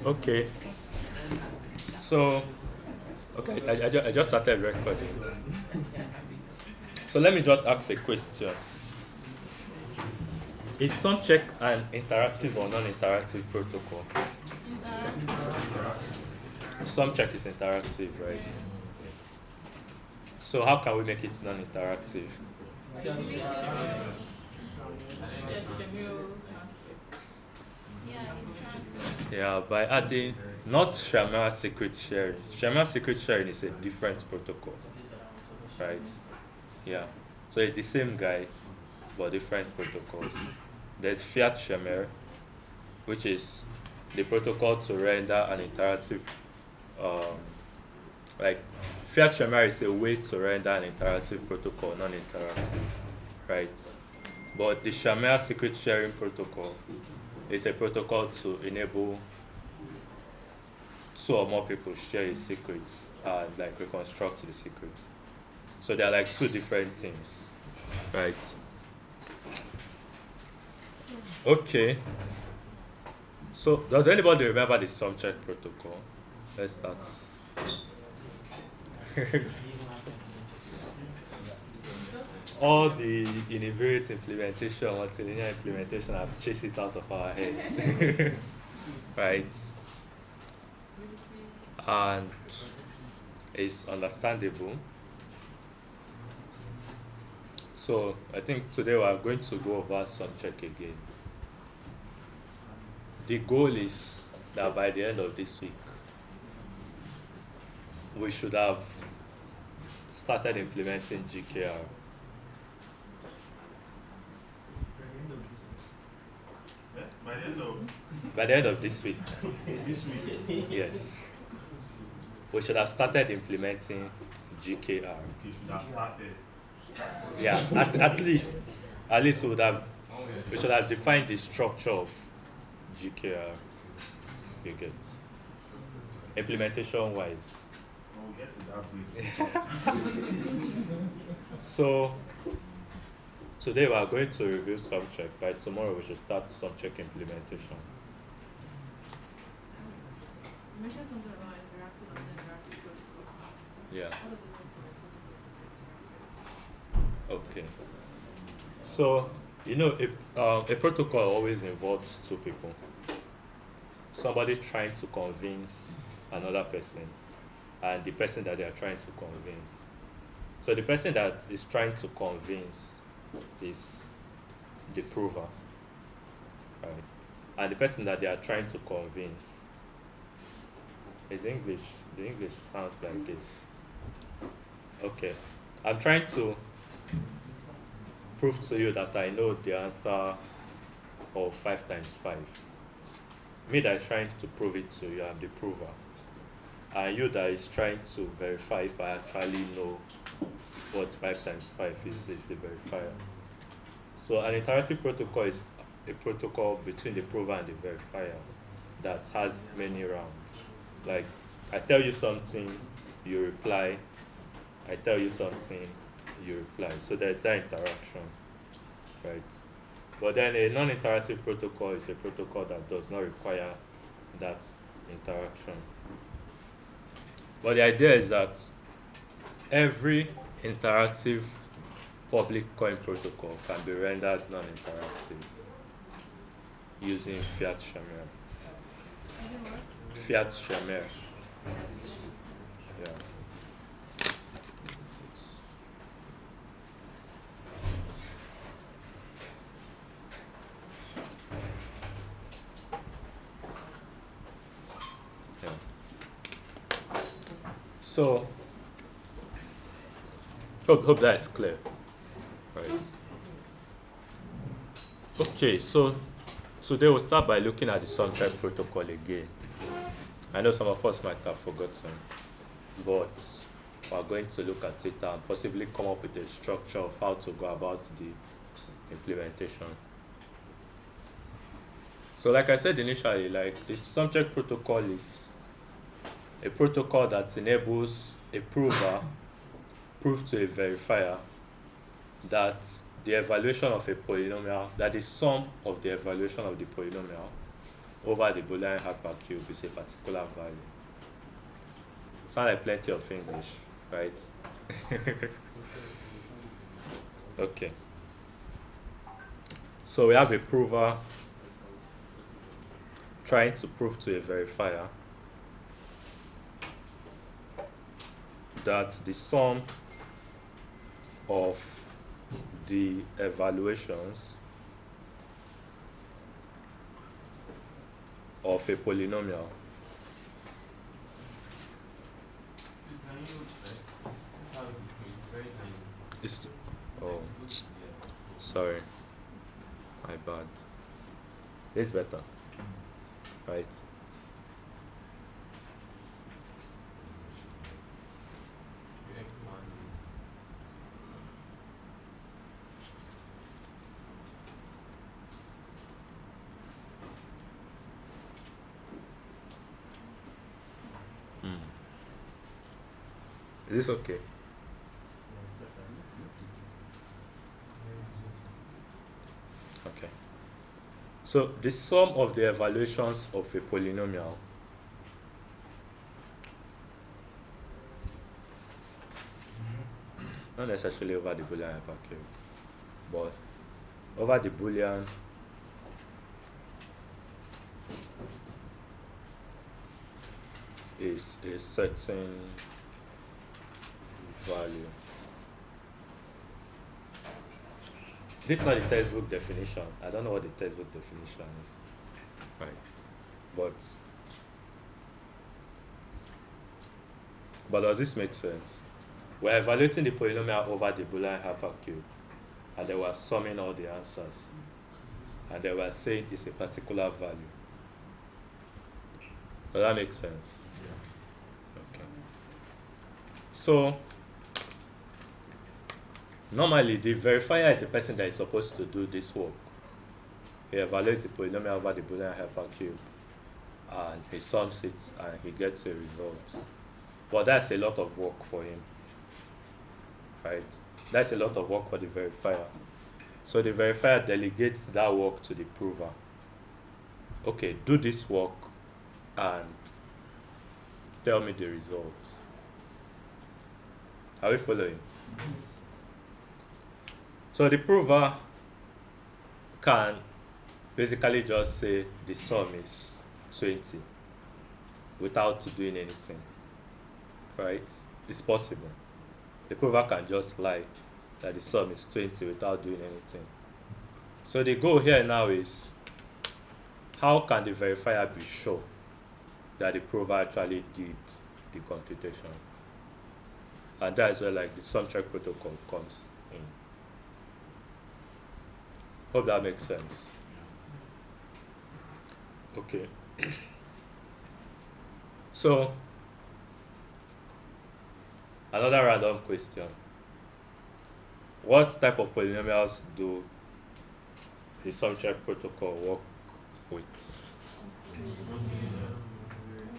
Okay, so I just started recording. So let me just ask a question. Is Sumcheck an interactive or non-interactive protocol? Sumcheck is interactive, right? So how can we make it non-interactive? Yeah, by adding not Shamir secret sharing. Shamir secret sharing is a different protocol, right? Yeah. So it's the same guy, but different protocols. There's Fiat Shamir, which is the protocol to render an interactive, um, like Fiat Shamir is a way to render an interactive protocol non-interactive, right? But the Shamir secret sharing protocol is a protocol to enable two or more people share a secret and like reconstruct the secret. So they're like two different things, right? Okay. So does anybody remember the Sumcheck protocol? Let's start. All the invariant implementation, multilinear implementation, have chased it out of our heads, right? And it's understandable. So I think today we are going to go over Sumcheck again. The goal is that by the end of this week, we should have started implementing GKR. By the end of this week. This week. Yes. We should have started implementing GKR. You should have started. Yeah, at least we should have defined the structure of GKR. You get implementation wise. We'll get to that bridge. So today we are going to review Sumcheck. By tomorrow we should start Sumcheck implementation. You mentioned something about interactive and non-interactive protocols. Yeah. What does it mean? Okay. So a protocol always involves two people. Somebody trying to convince another person, and the person that they are trying to convince. So the person that is trying to convince is the prover, right? And the person that they are trying to convince is English. The English sounds like this. Okay. I'm trying to prove to you that I know the answer of 5 times 5. Me that is trying to prove it to you, I'm the prover. And you that is trying to verify if I actually know what 5 times 5 is the verifier. So an interactive protocol is a protocol between the prover and the verifier that has many rounds. Like, I tell you something, you reply. I tell you something, you reply. So there's that interaction, right? But then a non-interactive protocol is a protocol that does not require that interaction. But the idea is that every interactive public coin protocol can be rendered non-interactive using Fiat Shamir. Fiat Shamir. Yeah. So, hope that is clear. Right. Okay, so today we'll start by looking at the Sumcheck protocol again. I know some of us might have forgotten, but we're going to look at it and possibly come up with a structure of how to go about the implementation. So like I said initially, like the Sumcheck protocol is a protocol that enables a prover prove to a verifier that the evaluation of a polynomial, that the sum of the evaluation of the polynomial over the Boolean hypercube is a particular value. Sound like plenty of English, right? Okay. So we have a prover trying to prove to a verifier that the sum of the evaluations of a polynomial is oh sorry, my bad. It's better, right? Is this okay? Okay. So the sum of the evaluations of a polynomial not necessarily over the Boolean hypercube, but over the Boolean is a certain value. This is not the textbook definition. I don't know what the textbook definition is. Right. But does this make sense? We're evaluating the polynomial over the Boolean hypercube, and they were summing all the answers. And they were saying it's a particular value. Does that make sense? Okay. So normally the verifier is the person that is supposed to do this work. He evaluates the polynomial over the Boolean hypercube and he sums it and he gets a result. But that's a lot of work for him. Right? That's a lot of work for the verifier. So the verifier delegates that work to the prover. Okay, do this work and tell me the result. Are we following? So the prover can basically just say the sum is 20 without doing anything. Right? It's possible. The prover can just lie that the sum is 20 without doing anything. So the goal here now is, how can the verifier be sure that the prover actually did the computation? And that's where like the Sumcheck protocol comes in. Hope that makes sense. Okay. So another random question. What type of polynomials do the Sumcheck protocol work with?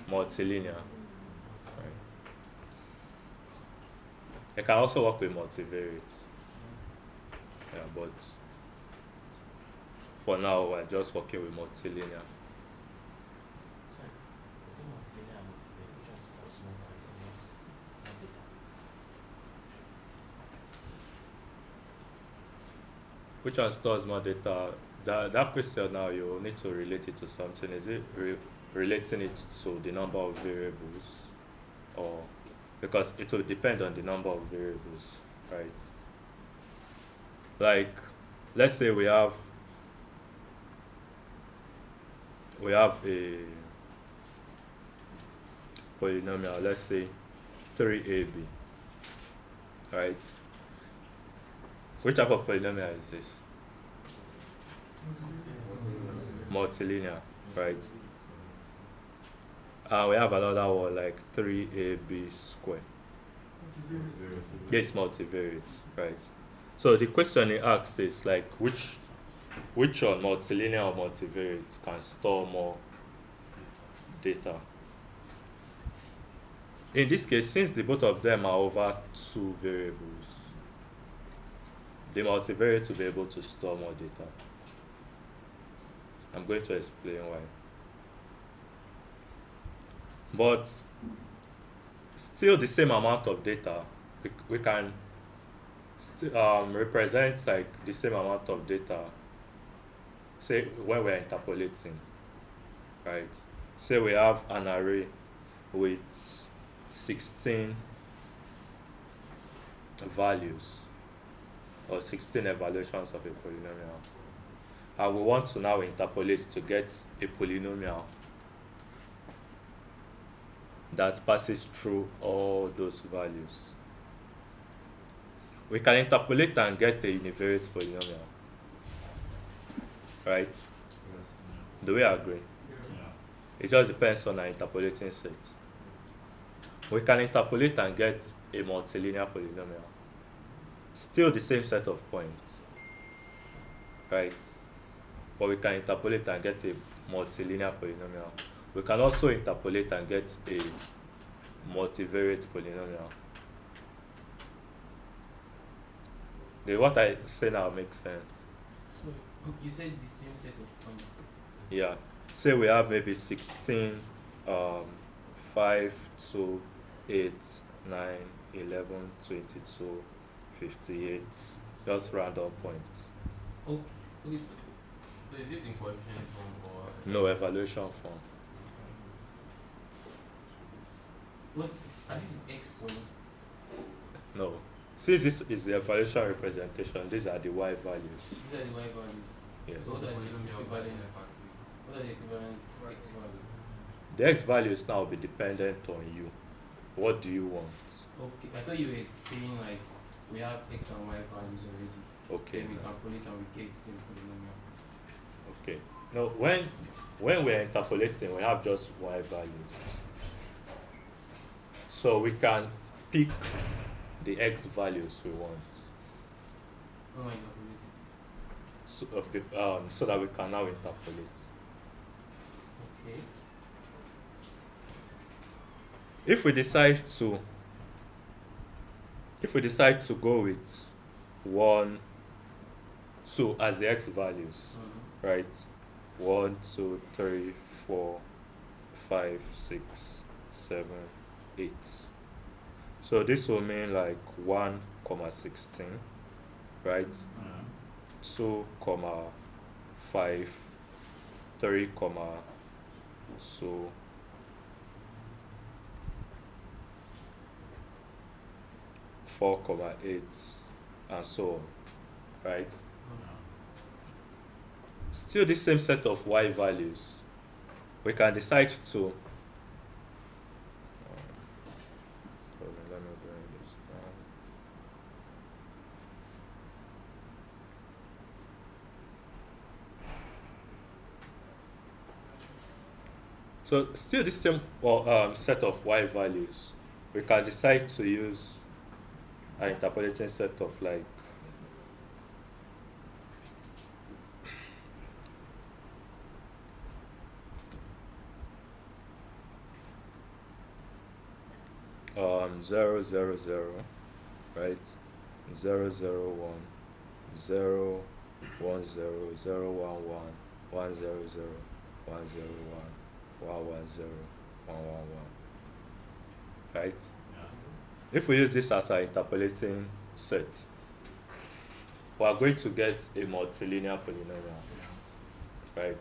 Multilinear. Right. It can also work with multivariate. Yeah, but for now we're just working with multilinear. Which one stores more data? That question now, you need to relate it to something. Is it relating it to the number of variables, or because it will depend on the number of variables, right? Like, let's say we have a polynomial, let's say 3ab, right? Which type of polynomial is this? Multilinear, right? We have another one like 3ab squared. Yes, multivariate, right? So the question he asks is like, which one, multilinear or multivariate, can store more data? In this case, since the both of them are over two variables, the multivariate will be able to store more data. I'm going to explain why. but still the same amount of data. We can represent like the same amount of data, say when we're interpolating, right? Say we have an array with 16 values or 16 evaluations of a polynomial, and we want to now interpolate to get a polynomial that passes through all those values. We can interpolate and get a univariate polynomial, right? Yes. Do we agree? Yeah. It just depends on our interpolating set. We can interpolate and get a multilinear polynomial. Still the same set of points, right? But we can interpolate and get a multilinear polynomial. We can also interpolate and get a multivariate polynomial. What I say now makes sense. So you said the same set of points. Yeah. Say we have maybe 16, 5, 2, 8, 9, 11, 22, 58. Just random points. Oh, please. So is this in coefficient form or? No evaluation form. What are these x points? No. Since this is the evaluation representation, these are the y values. These are the y values. Yes. So what are the Polynomial equivalent? factor. What are the equivalent x values? The x values now will be dependent on you. What do you want? Okay, I thought you were saying like we have x and y values already. Okay. Then we now. interpolate and we get the same polynomial. Okay. Now, when we're interpolating, we have just y values. So we can pick the x values we want, When we're interpolating. so that we can now interpolate. Okay. If we decide to go with 1, 2 as the x values, right? 1, 2, 3, 4, 5, 6, 7, 8. So this will mean like 1, 16, right? 2, 5, 3, 2, 4, 8, and so on, right? Still the same set of y values. We can decide to let me bring this down. So still the same set of y values. We can decide to use an interpolating set of like um 0, 0, 0, right? 0, 0, 1, 0, 1, 0, 0, 1, 1, 1, 0, 0, 1, 0, 1, 1, 1, 0, 1, 1, 1, right? If we use this as our interpolating set, we are going to get a multilinear polynomial, right?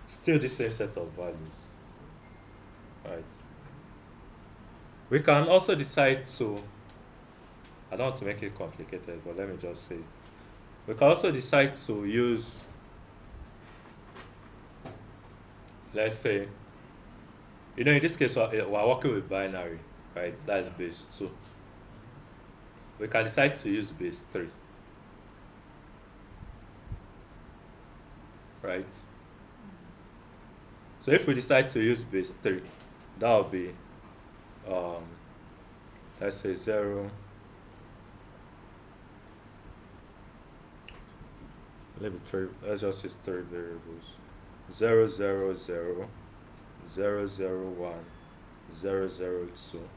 Still the same set of values, right? We can also decide to, I don't want to make it complicated, but let me just say it. We can also decide to use, let's say, in this case, we're working with binary, right? That's base 2. We can decide to use base 3, right? So if we decide to use base 3, that will be, let's say 0, let's just use 3 variables. 0, 0, 0, 0, 0, 1, 0, 0, 2,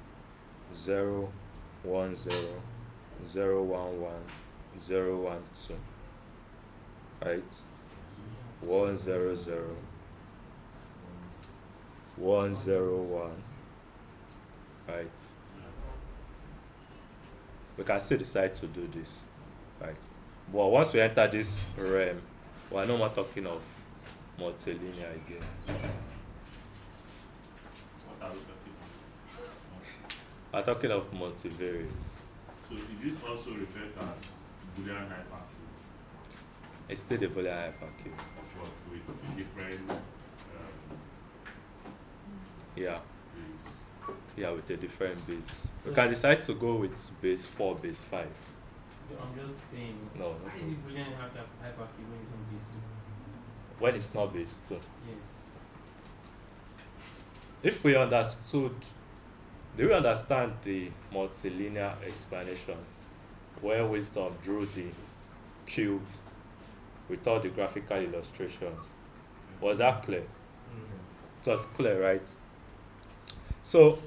0, 1, 0, 0, 1, 1, 0, 1, 2, right? 1, 0, 0, 101, right? We can still decide to do this, right? But once we enter this realm, we are no more talking of multilinear again. What are we talking about? We are talking of multivariates. So is this also referred to as Boolean hypercube, It's still the Boolean hypercube. but with different Yeah, ways? yeah, with a different base. So- We can decide to go with base 4, base 5. I'm just saying. No, Why is it Boolean hypercube when it's on base 2? when it's not base 2. Yes. If we understood, do we understand the multilinear explanation where wisdom drew the cube with all the graphical illustrations? Was that clear? It was clear, right? So,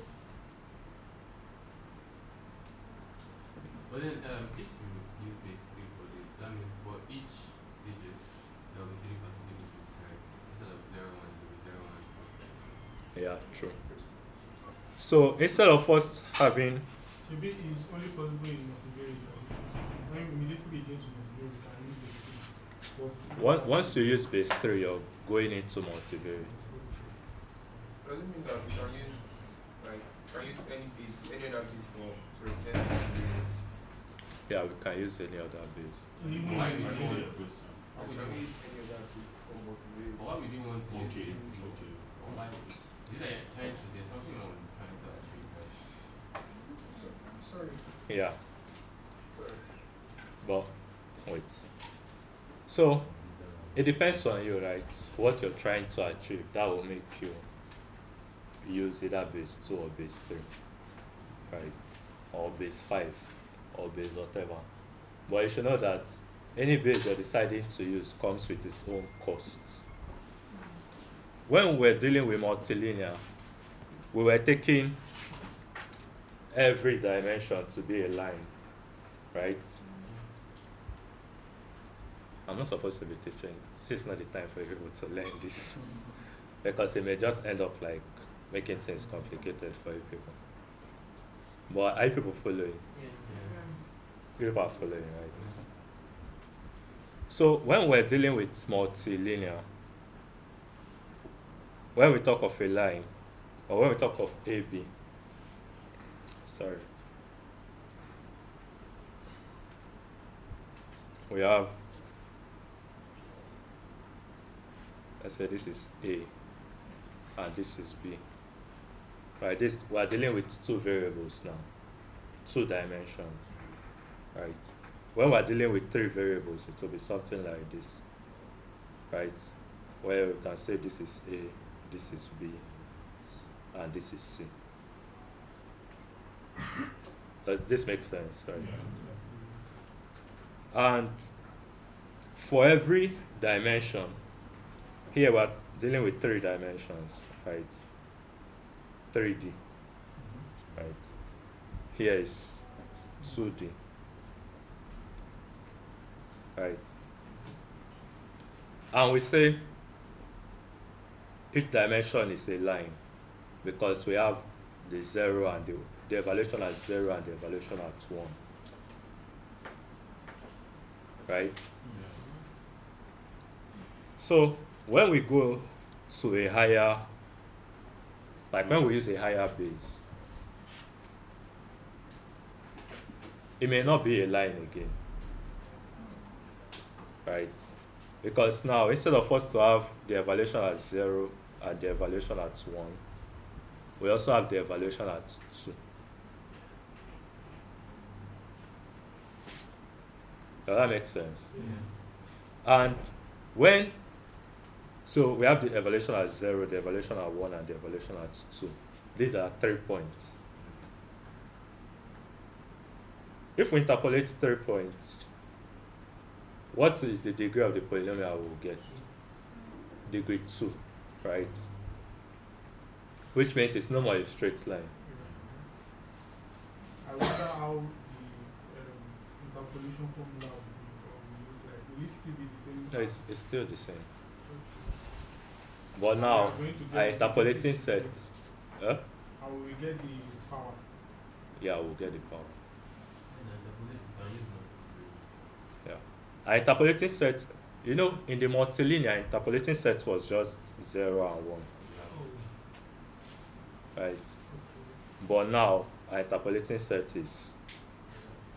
But then, if you use base 3 for this, that means for each digit, there will be 3 possibilities, right? Instead of 0, 1, it will be 0, 1, 2. yeah, true. So, instead of us having, Maybe it's only possible in multivariate. When we immediately get to multivariate, we can use the three. once you use base 3, you're going into multivariate. Does it mean that we can use any base, any other base to represent multivariates? Yeah, we can use any other base. Even Why when we we do get it? it. We can use any other base for multivariates. But why we didn't want to use Okay, base 3? okay. Or why? These are trying to, there's something wrong with trying to achieve, right? Sorry. Yeah, Sorry. but wait. So, it depends on you, right? What you're trying to achieve. That will make you use either base 2 or base 3, right? Or base 5 or base whatever. But you should know that any base you're deciding to use comes with its own costs. When we're dealing with multilinear, we were taking every dimension to be a line, right? I'm not supposed to be teaching. It's not the time for people to learn this because it may just end up like making things complicated for you people. But are you people following? You people are following, right? So when we're dealing with multilinear, when we talk of a line, or when we talk of AB, sorry, we have, let's say this is A and this is B. Right, this we are dealing with two variables now, 2 dimensions, right? When we are dealing with 3 variables, it will be something like this, right? Where we can say this is A, this is B, and this is C. Does this make sense, right? And for every dimension, here we're dealing with 3 dimensions, right? 3D, right? Here is 2D, right? And we say each dimension is a line because we have the 0 and the evaluation at 0 and the evaluation at 1, right? So when we go to a higher, like when we use a higher base, it may not be a line again, right? Because now instead of us to have the evaluation at 0 and the evaluation at 1, we also have the evaluation at 2. Does that make sense? And when, so we have the evaluation at 0, the evaluation at 1, and the evaluation at 2. These are 3 points. If we interpolate 3 points, what is the degree of the polynomial we will get? Degree 2, right? Which means it's no more a straight line. I wonder how the interpolation formula will be, or will look like. Will it still be the same? No, it's still the same. Okay. 'Cause, I mean, if you look at the evaluation at 0, the evaluation at 1, and the evaluation at 2, they are the same. 2 points. So, if you But now, We are going to get I the interpolating difference. set. Huh? How will we get the power? Yeah, we'll get the power. And interpolate, you can use multiple. Yeah. I interpolating set, in the multilinear, interpolating set was just 0 and 1, Oh, right? okay. But now, our interpolating set is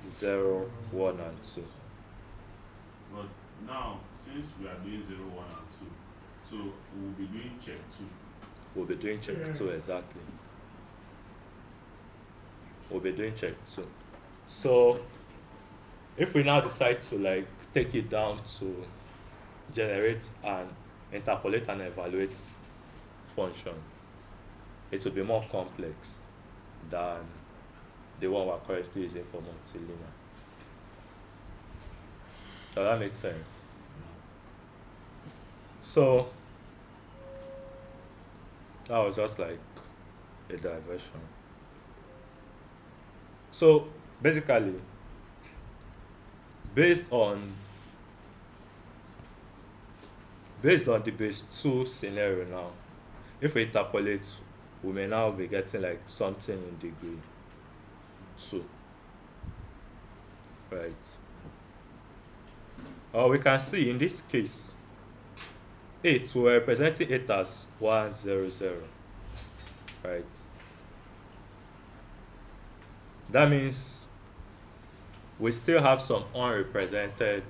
0, 1, and 2. But now, since we are doing 0, 1, and 2, so we will be doing check 2. We'll be doing check Yeah. 2, exactly. We'll be doing check 2. So, if we now decide to like take it down to generate and interpolate and evaluate function, it will be more complex than the one we're currently using for multilinear. Does that make sense? So that was just like a diversion. So basically, based on the base 2 scenario now, if we interpolate, we may now be getting like something in degree 2, right? Or we can see in this case 8, we're representing it as 1 0 0, right? That means we still have some unrepresented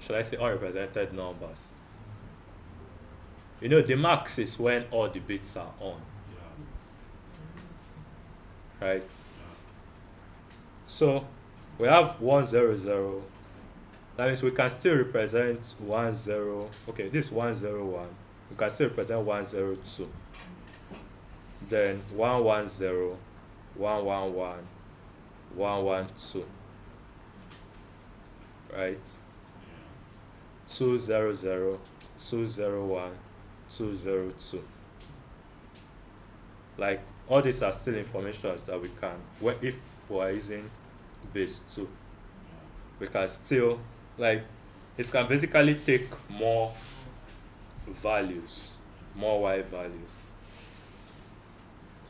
should I say unrepresented numbers. The max is when all the bits are on, Yeah. right? Yeah. So we have 1 0 0. That means we can still represent 1 0. Okay, this 1 0 1. We can still represent 1 0 2. Then 1 1 0, 1 1 1, 1 1 2. Right? 2 0 0, 2 0 1, 2 0 2. Like all these are still informations that we can, if we are using base 2, we can still, like, it can basically take more values, more y values.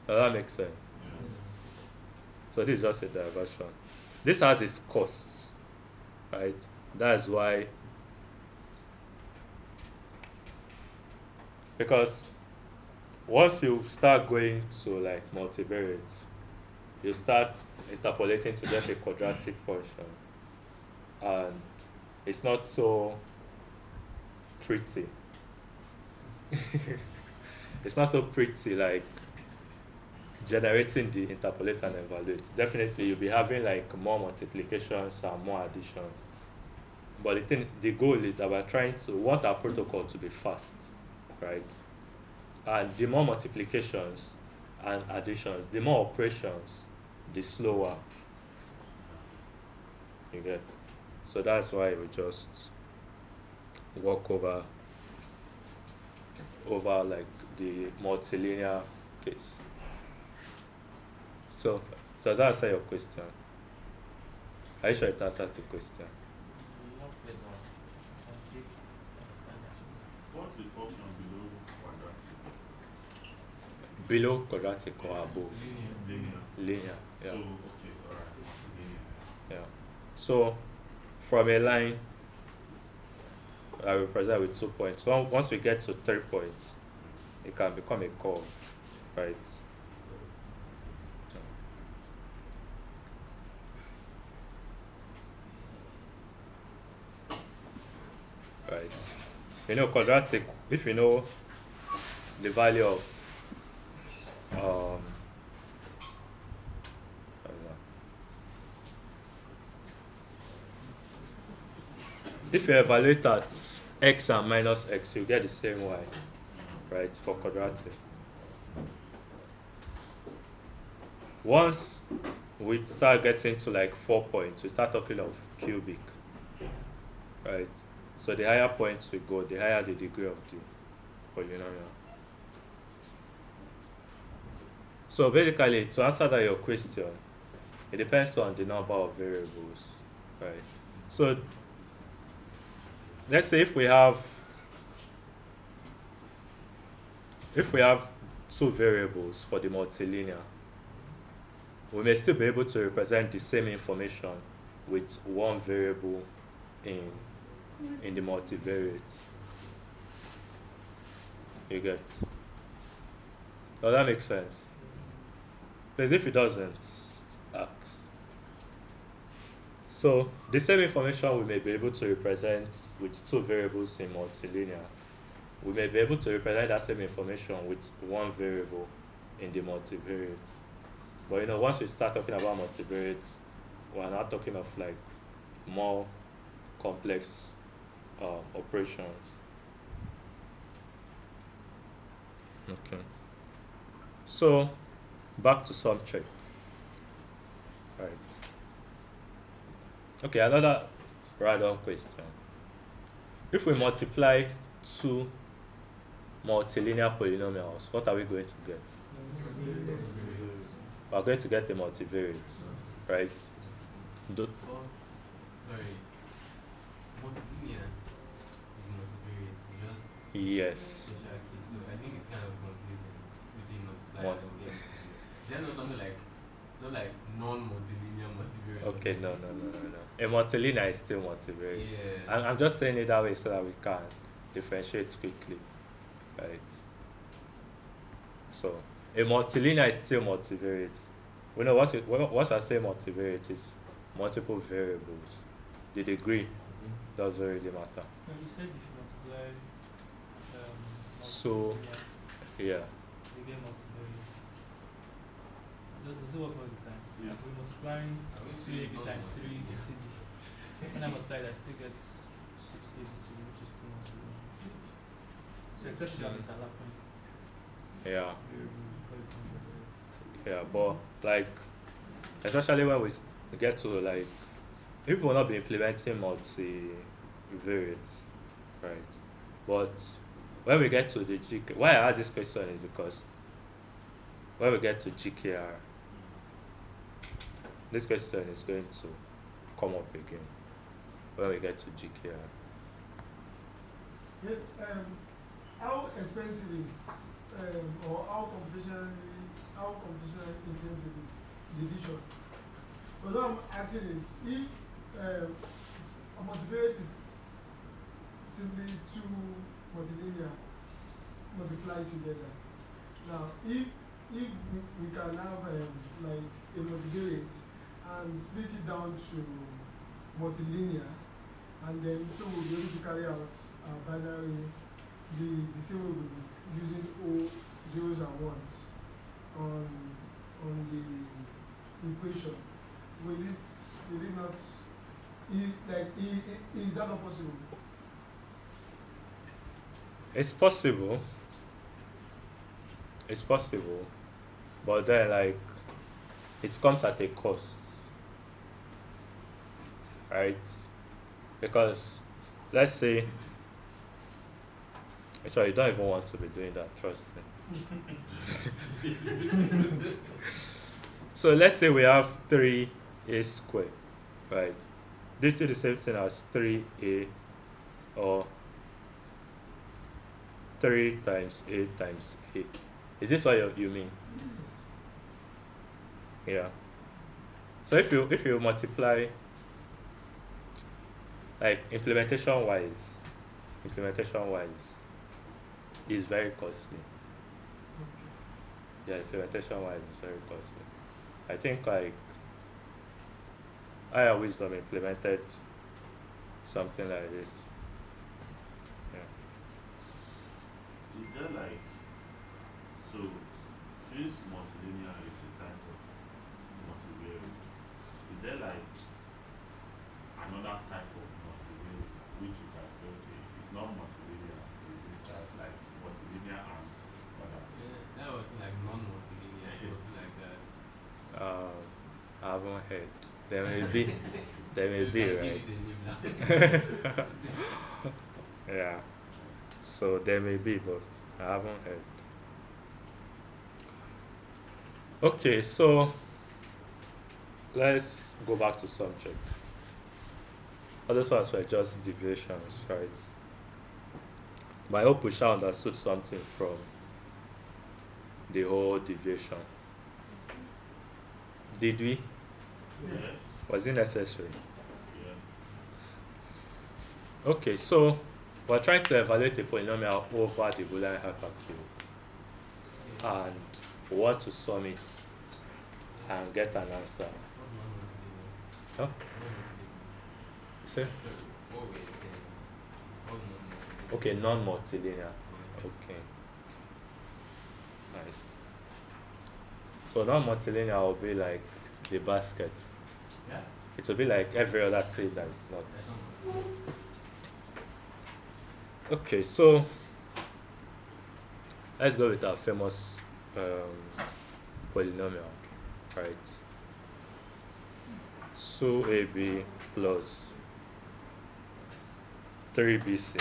Does that make sense? Yeah. So this is just a diversion. This has its costs, right? That's why, because once you start going to like multivariate, you start interpolating to get a quadratic function, and it's not so pretty. It's not so pretty like generating the interpolate and evaluate. Definitely you'll be having like more multiplications and more additions, but the goal is that we want our protocol to be fast, right? And the more multiplications and additions, the more operations, the slower you get. So that's why we just walk over like the multilinear case. So does that answer your question? Are you sure it answers the question? What's the function below quadratic? Below quadratic or above Linear. linear? Yeah. So, okay, alright. Linear. Yeah. So from a line I represent with 2 points. Once we get to 3 points, it can become a curve, right? Right. Quadratic, if you know the value of I don't know. If you evaluate at x and minus x, you get the same y, right, for quadratic. Once we start getting to like 4 points, we start talking of cubic, right? So the higher points we go, the higher the degree of the polynomial. So basically, to answer that your question, it depends on the number of variables, right? So let's say if we have two variables for the multilinear, we may still be able to represent the same information with one variable in the multivariate. You get? Does that make sense? Because if it doesn't, ask. So the same information we may be able to represent with two variables in multilinear. We may be able to represent that same information with one variable in the multivariate. But once we start talking about multivariates, we're not talking of like more complex operations. Okay. So back to Sumcheck. Right. Okay, another random question. If we multiply two multilinear polynomials, what are we going to get? We are going to get the multivariate, right? Oh, sorry. Multilinear is multivariate. Just Yes. exactly. So I think it's kind of confusing between multiply What? and again. Is there not something like not like non-multilinear multivariate? Okay, no. A multilinear is still multivariate. Yeah. I'm just saying it that way so that we can differentiate quickly, right? So a multilinear is still multivariate. We know what I say multivariate is multiple variables. The degree doesn't really matter. And you said if you multiply So, yeah. you get multivariate. Does it work all the time? Yeah. We're multiplying I would 2AB say times not 3CD. When I multiply that, I still get 6ABCD, which is 2 multilinear. So except you have interlapping Yeah. variable before you come to Yeah, but like, especially when we get to like, people will not be implementing multivariate, right? But when we get to the GK, why I ask this question is because when we get to GKR, this question is going to come up again when we get to GKR. Yes, how expensive is or how competition intensive is division? But what I'm asking is if a multivariate is simply two multilinear multiplied together. Now if we can have like a multivariate and split it down to multilinear, and then so we'll be able to carry out binary the same way we'll be using zeros and ones on the equation. Will it not is that not possible? It's possible, but then like it comes at a cost, right? Because let's say, actually you don't even want to be doing that, trust me. So let's say we have 3a squared, right? This is the same thing as 3a, or 3 times a times a. Is this what you mean? Yes. Yeah. So if you multiply, like implementation wise, is very costly. Yeah, implementation wise is very costly. I think like Higher Wisdom implemented something like this. Is there like, so since multilinear is a type of multivariate, is there like another type of multivariate which you can say, okay, if it's not multilinear, it's this type like multilinear and others? Yeah, that was like non-multilinear, something like that. I haven't heard. There may be, You can right? give it a name now. Yeah. So there may be, but I haven't heard. Okay, so let's go back to Sumcheck. all those ones were just deviations, right? But I hope we shall understood something from the whole deviation. Did we? Yes. Was it necessary? Yeah. Okay, so we're trying to evaluate a polynomial over the Boolean hypercube, and we want to sum it and get an answer. Huh? Say? What we're saying is all non-multilinear. Okay, non-multilinear. Okay, nice. So non-multilinear will be like the basket. Yeah. It will be like every other thing that is not. That's not Okay, so let's go with our famous polynomial, right? 2ab plus 3bc.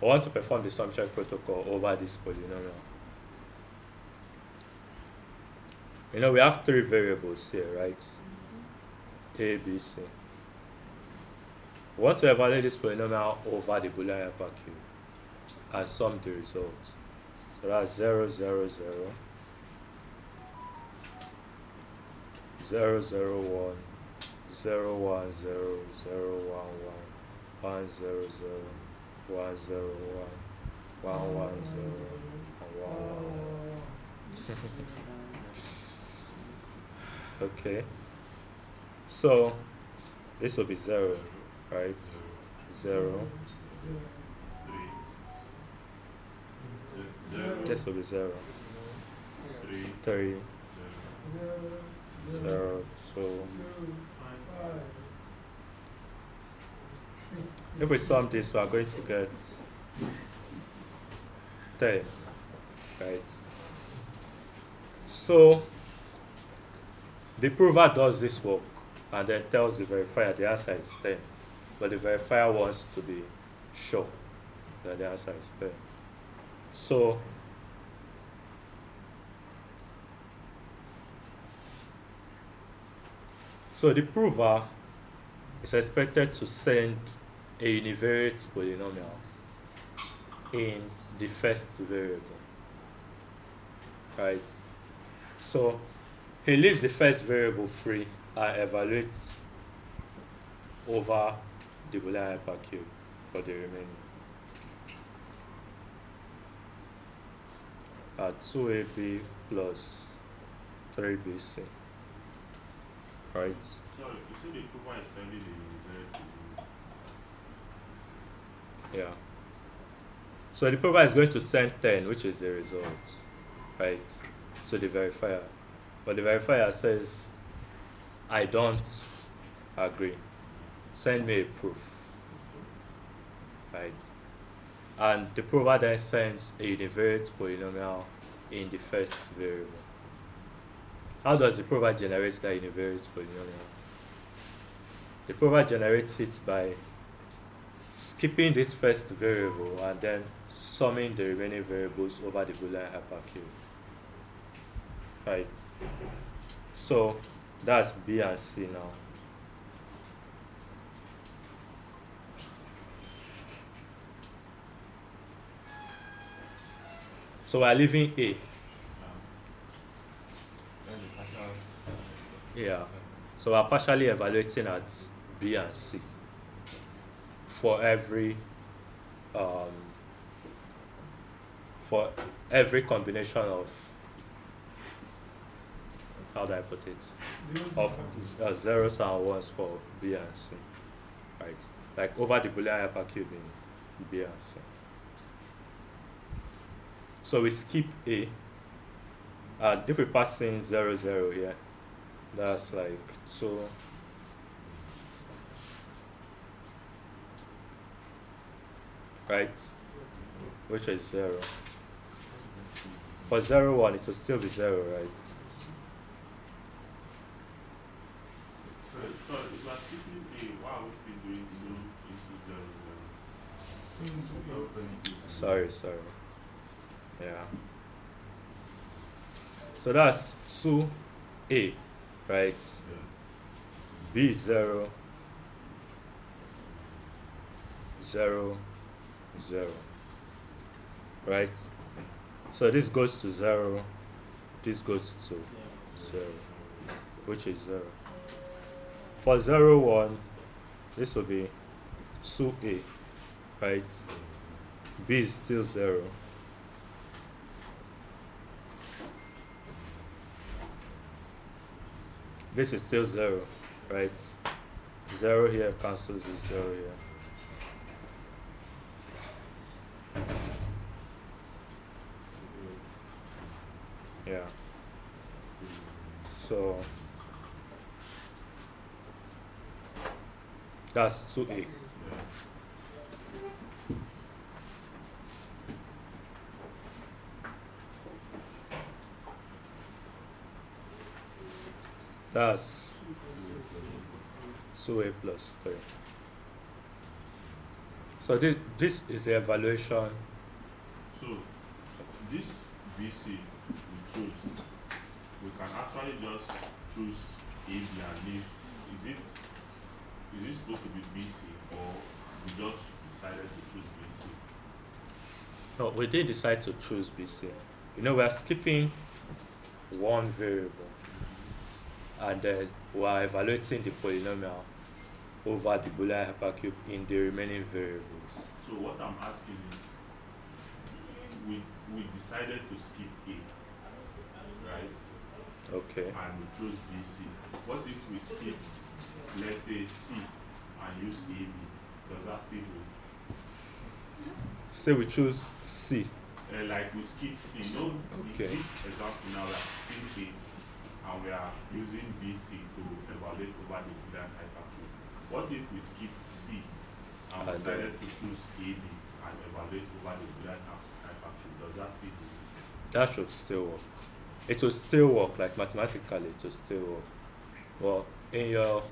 I want to perform the Sumcheck protocol over this polynomial. You know, we have three variables here, right? A, B, C. We want to evaluate this polynomial over the Boolean hypercube and sum the result. So that's 0, 0, 0, 0, 0, 1, 0, 1, 0, 0, 1, 1, 1, 0, 0, 1, 0, 1, 1, 1, 0, and 1, 1, 1. Okay. So this will be 0, right? 0. This will be 0. 3, 0, 2. If we sum this, we are going to get 10, right? So the prover does this work and then tells the verifier the answer is 10, but the verifier wants to be sure that the answer is 10. So the prover is expected to send a univariate polynomial in the first variable, right? So he leaves the first variable free and evaluates over the Boolean hypercube for the remaining. At 2ab plus 3bc, right? Sorry, you see the prover is sending the univariate to Yeah. So the prover is going to send 10, which is the result, right, to the verifier. But the verifier says, I don't agree. Send me a proof, right? And the prover then sends a univariate polynomial in the first variable. How does the prover generate that univariate polynomial? The prover generates it by skipping this first variable and then summing the remaining variables over the Boolean hypercube, right? So that's B and C now. So we're leaving A. Yeah. So we're partially evaluating at B and C for every combination of, how do I put it, of zeros and ones for B and C, right? Like over the Boolean hypercube in B and C. So we skip A, and if we pass in 0, 0 here, that's like 2, right? Which is 0. For 0, 1, it will still be 0, right? So if you are skipping A, why are we still doing 2 into 0, 0? Sorry. Yeah. So that's 2A, right? Yeah. B B is 0, 0, 0, right? So this goes to 0, this goes to 0, which is 0. For 0, 1, this will be 2A, right? B is still 0. This is still 0, right? 0 here cancels with 0 here. Yeah. So that's 2A. That's 2A plus 3. So this is the evaluation. So this BC we choose, we can actually just choose A, B, and leave. Is it supposed to be BC, or we just decided to choose BC? No, we didn't decide to choose BC. You know, we are skipping one variable, and then we are evaluating the polynomial over the Boolean hypercube in the remaining variables. So what I'm asking is, we decided to skip A, right? Okay. And we chose BC. What if we skip, let's say, C and use AB? Does that still work? Say we choose C. Like we skip C. No, Okay. this example now, like skipping A, and we are using BC to evaluate over the Boolean hypercube. What if we skip C and And decided to choose AB and evaluate over the Boolean hypercube? Does that still work? That should still work. It will still work, like mathematically, it will still work. Well, in your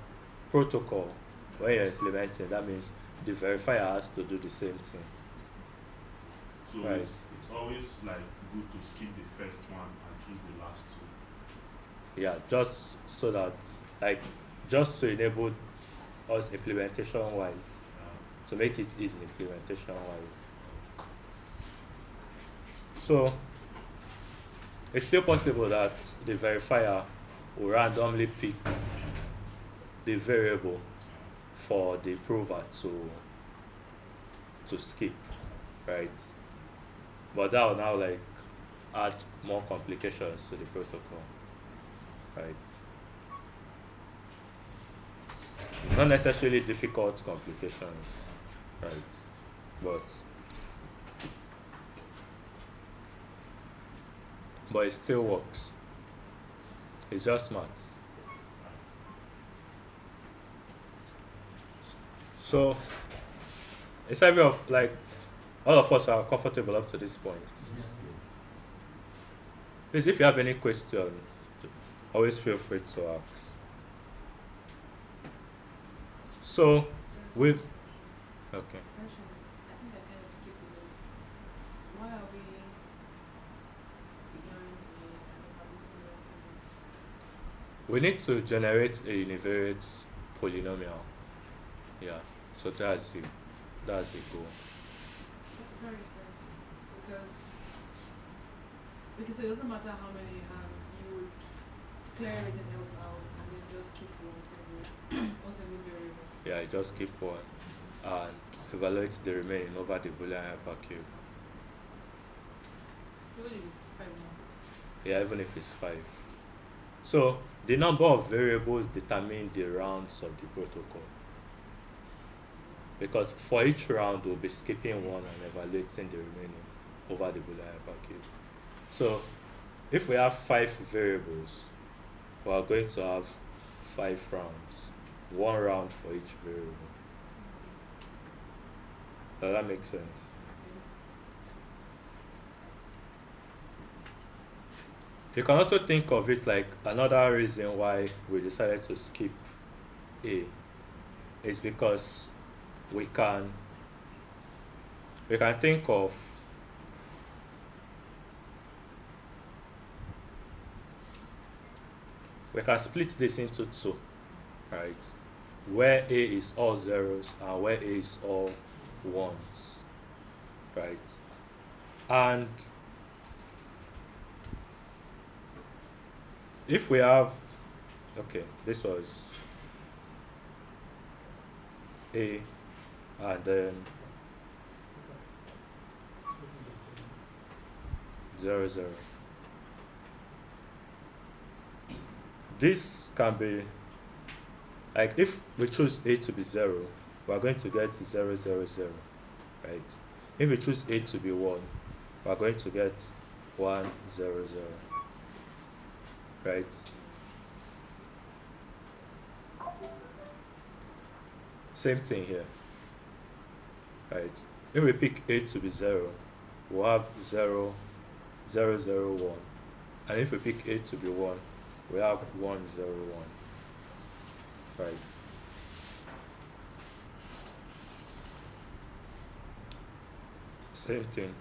protocol, when you're implementing, that means the verifier has to do the same thing. So Right. it's always like good to skip the first one and choose the last two. Yeah, just so that, like, just to enable us implementation wise, to make it easy implementation wise. So it's still possible that the verifier will randomly pick the variable for the prover to skip, right? But that will now like add more complications to the protocol, right? Not necessarily difficult complications, right? But it still works. It's just maths. So it's every of like all of us are comfortable up to this point. Please, if you have any question, always feel free to ask. So with okay. Question. I think I kind of skipped a bit. Why are we ignoring the probability of accident? We need to generate a univariate polynomial. Yeah. So that's the goal. Sorry. Because so it doesn't matter how many you have, you would clear everything else out and then just keep one single variable. Yeah, you just keep one and evaluate the remaining over the Boolean hypercube. Even if it's 5 now. Yeah, even if it's 5. So the number of variables determine the rounds of the protocol. Because for each round we'll be skipping one and evaluating the remaining over the Boolean hypercube. So if we have 5 variables, we are going to have 5 rounds. 1 round for each variable. Does that make sense? You can also think of it like another reason why we decided to skip A is because we can think of we can split this into 2, right? Where A is all zeros and where A is all ones, right? And if we have, okay, this was A and then 0, 0. This can be, like, if we choose A to be 0, we are going to get 0, 0, 0, right? If we choose A to be 1, we are going to get 1, 0, 0, right? Same thing here, right? If we pick A to be 0, we'll have 0, 0, 0, 1. And if we pick A to be 1, we have 1, 0, 1. Right. Same thing.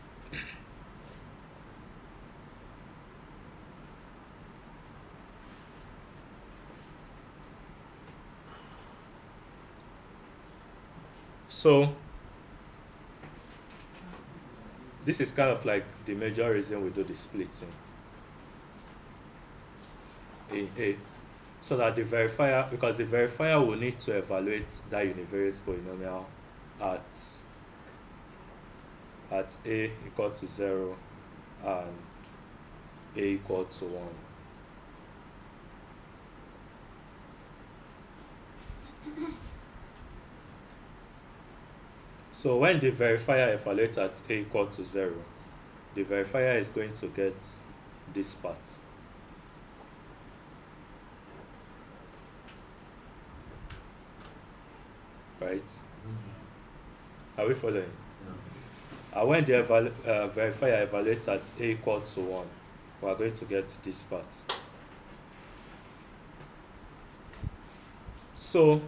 So this is kind of like the major reason we do the splitting in A, so that the verifier, because the verifier will need to evaluate that univariate polynomial at A equal to 0 and A equal to 1. So when the verifier evaluates at A equal to 0, the verifier is going to get this part. Right? Are we following? And when the verifier evaluates at A equal to 1, we are going to get this part. So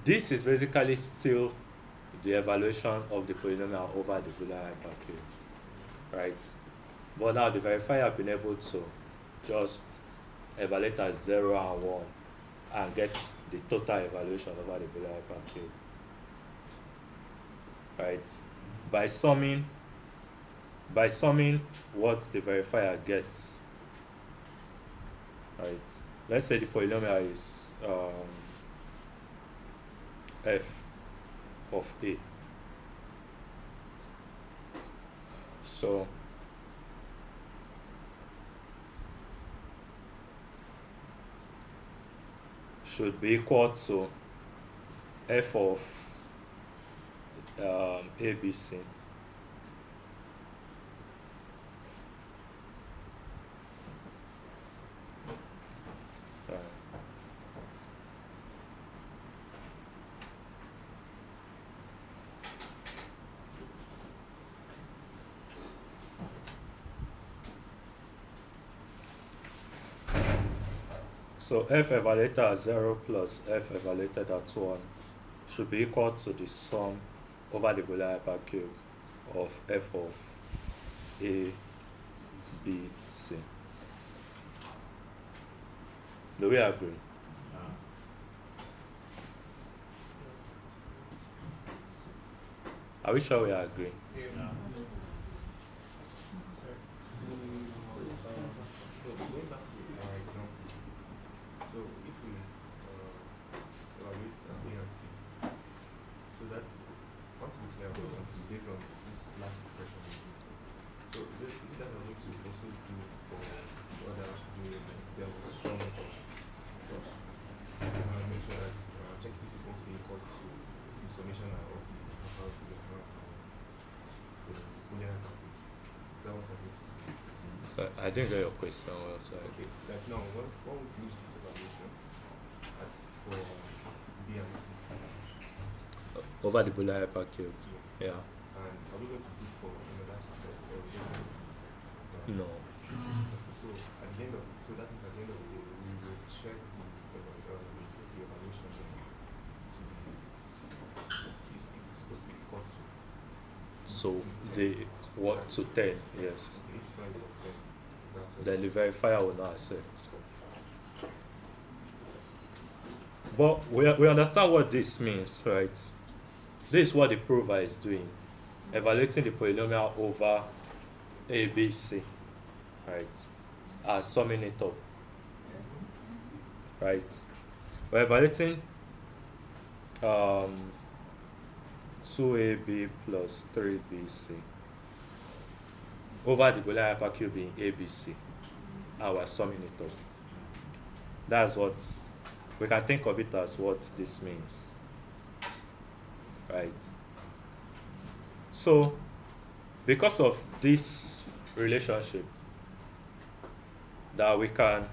this is basically still the evaluation of the polynomial over the Boolean hypercube, right? But now the verifier have been able to just evaluate at 0 and 1 and get the total evaluation over the Boolean hypercube, right? By summing what the verifier gets, right? Let's say the polynomial is f of A. So should be equal to f of ABC. So f evaluated at 0 plus f evaluated at 1 should be equal to the sum over the Boolean hypercube of f of A, B, C. Do we agree? Are we sure we agree? Yeah. Sorry. So going back to our example, so if we evaluate B and C, so that want to be clear about something based on this last expression. So is it that we're going to also do for other variables? There was some first. Make sure that check if it's going to be equal to the summation of the Boolean calculus. Is that what I'm going to do? I didn't get your question well, so Okay, like now, when we finish this evaluation for B and C, over the Boolean hypercube. Yeah. and are we going to do for another set or just No. So at the end of that means at the end of the day we will check the evaluation to be it's supposed to be equal to So the what to 10, yes. if it's not equal to 10. That's Then the verifier will not accept. But we understand what this means, right? This is what the prover is doing, evaluating the polynomial over a, b, c, right? And summing it up, right? We're evaluating 2ab plus 3bc over the Boolean hypercube in abc, and we're summing it up. That's what we can think of it as what this means, right? So because of this relationship, that we can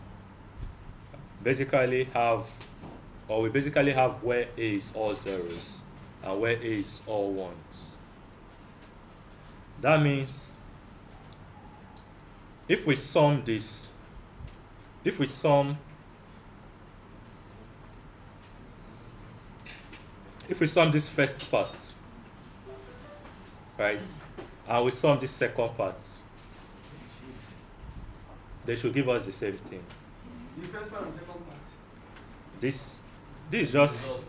basically have, or we basically have where a is all zeros and where a is all ones. That means if we sum this, if we sum this first part, right, and we sum this second part, they should give us the same thing. The first part and second part. This is just,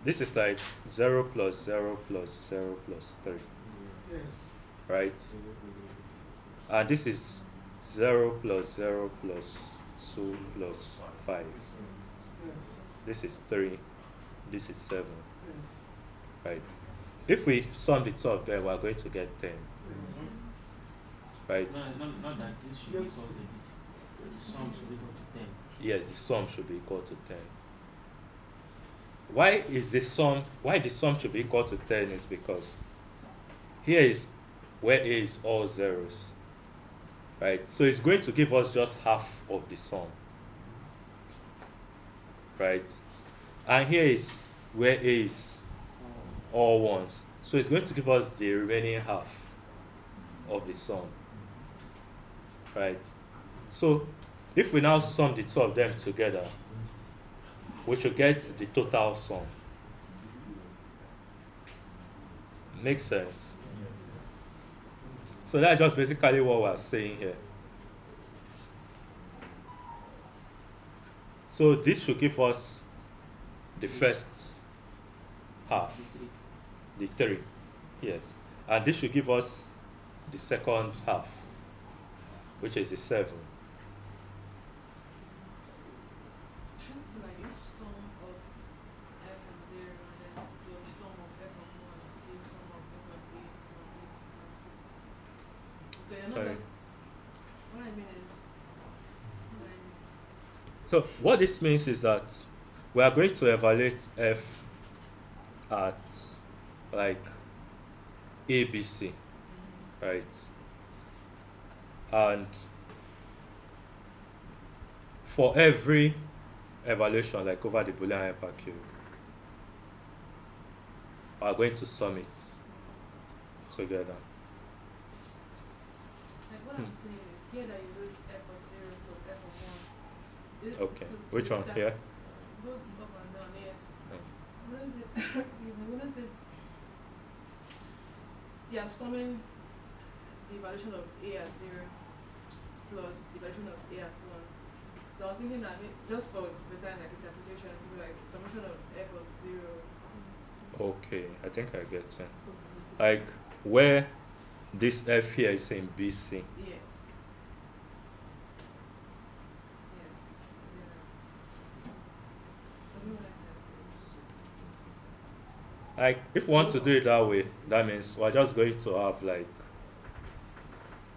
this is like 0 plus 0 plus 0 plus 3, Yes. right? And this is 0 plus 0 plus 2 plus 5. Yes. This is 3. This is 7, Yes. right? If we sum the two of them, we are going to get 10, Yes. right? Not that this should be equal to this. The sum should be equal to 10. Yes, the sum should be equal to 10. Why the sum should be equal to 10 is because here is where a is all zeros, right? So it's going to give us just half of the sum, right? And here is where a is all ones, so it's going to give us the remaining half of the sum, right? So if we now sum the two of them together, we should get the total sum. Makes sense? So that's just basically what we're saying here. So this should give us the first half, the 3, yes. And this should give us the second half, which is the 7. Shouldn't it be like sum of f of 0 and then plus sum of f of 1 to give sum of f of a, and c? Okay, you're not Sorry. just, what I mean is, So what this means is that we are going to evaluate f at like ABC, right? And for every evaluation, like over the Boolean hypercube, we are going to sum it together. like what I'm saying is, here that you wrote f of 0 plus f of 1. Okay, which one? Here? Both up and down, yes. Yeah. Wouldn't it, excuse me, wouldn't it, yeah, summing the evaluation of a at 0 plus the evaluation of a at 1. So I was thinking that just for better like interpretation, to be like summation of f of 0. Okay, I think I get it. Like where this f here is in BC. Yes. Yes. Doesn't like that. Like if we want to do it that way, that means we're just going to have like,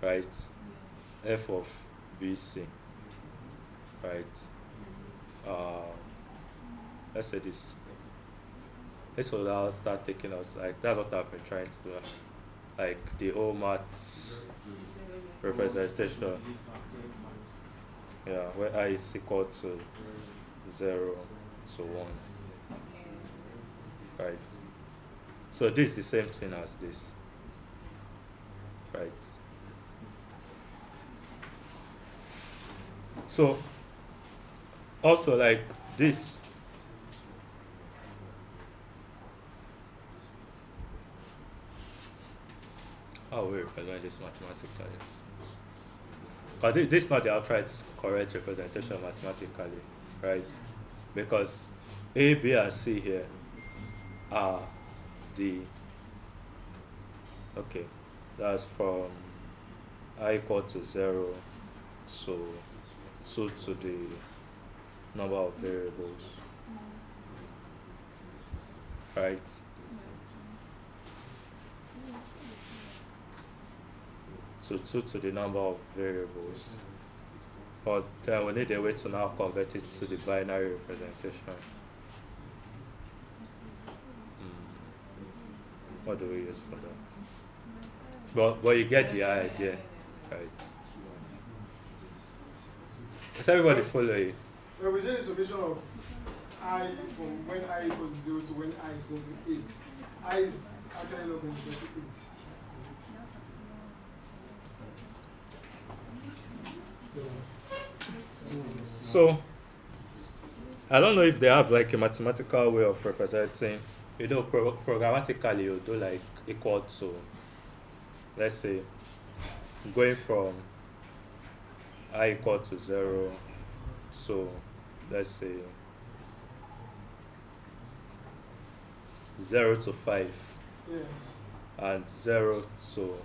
right, f of BC, right? Let's say this. This will now start taking us, like that's what I've been trying to do, like the whole maths representation, yeah, where I is equal to 0 to 1, right? So this is the same thing as this, right? So also like this, how we represent this mathematically? because this is not the outright correct representation mathematically, right? Because A, B, and C here are the, okay, that's from I equal to 0 to 2 to the number of variables, right? So 2 to the number of variables. But then we need a way to now convert it to the binary representation. What do we use for that? But you get the idea, right? Is everybody following? Well, we say the summation of I from when I equals 0 to when I is equals to 8. I is actually not going to get to 8. Is it? So I don't know if they have like a mathematical way of representing. You know, programmatically you do like equal to, let's say, going from I equal to 0 to, let's say, 0 to 5 Yes. and 0 to,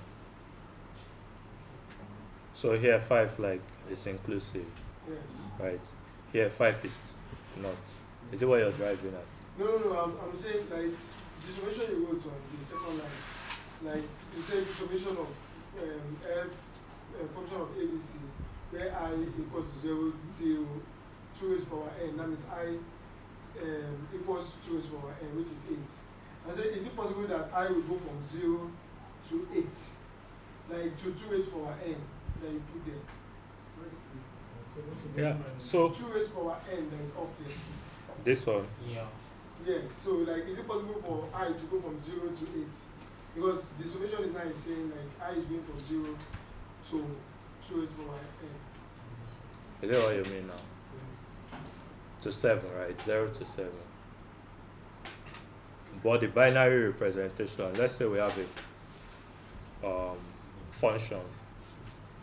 so here 5 like is inclusive, Yes. right? Here 5 is not. Is it what you're driving at? No, I'm saying like the summation you wrote on the second line, like you said the summation of f function of ABC where I is equals to 0 till 2 raised power n, that means I equals 2 raised power n, which is 8. I said, is it possible that I will go from 0 to 8, like to 2 raised power n that you put there? Yeah, so 2 raised power n that is up there. this one, Yeah. Yes, so like is it possible for I to go from 0 to 8? Because the summation is now saying like I is going from 0 to 2 raised power n. is that what you mean now? To 7, right? 0 to 7. But the binary representation, let's say we have a function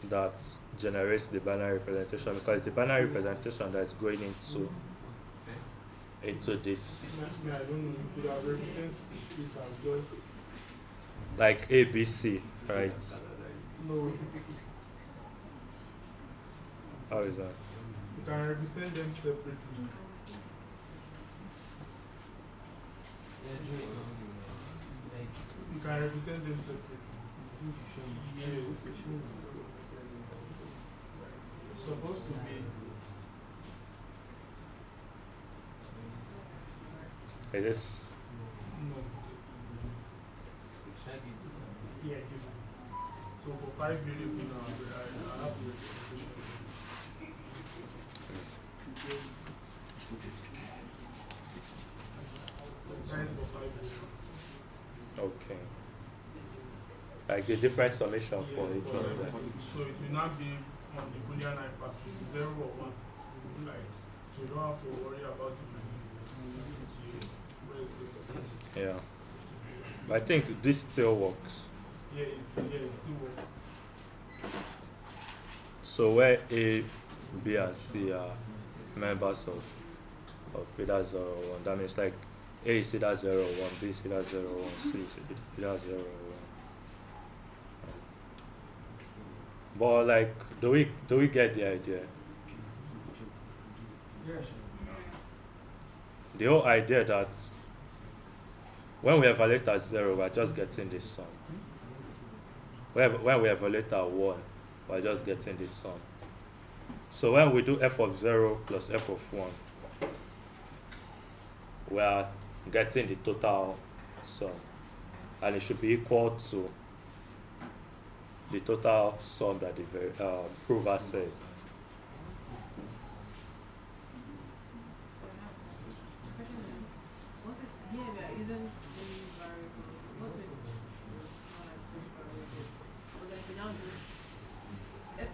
that generates the binary representation, because the binary representation that is going into this, I don't know, you could have represented it as just like ABC, right? no, How is that? you can represent them separately. You can represent them separately. Yes. It's supposed to be. Is this? No. Yeah, give me. So for 5 variable now, I have the representation. That is for 5 variable. Okay. Like the different summation for Yes, each one of them. so it will not be on the Boolean impact, 0 or 1. Like, so you don't have to worry about it. Yeah. But I think this still works. Yeah, it still works. So where A, B, and C are members of either 0 or 1, that means like A is either 0 or 1, B is either 0 or 1, C is either 0 or 1. But like, do we get the idea? Yeah. The whole idea that when we evaluate at 0, we're just getting this sum. When we evaluate at 1, we're just getting this sum. So when we do f of 0 plus f of 1, we are getting the total sum. And it should be equal to the total sum that the prover said. What's it here? We are using any variable. What's it? But then we now do f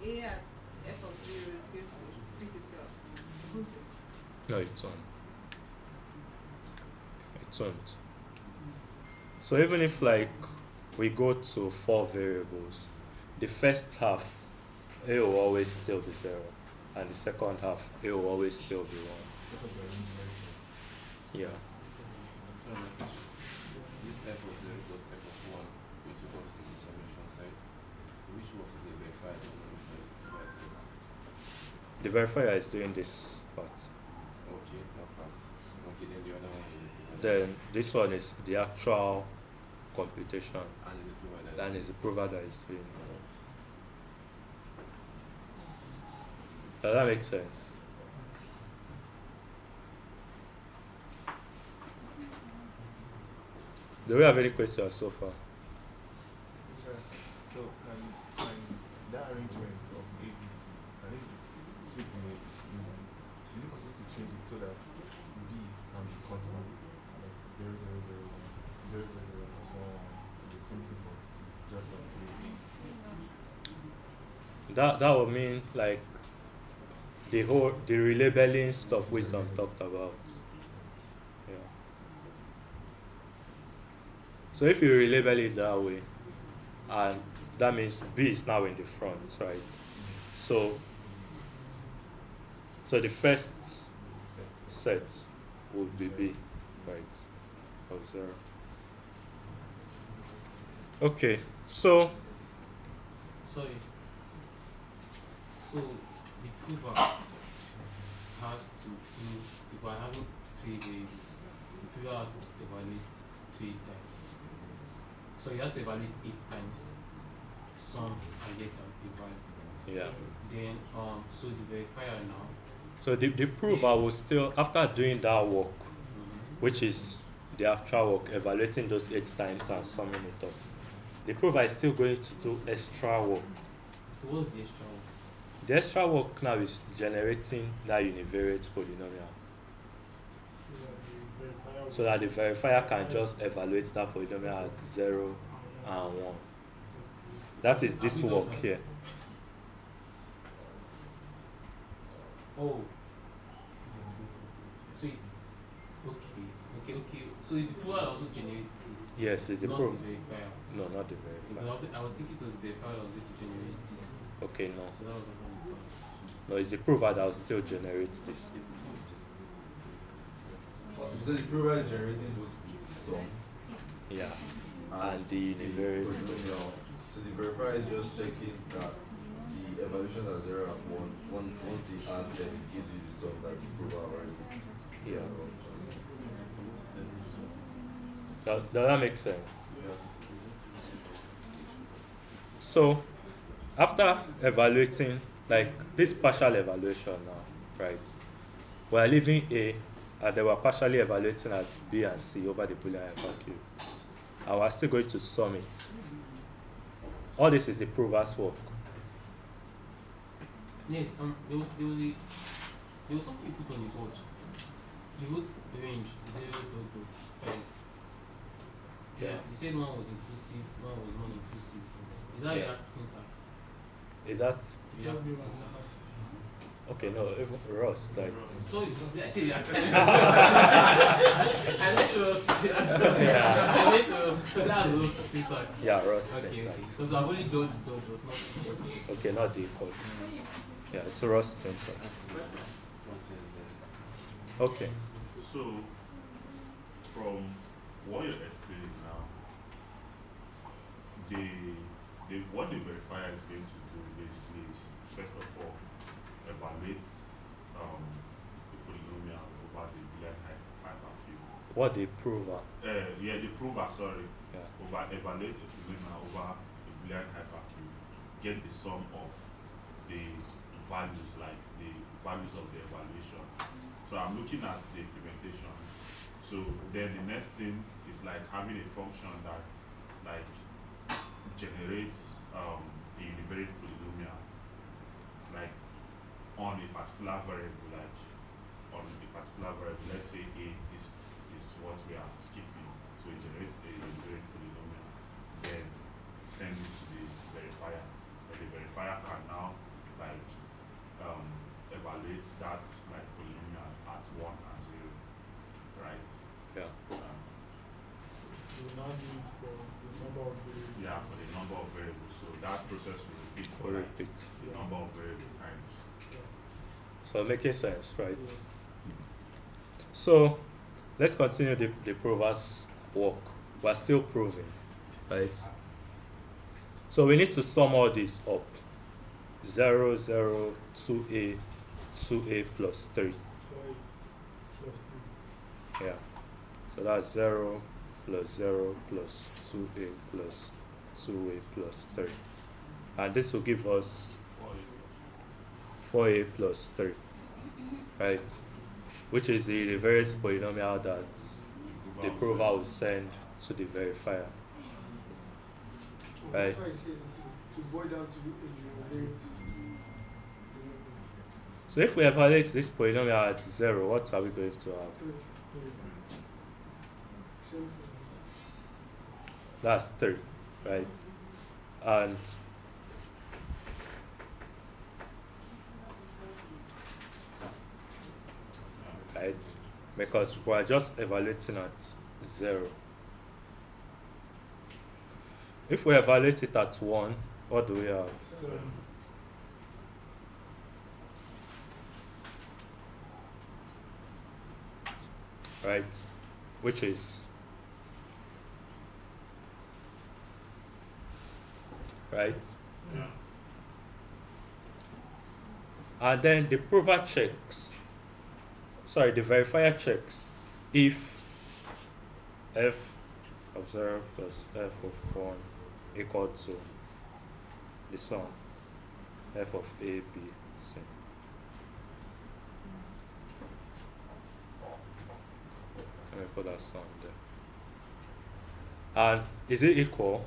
a at f of 0 is going to repeat itself, won't it? No, it won't. It won't. So even if like we go to 4 variables, the first half, A will always still be 0, and the second half, A will always still be 1. Because of the arrangement. Yeah. This f of 0 plus f of 1 is equals to the summation side. Which one is the verified or non-verified? The verifier is doing this part. Okay, that part's okay. Then the other one is the Then this one is the actual computation, and the provider. and it's the provider that is doing it. Does that make sense? Do we have any questions so far? So can that arrangement of ABC, can it tweak in it? Is it possible to change it so that B can be constant? Like 0, 0, 0, 1, 0, 0, 0, 1, the same thing for C, just like That would mean like the relabeling stuff Wisdom talked about. Yeah. So if you relabel it that way, and that means B is now in the front, right? So the first set would be B, right? Of 0. Okay, so Sorry. So the prover has to do, if I haven't 3 variables, the prover has to evaluate 3 times. So he has to evaluate 8 times, sum and get an eval. yeah. Then so the verifier now. So the prover will still, after doing that work, which is the actual work, evaluating those 8 times and summing it up, the prover is still going to do extra work. So what's the extra one? The extra work now is generating that univariate polynomial, so that the verifier can just evaluate that polynomial at 0 and 1. That is this work here. Oh. So it's okay. So the prover also generates this. Yes, it's the not prover. the verifier. No, not the Because verifier. I was thinking it was the verifier that was going to generate this. Okay, no. So that was what I thought. No, it's the prover that will still generate this. So the prover is generating both the sum Yeah. And the univariate polynomial. So the verifier is just checking that the evaluations are 0 and 1. Once he adds them, it gives you the sum that the prover already. Yeah. Does that make sense? So, after evaluating, like this partial evaluation now, right? We are leaving A, and they were partially evaluating at B and C over the Boolean hypercube. And we're still going to sum it. All this is the prover's work. Yes, there was something you put on the board. You wrote range 0 to 5. Yeah, you said one was inclusive, one was non-inclusive. Is that your syntax? Is that You have syntax. okay? No, even Ross, like So I said I need to roast. yeah, I need to roast. So that's roast syntax. yeah, Ross. Okay. syntax. Because I've only dodged, not roast. Okay, not default. Yeah, it's a Ross syntax. Okay. So, from what you're explaining now, what the verifier is going to do basically is, first of all, evaluate the polynomial over the Boolean hypercube. What the prover? The prover, sorry, Yeah. evaluate the polynomial over the Boolean hypercube, get the sum of the values, like the values of the evaluation. So I'm looking at the implementation. So then the next thing is like having a function that like generates a univariate polynomial, like on a particular variable, let's say A is what we are skipping. So it generates a univariate polynomial, then send it to the verifier. And the verifier can now like evaluate that like polynomial at 1 and 0, right? Yeah. You will not need for Number of variables. Yeah, for the number of variables. So that process will repeat for Or like repeat. the number of variable times. So making sense, right? Yeah. So let's continue the prover's work. We're still proving, right? So we need to sum all this up. 0, 0, 2a, 2a plus 3. 5 plus 3. Yeah. So that's 0 plus 0 plus 2a plus 2a plus 3. And this will give us 4a plus 3. Right? Which is the reverse polynomial that the prover will send to the verifier. Right. That's why I say to boil down to a unit. So if we evaluate this polynomial at 0, what are we going to have? Same thing. That's 3, right? And right, because we're just evaluating at 0. If we evaluate it at 1, what do we have? 7. Right? Which is right? Yeah. And then the prover checks, sorry, the verifier checks if f of 0 plus f of 1 equal to the sum f of a, b, c. Let me put that sum there. And is it equal?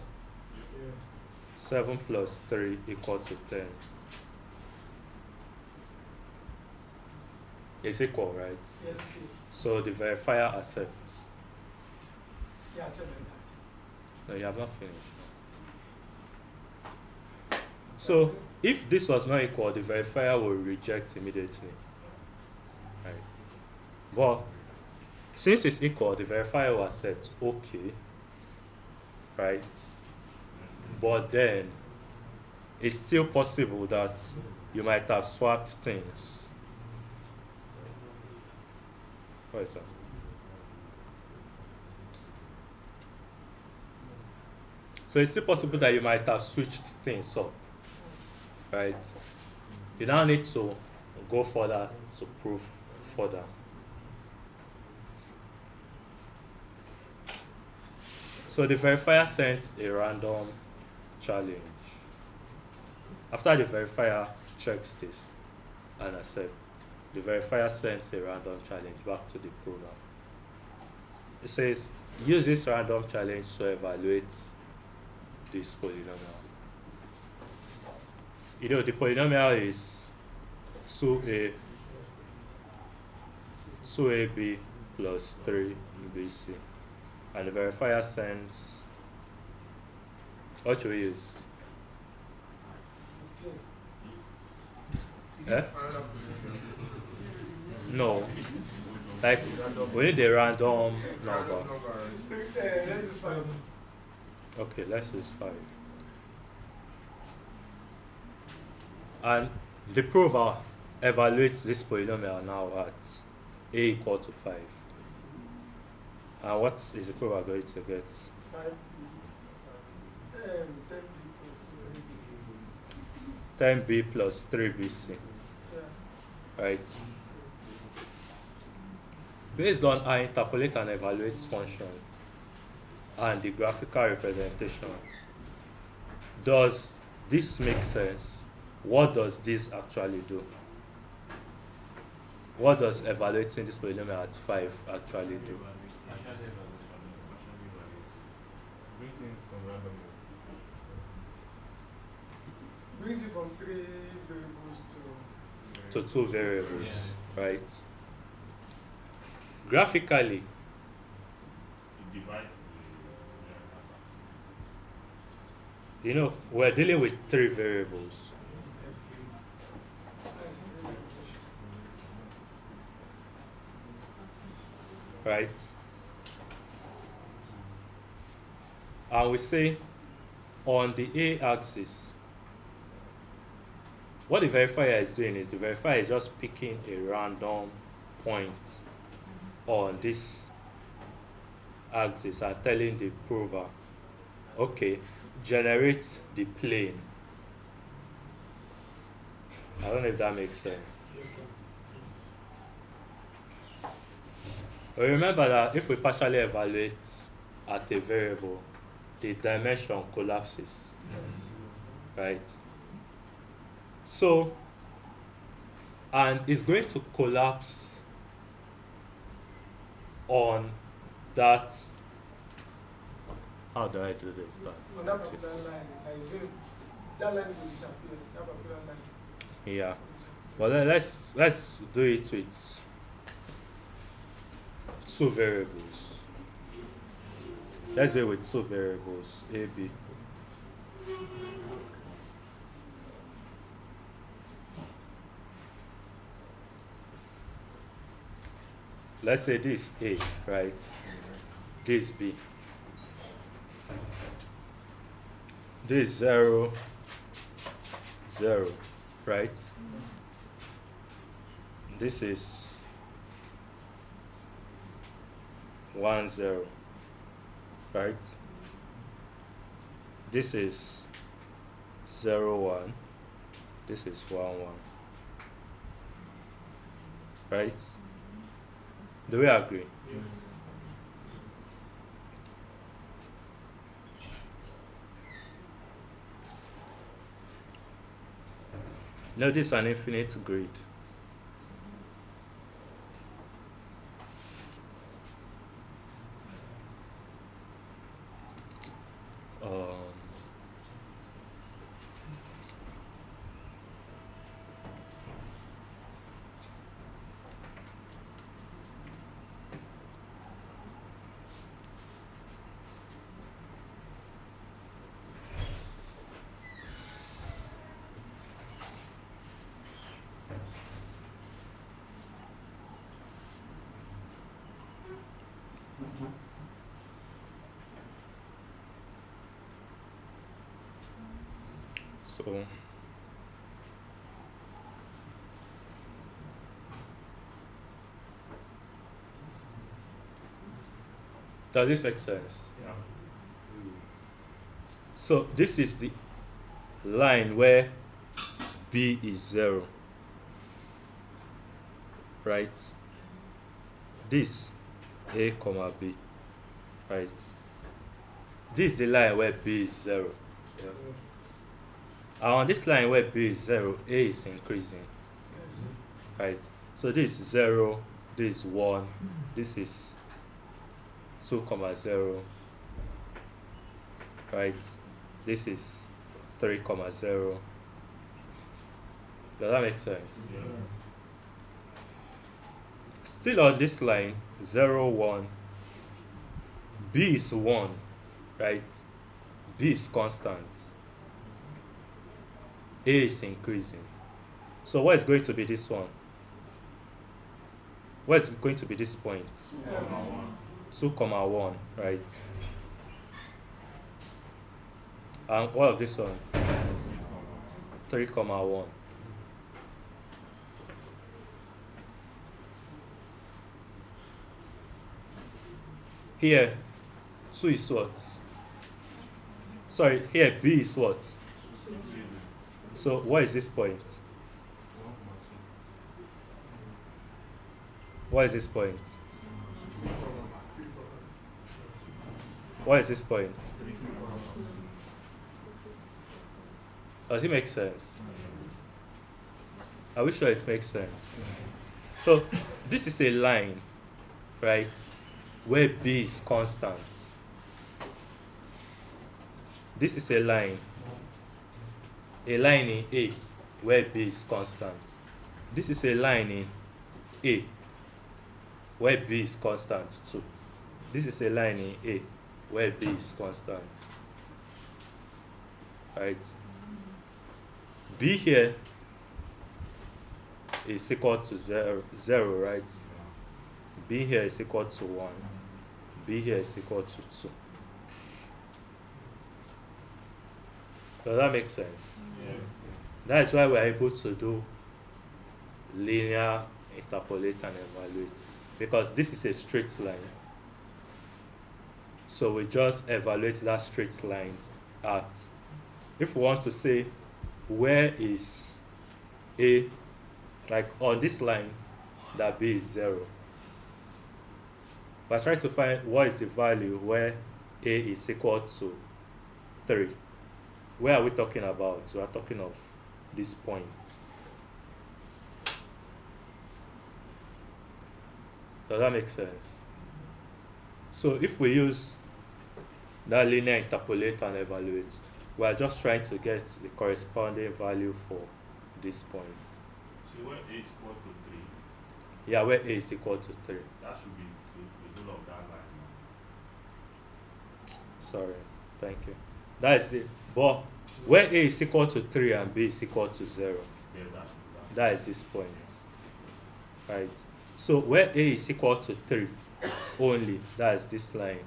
Yeah. 7 plus 3 equal to 10. It's equal, right? Yes, okay. So the verifier accepts. Yeah, 7 like that. No, you have not finished. So if this was not equal, the verifier will reject immediately. Right. But since it's equal, the verifier will accept, okay. Right? But then it's still possible that you might have swapped things. What is that? So it's still possible that you might have switched things up, right? You now need to go further to prove further. So the verifier sends a random challenge. After the verifier checks this and accepts, the verifier sends a random challenge back to the program. It says, use this random challenge to evaluate this polynomial. You know, the polynomial is 2ab plus 3bc. And the verifier sends, what should we use? 15. Eh? No. Like, we need a random number. This is 5. Okay, let's use 5. And the prover evaluates this polynomial now at a equal to 5. And what is the prover going to get? 5. 10b plus 3bc. 10b plus 3bc. Yeah. Right? Based on our interpolate and evaluate function and the graphical representation, does this make sense? What does this actually do? What does evaluating this polynomial at 5 actually do? Brings in some randomness. Brings it from 3 variables to To 2 variables, right? Graphically, It divides the you know, we're dealing with 3 variables, right? and we say on the a-axis, what the verifier is doing is the verifier is just picking a random point on this axis and telling the prover, okay, generate the plane. I don't know if that makes sense. But remember that if we partially evaluate at a variable, the dimension collapses, right? So, and it's going to collapse on that. How do I do this? On that particular line, like it's going, that line will disappear. That particular line. Yeah. Well, let's do it with two variables. Let's do it with two variables, a, b. Let's say this a, right? This b. This 0, 0, right? This is 1, 0, right? This is 0, 1. This is 1, 1, right? Do we agree? Yes. Now this is an infinite grid. So does this make sense? Yeah. So this is the line where b is 0, right? This a comma b, right? This is the line where b is 0. Yes. And on this line where b is 0, a is increasing, right? So this is 0, this is 1, this is 2 comma 0, right? This is 3 comma 0. Does that make sense? Yeah. Still on this line, 0, 1, b is 1, right? B is constant, a is increasing. So what is going to be this one? What is going to be this point? 2 comma 1, right? And what of this one? 3 comma 1. Here 2 is what? Sorry, here b is what? So what is this point? What is this point? What is this point? Does it make sense? Are we sure it makes sense? So this is a line, right, where b is constant. This is a line in A where b is constant. This is a line in A where b is constant too. This is a line in A where b is constant. Right? B here is equal to 0, right? B here is equal to 1. B here is equal to 2. Does that make sense? Yeah. That is why we are able to do linear, interpolate, and evaluate, because this is a straight line. So we just evaluate that straight line at, if we want to say where is A, like on this line that B is 0, we're trying to find what is the value where A is equal to 3. Where are we talking about? We are talking of this point. Does that make sense? So if we use that linear interpolate and evaluate, we are just trying to get the corresponding value for this point. So where A is equal to 3, Yeah, where A is equal to 3. that should be the middle of that line. Sorry, thank you. That is it. But where A is equal to 3 and B is equal to 0, Yeah, that should be that is this point. Right? So where A is equal to 3 only, that is this line.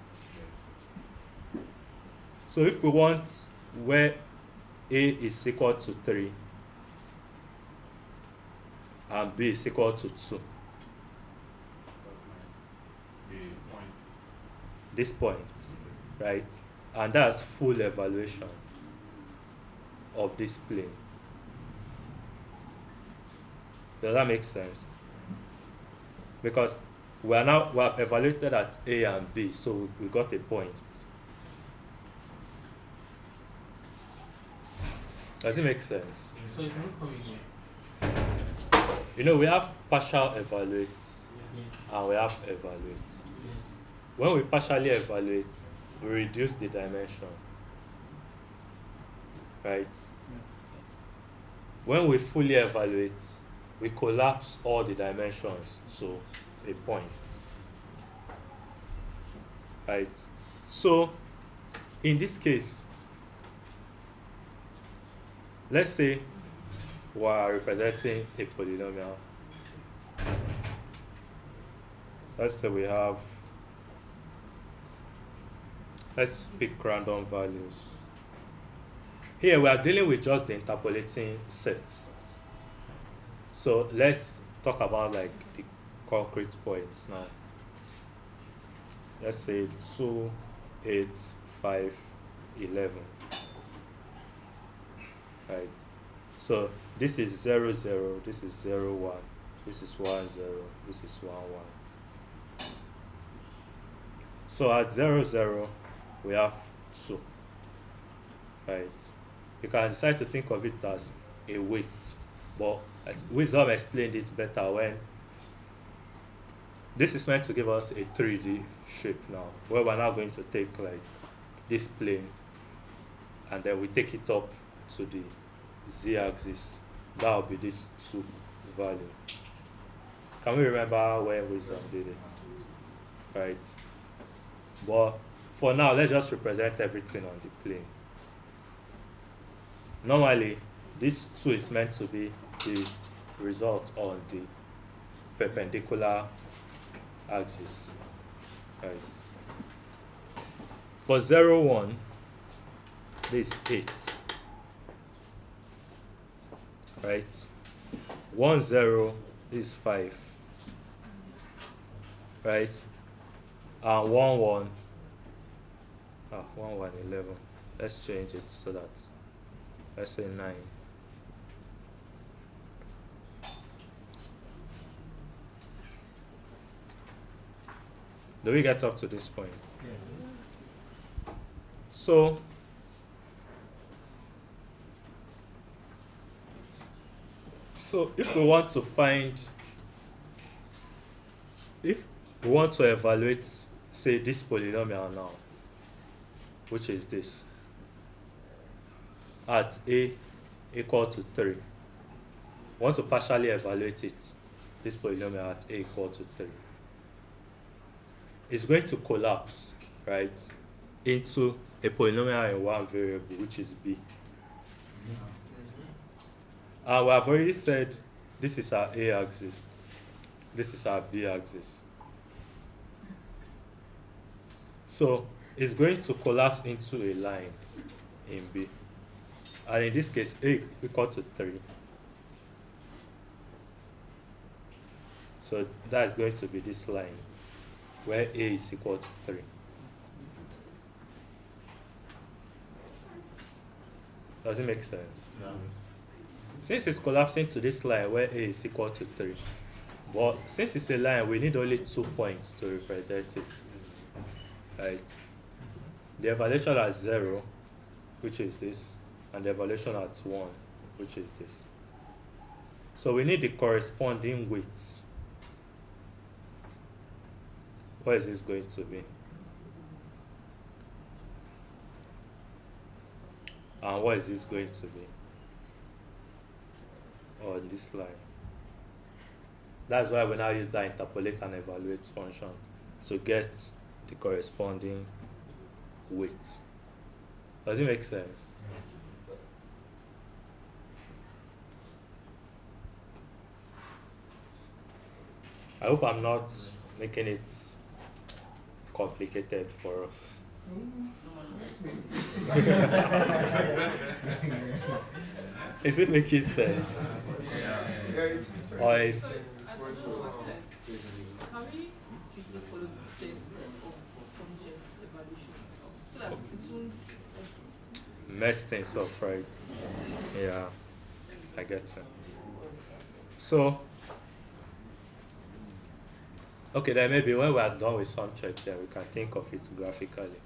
So if we want where A is equal to 3 and B is equal to 2, the point. this point, right? And that's full evaluation of this plane. Does that make sense? Because we have evaluated at A and B, so we got a point. Does it make sense? So if you come again, You know, we have partial evaluate yeah, and we have evaluate. yeah. When we partially evaluate, we reduce the dimension, right? When we fully evaluate, we collapse all the dimensions to a point, right? So in this case, let's say we are representing a polynomial. Let's say we have, let's pick random values. Here we are dealing with just the interpolating set. So let's talk about like the concrete points now. Let's say 2, 8, 5, 11. Right. So this is 0, 0, this is 0, 1, this is 1, 0, this is 1, 1. So at 0, 0, we have 2. Right. You can decide to think of it as a weight, but Wisdom explained it better when this is meant to give us a 3D shape now, where we're now going to take like this plane and then we take it up to the z-axis. That will be this 2 value. Can we remember when Wisdom did it? Right. But for now, let's just represent everything on the plane. Normally, this 2 is meant to be the result on the perpendicular axis. Right. For 0, 1, this is 8. Right. 1, 0 is 5. Right. And 1, 1. 1, 1, 11. Let's change it so that, let's say 9. Do we get up to this point? Yes. So if we want to find, if we want to evaluate, say, this polynomial now, which is this, at A equal to 3, we want to partially evaluate it, this polynomial at A equal to 3. It's going to collapse, right, into a polynomial in one variable, which is B. And we have already said this is our A axis, this is our B axis. So it's going to collapse into a line in B. And in this case, A equal to 3. So that is going to be this line where A is equal to 3. Does it make sense? Yeah. Since it's collapsing to this line where A is equal to 3, but since it's a line, we need only 2 points to represent it. Right? The evaluation at 0, which is this, and the evaluation at 1, which is this. So we need the corresponding weights. What is this going to be? And what is this going to be? On this line. That's why we now use that interpolate and evaluate function to get the corresponding weight. Does it make sense? I hope I'm not making it complicated for us. Is it making sense? Or is I don't know, I feel like, can we strictly follow the steps of subject evaluation? So that it won't mess things up, right? Yeah, I get it. So, okay, then maybe when we are done with Sumcheck, then we can think of it graphically.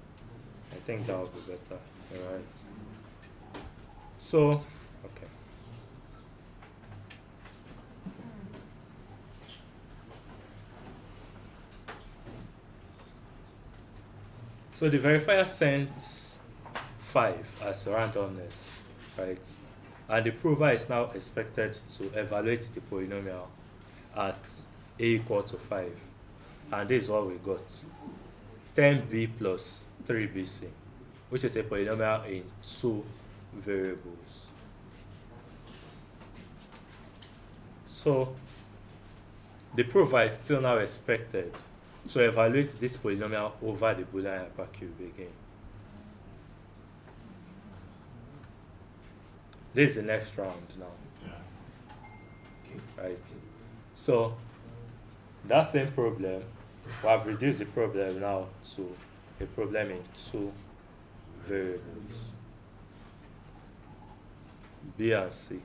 I think that would be better, alright? So, okay. So the verifier sends 5 as randomness, right? And the prover is now expected to evaluate the polynomial at a equal to 5. And this is what we got. 10b plus 3bc, which is a polynomial in 2 variables. So the prover is still now expected to evaluate this polynomial over the Boolean hypercube again. This is the next round now. Yeah. Right? So that same problem, we have reduced the problem now to a problem in 2 variables, B and C.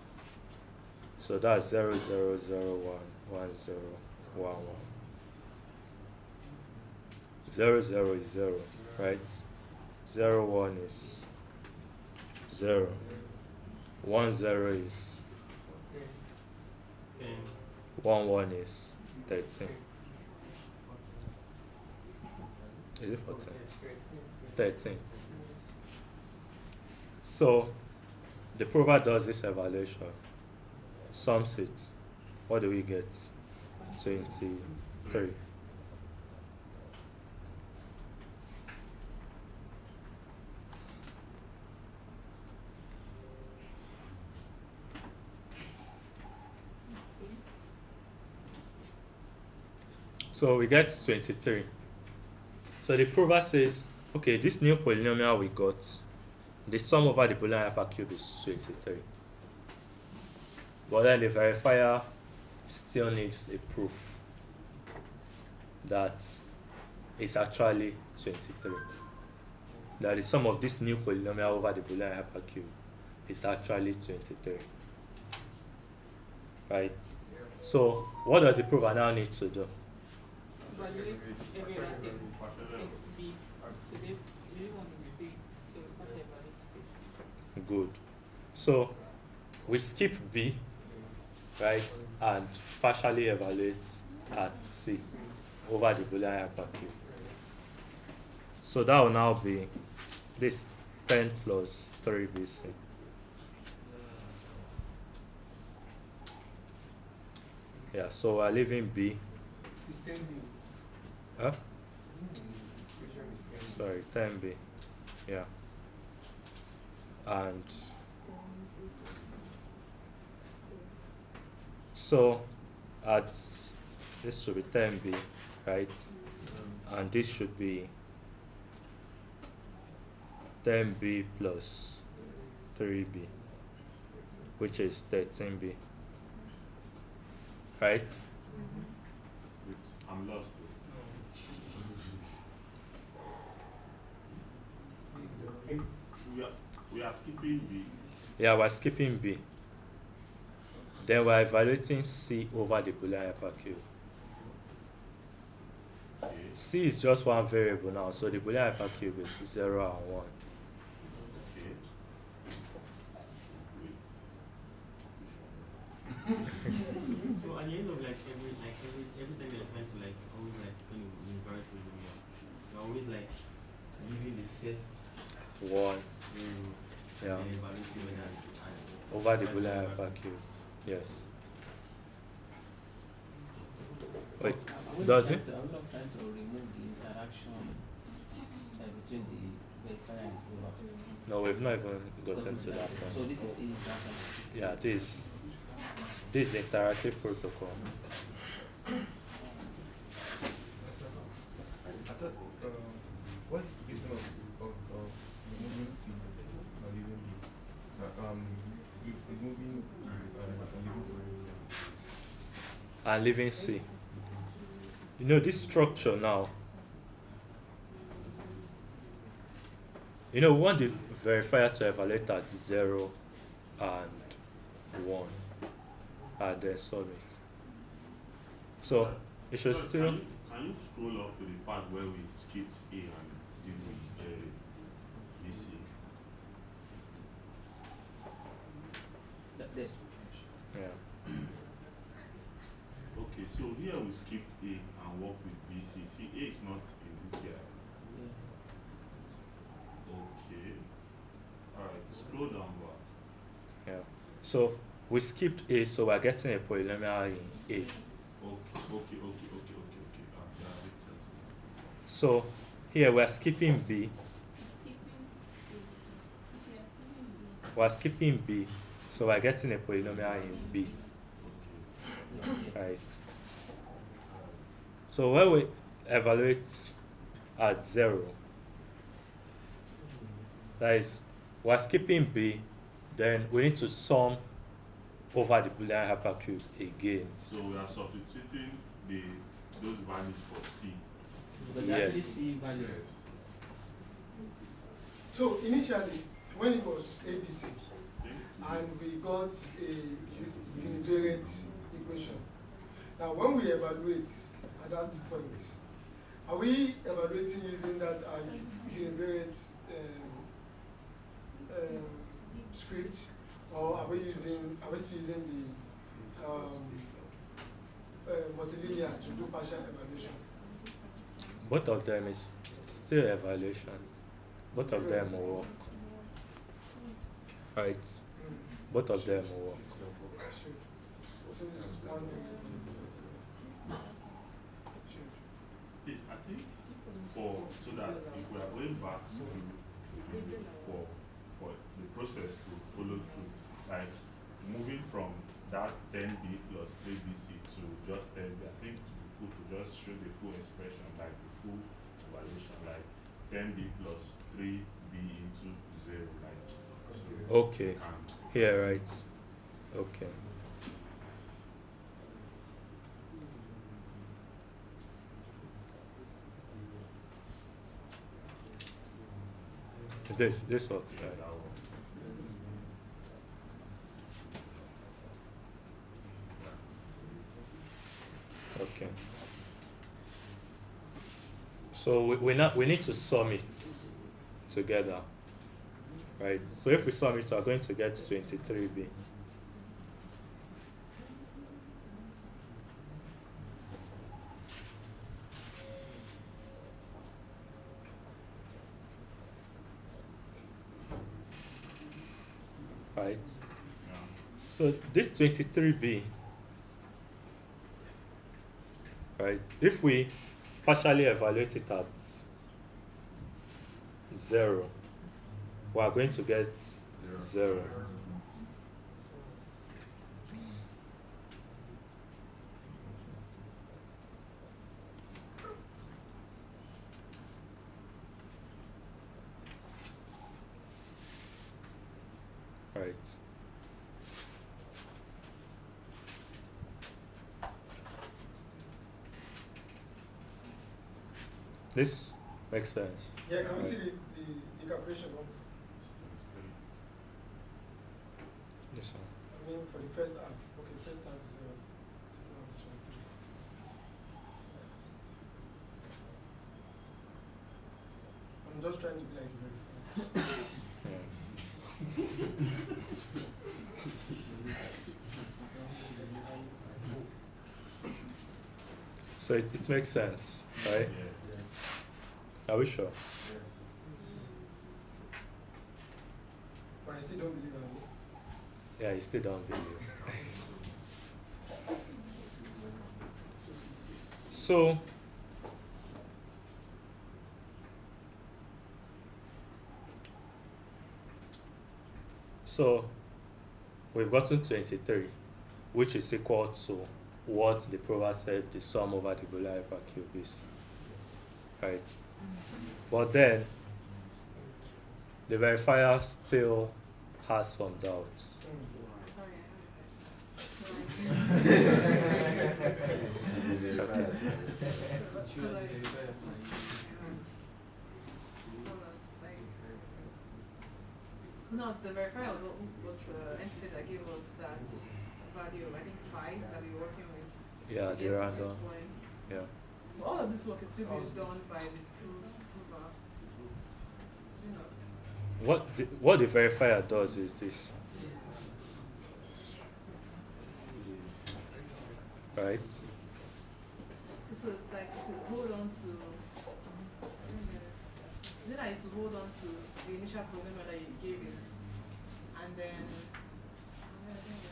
So that's 0, 0, 0, 1, 1, 0, 1, 1. 0, 0 is 0, right? 0, 1 is 0. 1, 0 is 1, 1 is 13. Is it 14? 13. So the prover does this evaluation, sums it. What do we get? 23. So we get 23. So the prover says, okay, this new polynomial we got, the sum over the Boolean hypercube is 23. But then the verifier still needs a proof that it's actually 23. That the sum of this new polynomial over the Boolean hypercube is actually 23. Right? So what does the prover now need to do? evaluate every random set B. So they really want to see, so we can't evaluate C. Good. So we skip B, right, and partially evaluate at C over the Boolean hypercube. So that will now be this 10 plus 3bc. Yeah, so we're leaving B. Huh? Sorry, 10b. Yeah. And so at this should be 10b, right? And this should be 10b plus 3b. which is 13b. Right? Wait, I'm lost. We are skipping B. Yeah, we're skipping b. Then we're evaluating c over the Boolean hypercube. Okay. C is just one variable now, so the Boolean hypercube is 0 and 1. Okay. So at the end of every time you're trying to always when you invert polynomial, you're always leaving the first 1 variable yeah, and evaluating whether it's over the Boolean hypercube. Yes. Wait, does it? I'm not trying to remove the interaction between the verifier and solver. No, we've not even gotten to that So point. this is still interaction. Yeah, this is interactive protocol. I thought, what's the implication of removing C and leaving B? Removing and leaving C. And leaving C. You know this structure now. You know, we want the verifier to evaluate at 0 and 1 and then submit. So it should Sorry, still. Can you scroll up to the part where we skipped A and did with BC? This. Yeah. Okay, so here we skipped A and work with BC. See, A is not in this here. Okay. Alright, scroll down back. Yeah. So we skipped A, so we're getting a polynomial in A. Okay. That makes sense. So here we're skipping B. We're skipping B, so we're getting a polynomial in B. Right. So when we evaluate at 0, that is, we're skipping B, then we need to sum over the Boolean hypercube again. So we are substituting those values for C. But Yes. actually C value. So initially, when it was ABC, Okay? and we got a univariate equation. Now, when we evaluate at that point, are we evaluating using that univariate script, or are we still using the multilinear to do partial evaluation? Both of them is still evaluation. Both of them will work. Right. Both of them will work. Should. Since it's one Yes, I think so that if we are going back to for the process to follow through, like moving from that 10b plus 3bc to just 10b, I think it would be cool to just show the full expression, like the full evaluation, like 10b plus 3b into 0, like so. Okay. Here, right. Okay. This works, Yeah, right? that one. Okay. So we need to sum it together, right? So if we sum it, we're going to get 23b. Right? Yeah. So this 23b, right? If we partially evaluate it at 0, we are going to get 0. Right. This makes sense. Yeah, can we Right. see the calculation of, This one. I mean, for the first half? Okay, first half is 0. Second half is 1. I'm just trying to be like verified. Yeah. So it makes sense, right? Are we sure? But I still don't believe I will. Yeah, you still don't believe. So we've gotten 23, which is equal to what the prover said the sum over the Boolean hypercube is. Right? But then the verifier still has some doubts. Sorry, no, the verifier was the entity that gave us that value of, I think, 5 that we were working with Yeah, to the get to random. this point. Yeah. But all of this work is still being done by the prover. You know, What the verifier does is this. Right? so it's like to hold on to, then I to hold on to the initial polynomial that you gave it, and then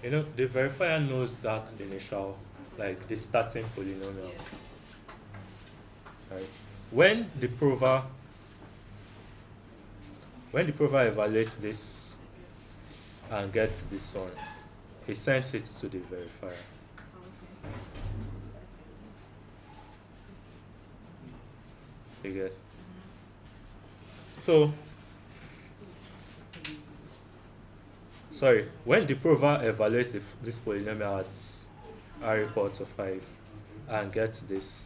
You know, the verifier knows that initial, like the starting polynomial. yeah. Right? When the prover evaluates this and gets this one, he sends it to the verifier. Okay. You get? So, sorry, when the prover evaluates this polynomial at r equal to 5 and gets this,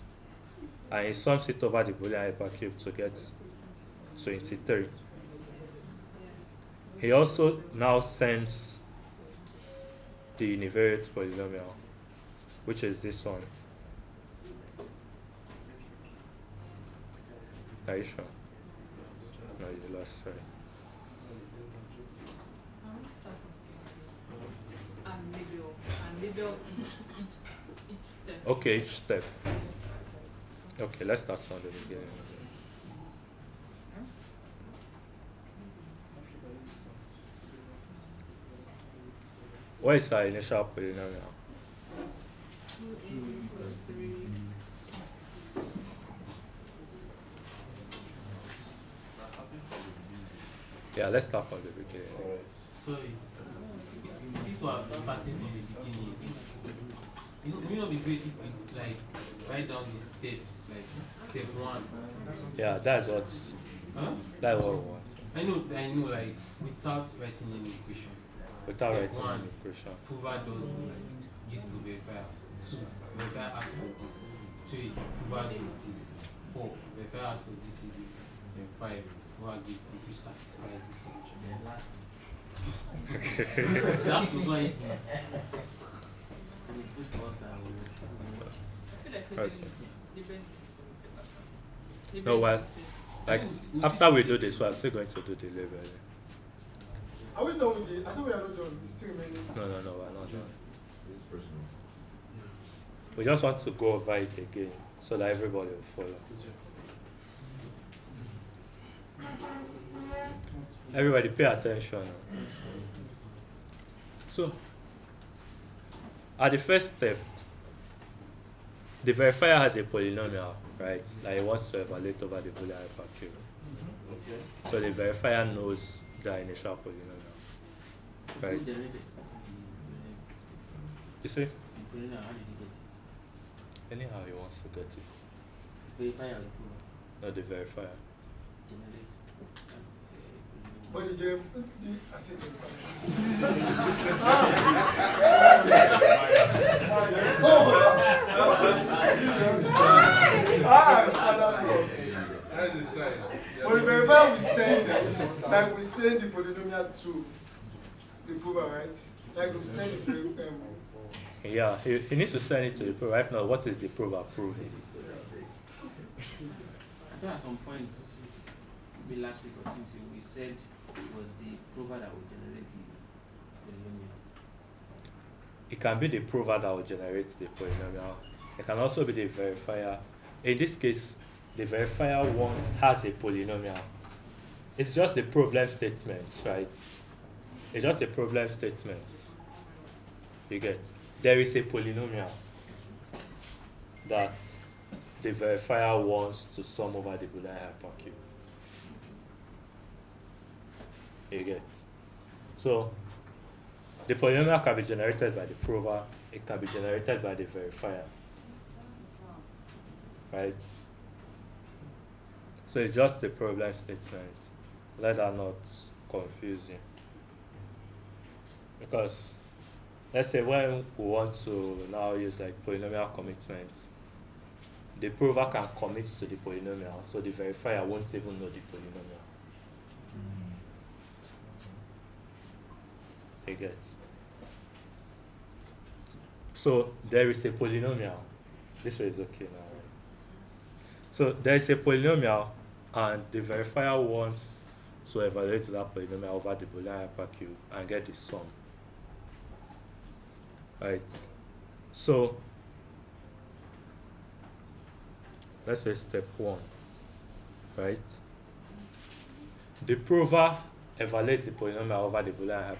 and he sums it over the Boolean hypercube to get 23, he also now sends the univariate polynomial, which is this one. Are you sure? No, you lost, right? And label each step. Okay, each step. Okay, let's start from the beginning. What is our initial polynomial? 2a plus 3. Yeah, let's start from the beginning. So, since we are starting from the beginning, it will not be great if we like write down the steps, like step 1. Yeah, that's what Huh? we want. I know, like without writing any equation. Without Step writing one. an equation. Prover does this to verify. 2, verify asks for this. 3, prover gives this. 4, verify asks for this. Then 5, prover gives this, which satisfies this solution. Then last. That's the one it. And it's supposed to us that we I feel like Okay. different. No, well, like after we do this, we are still going to do the label. Are we done with it? I thought we are not done. It's still remaining. No, we're not done. This is personal. We just want to go over it again so that everybody will follow. Everybody pay attention. So, at the first step, the verifier has a polynomial, right? That he wants to evaluate over the Boolean hypercube. Okay. So the verifier knows the initial polynomial, right? Who generated You see? the polynomial? How did you get it? Anyhow he wants to get it. Verify or the prover Not the verifier. generates. But the I said the send the polynomial to the prover, right? Like to send the Yeah, he needs to send it to the prover. If not, what is the prover proving? I thought at some point, maybe last week or something, we said it was the prover that would generate the polynomial. It can be the prover that will generate the polynomial. It can also be the verifier. In this case, the verifier has a polynomial. It's just a problem statement, right? It's just a problem statement. You get? There is a polynomial that the verifier wants to sum over the Boolean hypercube. You get? So the polynomial can be generated by the prover, it can be generated by the verifier. Right? So it's just a problem statement. Let that not confuse you. Because let's say when we want to now use like polynomial commitment, the prover can commit to the polynomial, so the verifier won't even know the polynomial. You get? So there is a polynomial. This way is okay now, right? So there is a polynomial, and the verifier wants to evaluate that polynomial over the Boolean hypercube and get the sum. Right? So let's say step 1, right? The prover evaluates the polynomial over the Boolean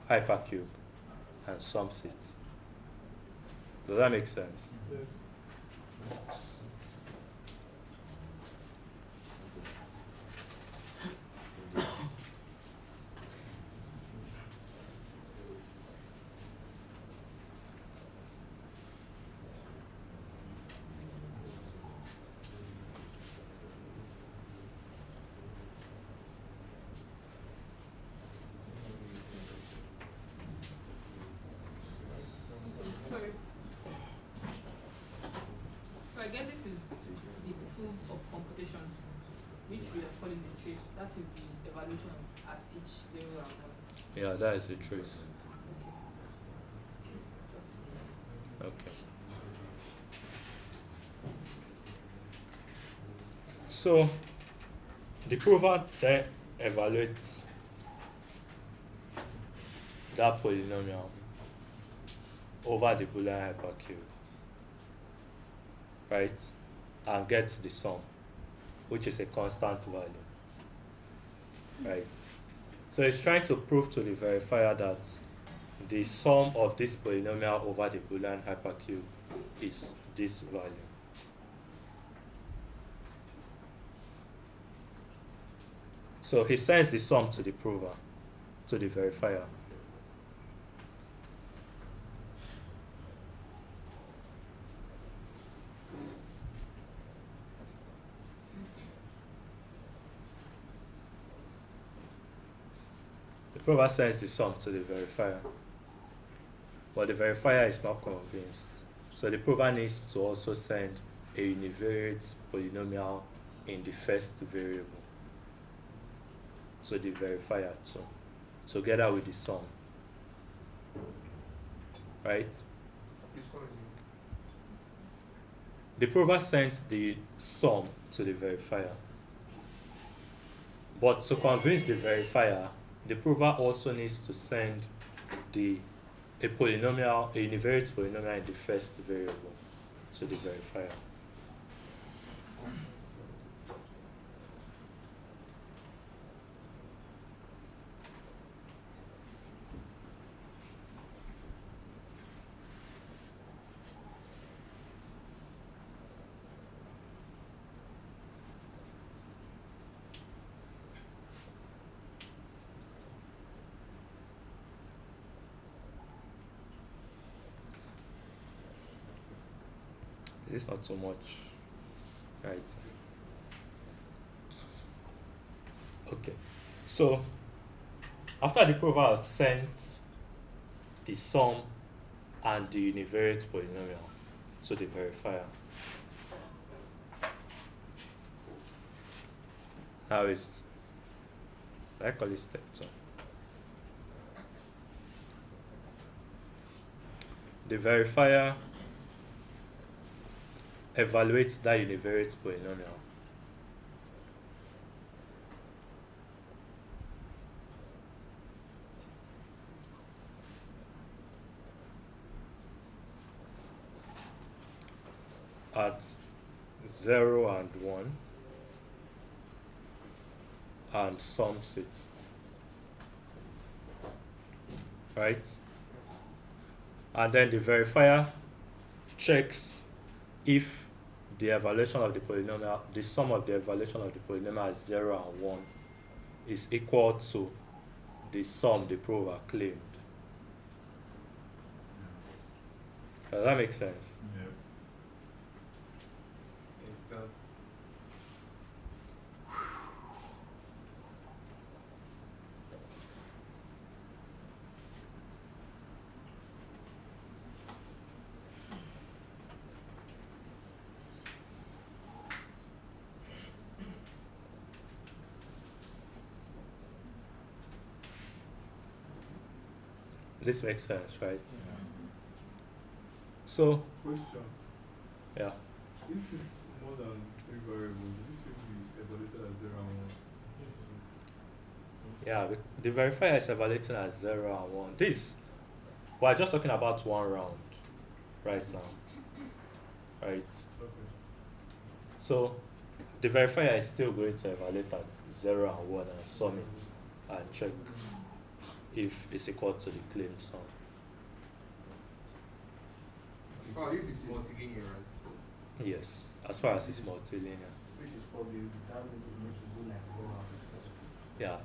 hypercube and sums it. Does that make sense? Yes. Sorry. So again, this is the proof of computation, which we are calling the trace. That is the evaluation at each 0 and 1. Yeah, that is the trace. Okay. So the prover then evaluates that polynomial over the Boolean hypercube, right, and gets the sum, which is a constant value, right? So it's trying to prove to the verifier that the sum of this polynomial over the Boolean hypercube is this value. So he sends the sum to the prover, to the verifier. The prover sends the sum to the verifier, but the verifier is not convinced. So the prover needs to also send a univariate polynomial in the first variable to the verifier too, together with the sum. Right? The prover sends the sum to the verifier, but to convince the verifier, the prover also needs to send a univariate polynomial in the first variable to the verifier. It's not so much, right? Okay, so after the prover has sent the sum and the univariate polynomial to the verifier, now I call it step 2. The verifier evaluates that univariate polynomial. At 0 and 1 and sums it. Right? And then the verifier checks if the evaluation of the polynomial, the sum of the evaluation of the polynomial at 0 and 1 is equal to the sum the prover claimed. Does that make sense? Yeah. It does. This makes sense, right? So, Question. yeah. If it's more than 3 variables, will it still be evaluated as 0 and 1? Yeah, the verifier is evaluating at 0 and 1. This, we're just talking about one round right now. Right? Okay. So, the verifier is still going to evaluate at 0 and 1 and sum it and check if it's equal to the claimed sum. As far as it is multilinear, right? Yes, as far as it's multilinear. Which is probably that means we need to do like 4 hours. Yeah.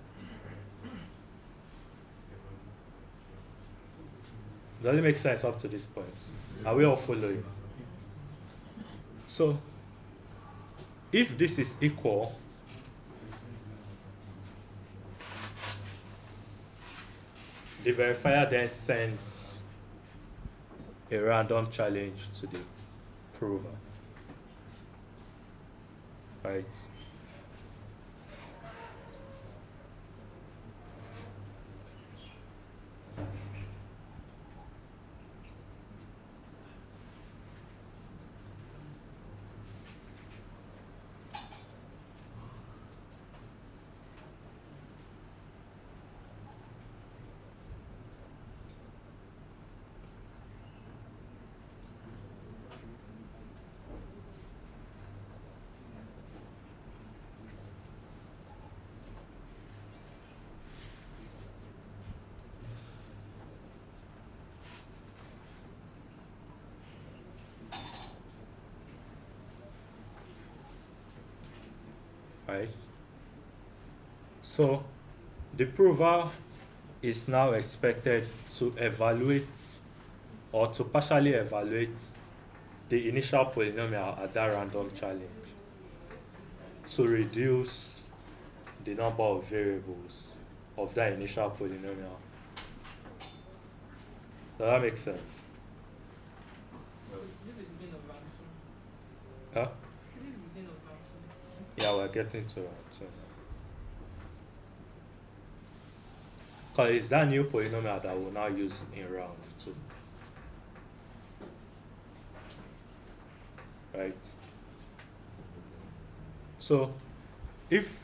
Does it make sense up to this point? Are we all following? So, if this is equal, the verifier then sends a random challenge to the prover. Right? Right? So the prover is now expected to evaluate or to partially evaluate the initial polynomial at that random challenge to reduce the number of variables of that initial polynomial. Does that make sense? Huh? Yeah, we're getting to round 2 now. Because it's that new polynomial that we'll now use in round 2. Right? So, if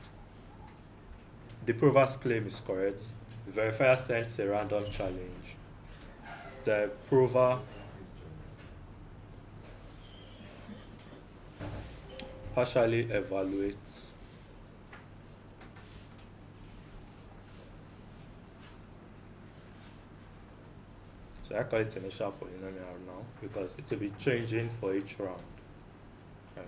the prover's claim is correct, the verifier sends a random challenge. The prover partially evaluates so I call it initial polynomial now because it will be changing for each round. Right.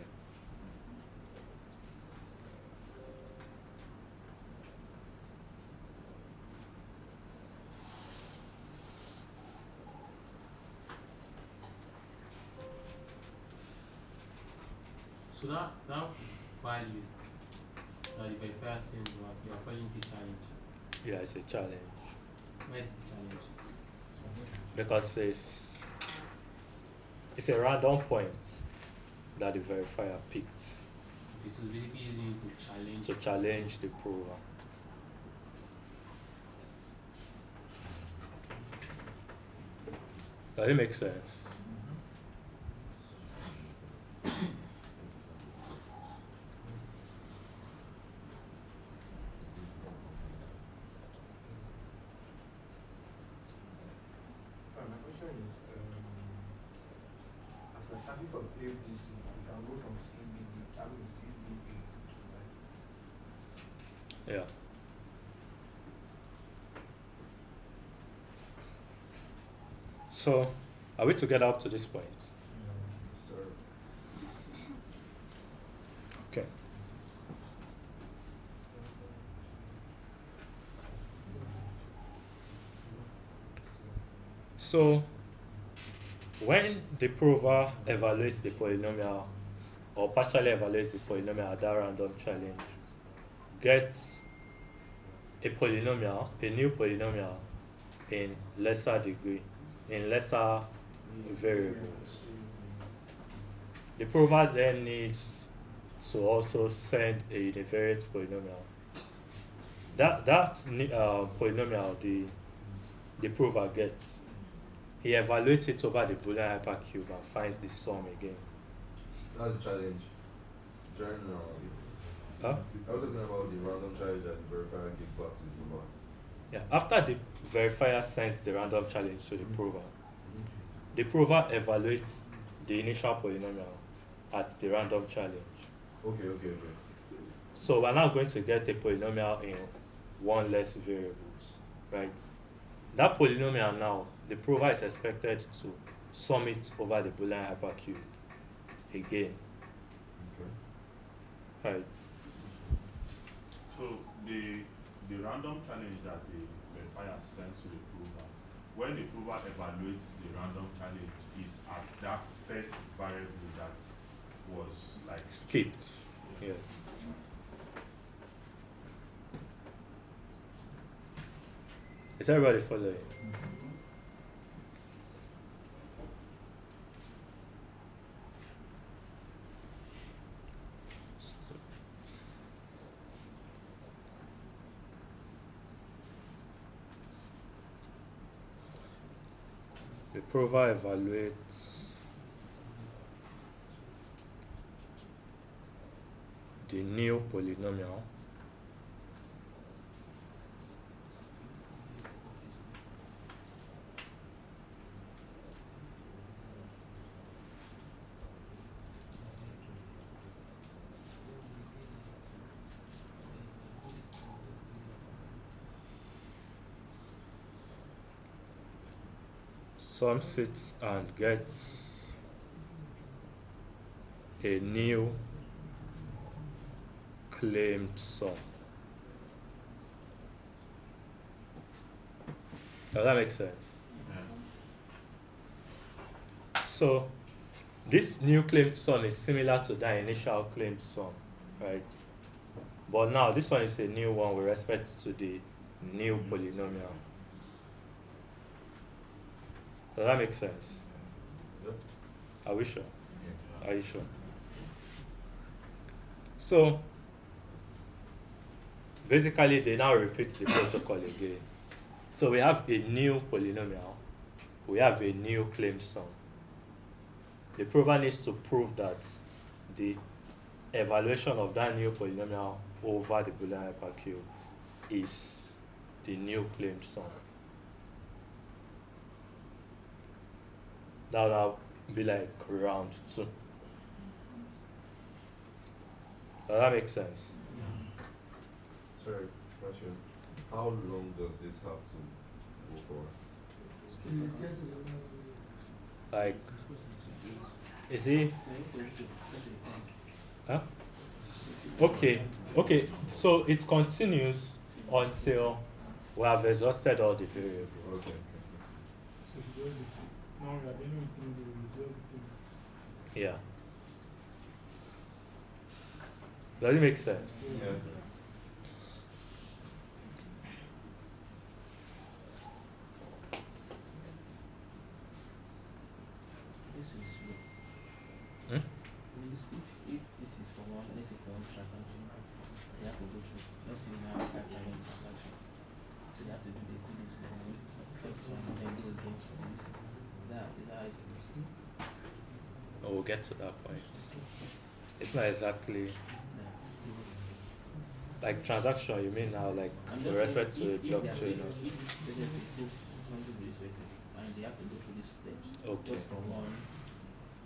So that value that the verifier sends back, you are calling it a challenge. Yeah, it's a challenge Why is it a challenge? because it's a random point that the verifier picked This is basically using it to challenge. to challenge the prover. Does it make sense? My question is, after starting from AFDC, we can go from CBD, I mean CBA to Yeah. So, are we together up to this point? Sir. Okay. So, when the prover evaluates the polynomial or partially evaluates the polynomial at that random challenge, gets a polynomial, a new polynomial in lesser degree, in lesser variables. The prover then needs to also send a univariate polynomial. That polynomial the prover gets, he evaluates it over the Boolean hypercube and finds the sum again. That's the challenge. General. Huh? I was talking about the random challenge that the verifier gives back to the prover. Yeah. After the verifier sends the random challenge to the prover evaluates the initial polynomial at the random challenge. Okay. So we're now going to get a polynomial in one less variables, right? That polynomial now, the prover is expected to sum it over the Boolean hypercube again, Okay. right? So the random challenge that the verifier sends to the prover, when the prover evaluates the random challenge, is at that first variable that was like Skipped, yes. Is everybody following? So- The prover evaluates the new polynomial sums it and gets a new claimed sum. Does that make sense? So this new claimed sum is similar to that initial claimed sum, right? But now this one is a new one with respect to the new polynomial. Does that make sense? Yep. Are we sure? Yeah. Are you sure? So basically they now repeat the protocol again. So we have a new polynomial, we have a new claimed sum. The prover needs to prove that the evaluation of that new polynomial over the Boolean hypercube is the new claimed sum. That would be like round 2. Does that make sense? Sorry, question. How long does this have to go for? till you get to the last video. Like, is it? Huh? Okay, so it continues until we have exhausted all the variables. Okay. So you just now we are doing anything to resolve the thing. Yeah. Does it make sense? Yeah. This is Hmm? if this is for one, let's say for one transaction, you have to go through. Let's say now 5 million transaction. So you have to do this for one, so then do again for this. Is we'll get to that point. It's not exactly That's like transaction. You mean now, like I'm with just respect to saying, the if they are blockchain? if this person to prove something to this person, and they have to go through these steps Okay. just for one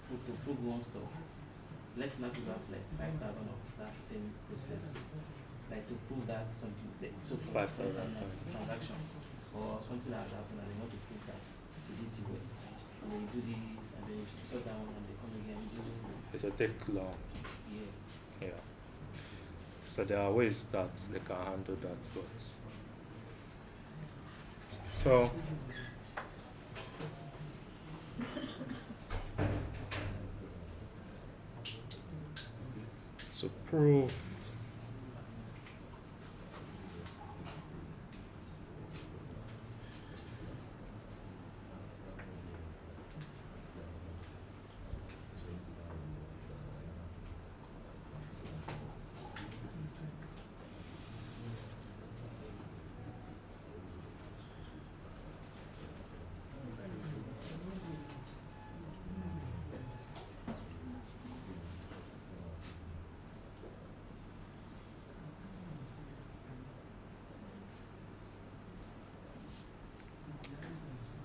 to prove one stuff. Let's not have like 5,000 of that same process, like to prove that something. So for 5,000 instance, times. transaction or something that has happened, and they want to prove that you did it well, and then you do this, and then you sort that one, and they come again, you do It will take long. yeah. Yeah. So there are ways that they can handle that, but so to prove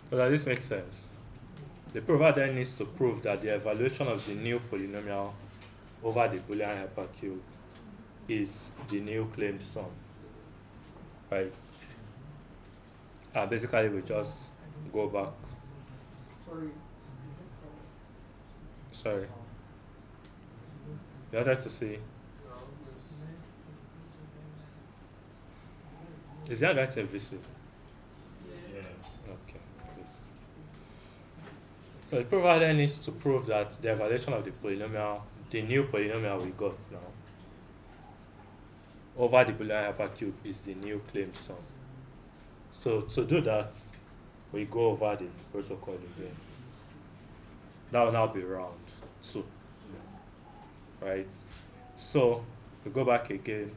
so that this makes sense. The prover then needs to prove that the evaluation of the new polynomial over the Boolean hypercube is the new claimed sum. Right? And basically we just go back. Sorry. You wanted to see? Is that writing visible? Yeah. Okay, please. So the prover then needs to prove that the evaluation of the polynomial, the new polynomial we got now, over the Boolean hypercube is the new claimed sum. So to do that, we go over the protocol again. That will now be round 2. Right? So we go back again.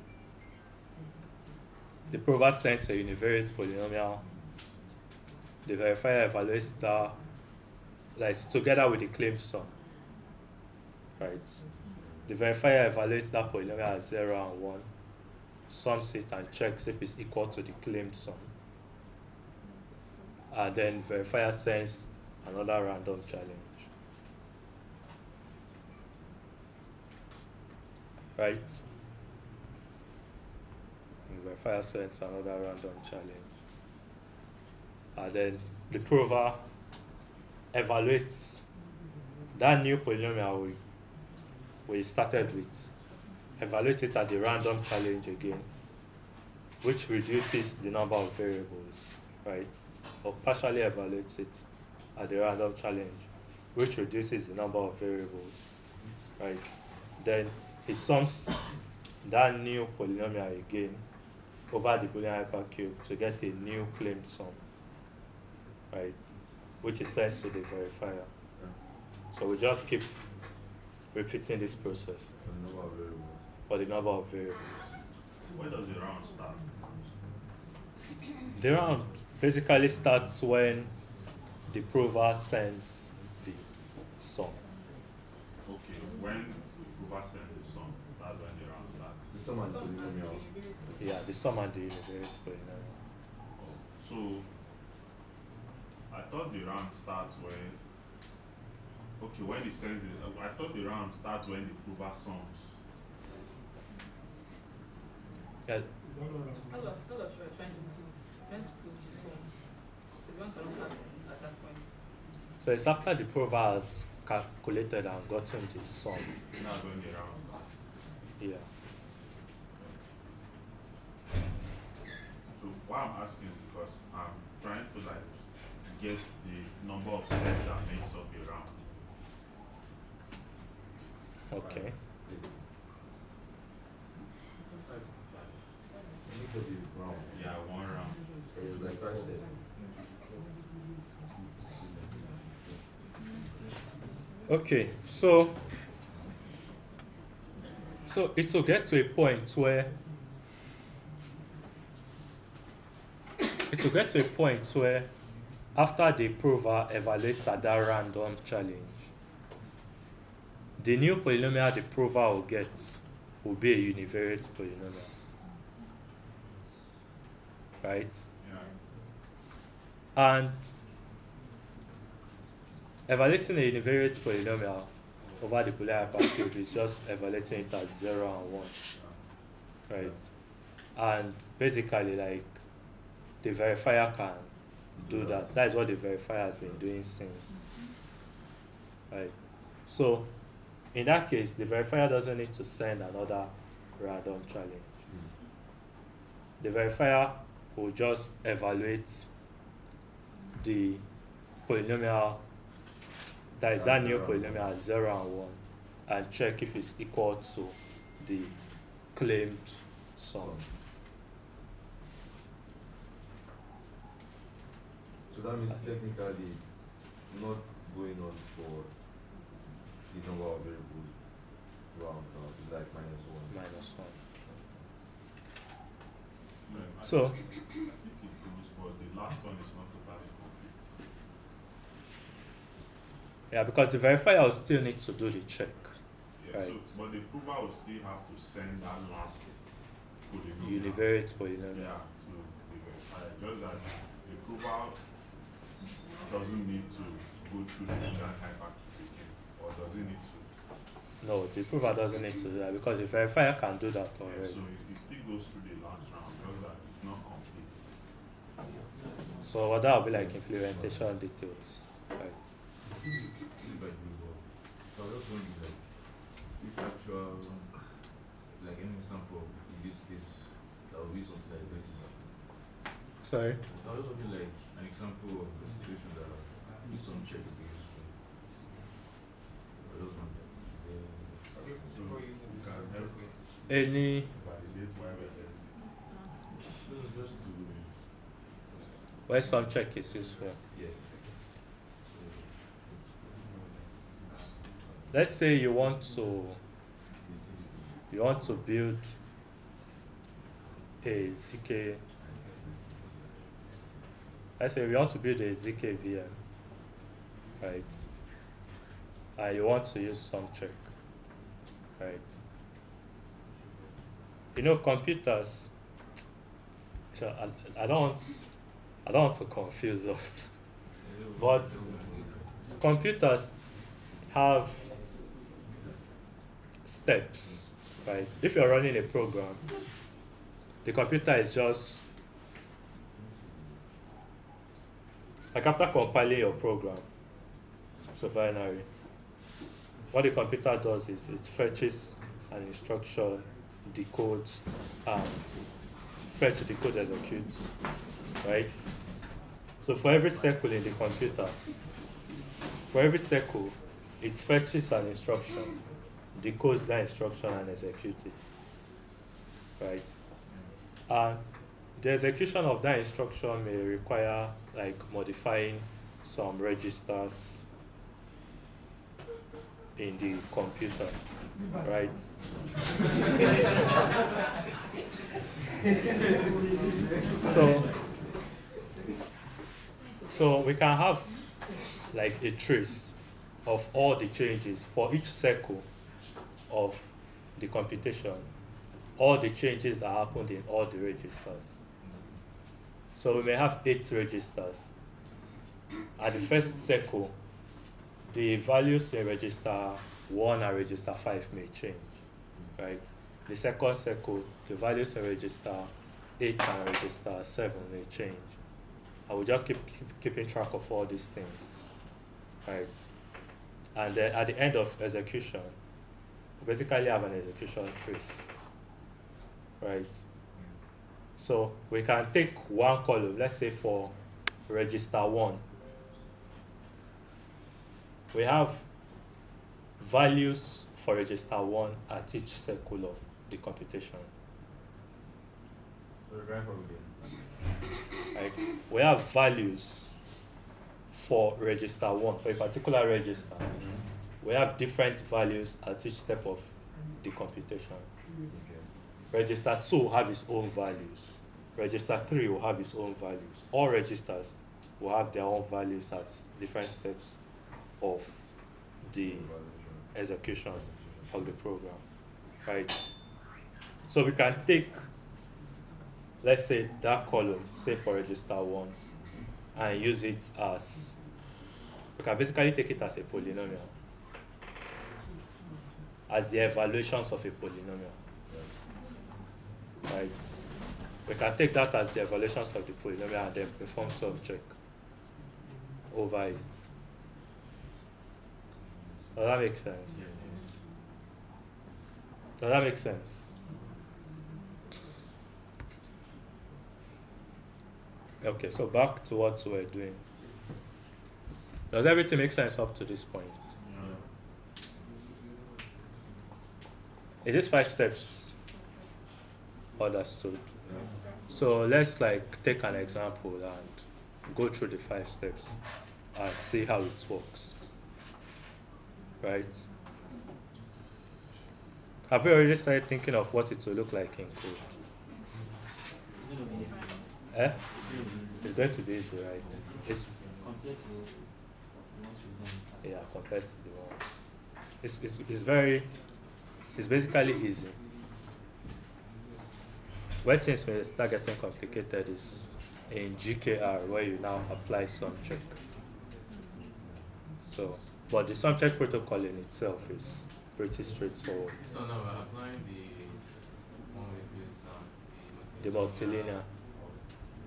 The prover sends a univariate polynomial. The verifier evaluates that, like together with the claimed sum. Right? The verifier evaluates that polynomial as 0 and 1, sums it and checks if it's equal to the claimed sum. And then verifier sends another random challenge. Right? And verifier sends another random challenge. And then the prover evaluates that new polynomial we started with, evaluates it at the random challenge again, which reduces the number of variables, right? Or partially evaluates it at the random challenge, which reduces the number of variables, right? Then he sums that new polynomial again over the Boolean hypercube to get a new claimed sum, right? Which is sent to the verifier. So we just keep repeating this process The number of variables. for the number of variables. Where does the round start? The round basically starts when the prover sends the sum. Okay, when the prover sends the sum, that's when the round starts. The sum and the polynomial. Yeah, the sum and the univariate polynomial. Oh, so I thought the round starts when. Okay, when it sends it, I thought the round starts when the prover sums. Yeah, Hold up, sure, trying to prove the sum. So one cannot start at that point. so it's after the prover has calculated and gotten the sum. That's when the round starts. Yeah. So why I'm asking is because I'm trying to like get the number of steps that makes up a round. Okay. It makes up the round. Yeah, one round. So it's like 5 steps. Okay, so it will get to a point where after the prover evaluates at that random challenge, the new polynomial the prover will get will be a univariate polynomial, right? Yeah. And evaluating a univariate polynomial over the Boolean hypercube is just evaluating it as 0 and 1, right? And basically, like, the verifier can do that. That is what the verifier has been doing since, right? So in that case, the verifier doesn't need to send another random challenge. The verifier will just evaluate the polynomial, that is that new polynomial as 0 and 1, and check if it's equal to the claimed sum. So that means technically it's not going on for the number of variables rounds now. It's like -1. Minus 1. I So think it goes, but the last one is not totally complete. yeah, because the verifier will still need to do the check. Yeah, Right. so, but the prover will still have to send that last polynomial. Univariate polynomial. Yeah, to the verifier. Just that the prover doesn't need to go through the Boolean hypercube again, or does it need to? No, the prover doesn't need to do that because the verifier can do that Yeah, already. so it still goes through the last round, just that it's not complete. So what that will be like implementation details, right? So I was wondering, like, if actual, like any example in this case, that will be something like this. Sorry. I was wondering, like, an example of a situation that is Sumcheck would be useful. I was wondering, So you can help Any validate why we're there. just to, where some check is useful. yes. Let's say you want to build a ZK. Let's say you want to build a ZK VM, right? And you want to use some check, right? You know, computers. So I don't want to confuse us, but computers have steps, right? If you're running a program, the computer is just like after compiling your program, it's a binary. What the computer does is it fetches an instruction, decodes, and fetch, decode, executes, right? So for every circle in the computer, it fetches an instruction, decodes that instruction, and executes it, right? And the execution of that instruction may require like modifying some registers in the computer, right? So we can have like a trace of all the changes for each circle of the computation, all the changes that happened in all the registers. So we may have 8 registers. At the first circle, the values in register 1 and register 5 may change, right? The second circle, the values in register 8 and register 7 may change. I will just keeping track of all these things, right? And then at the end of execution, we basically have an execution trace, right? So we can take one column, let's say for register 1, we have values for register 1 at each circle of the computation. Like we have values for register 1, for a particular register. We have different values at each step of the computation. Register 2 will have its own values. Register 3 will have its own values. All registers will have their own values at different steps of the execution of the program, right? So we can take, let's say, that column, say for register 1, and use it as, we can basically take it as a polynomial, as the evaluations of a polynomial, right? We can take that as the evaluations of the polynomial and then perform Sumcheck over it. Does that make sense? Does that make sense? Okay, so back to what we're doing. Does everything make sense up to this point? Is this 5 steps understood? So let's take an example and go through the 5 steps and see how it works. Right? Have you already started thinking of what it will look like in code? Eh? It's going to be easy, right? It's compared to the ones we've done in the past. compared to the ones. It's basically easy. Where things may start getting complicated is in GKR, where you now apply Sumcheck. So, but the Sumcheck protocol in itself is pretty straightforward. So now we're applying the one we built now, The multilinear.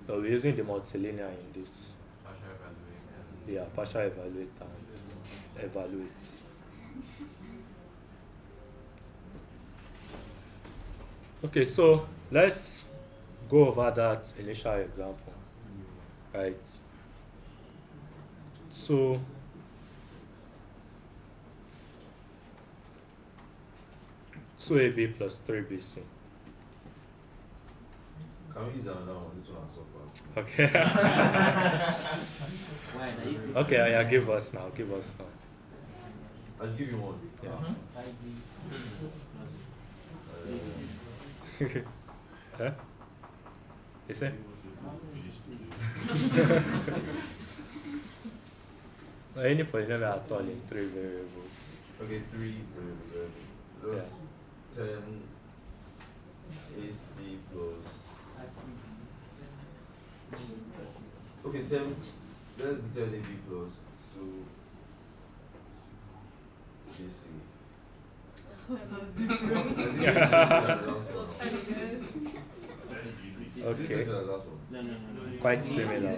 So we're using the multilinear in this. partial evaluation. Yeah, partial evaluate and evaluate. Okay, so let's go over that initial example, right? So 2AB plus 3BC. Can we use another one? This one has suffered. Okay. Why? Now if it's Okay, yeah, give us now. I'll give you one. Yeah. 5B plus Huh? Is it? Any polynomial at all in 3 variables. Okay, 3 variables. That's 10 AC plus. Okay, 10. Let's do 10 AB plus 2 BC. Okay. no. Quite similar.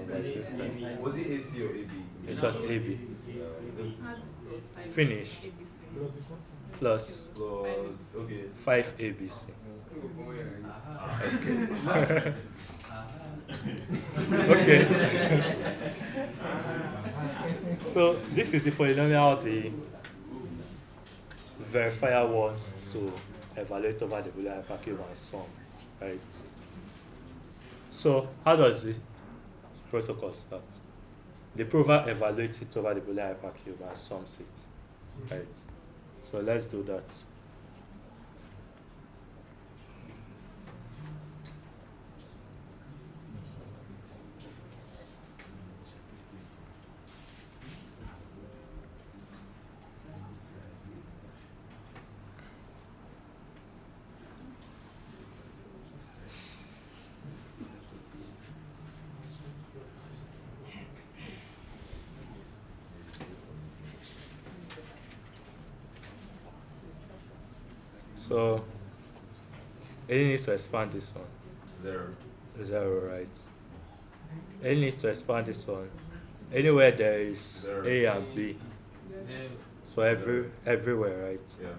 Was it AC or AB? It was AB. Finish plus Plus, okay. 5 ABC. Okay. So this is the polynomial the verifier wants to evaluate over the Boolean hypercube and sum, right? So how does this protocol start? The prover evaluates it over the Boolean hypercube and sums it, right? So let's do that. So you need to expand this one. 0, right? You need to expand this one. Anywhere there is 0. A and B. So everywhere, right? Yeah.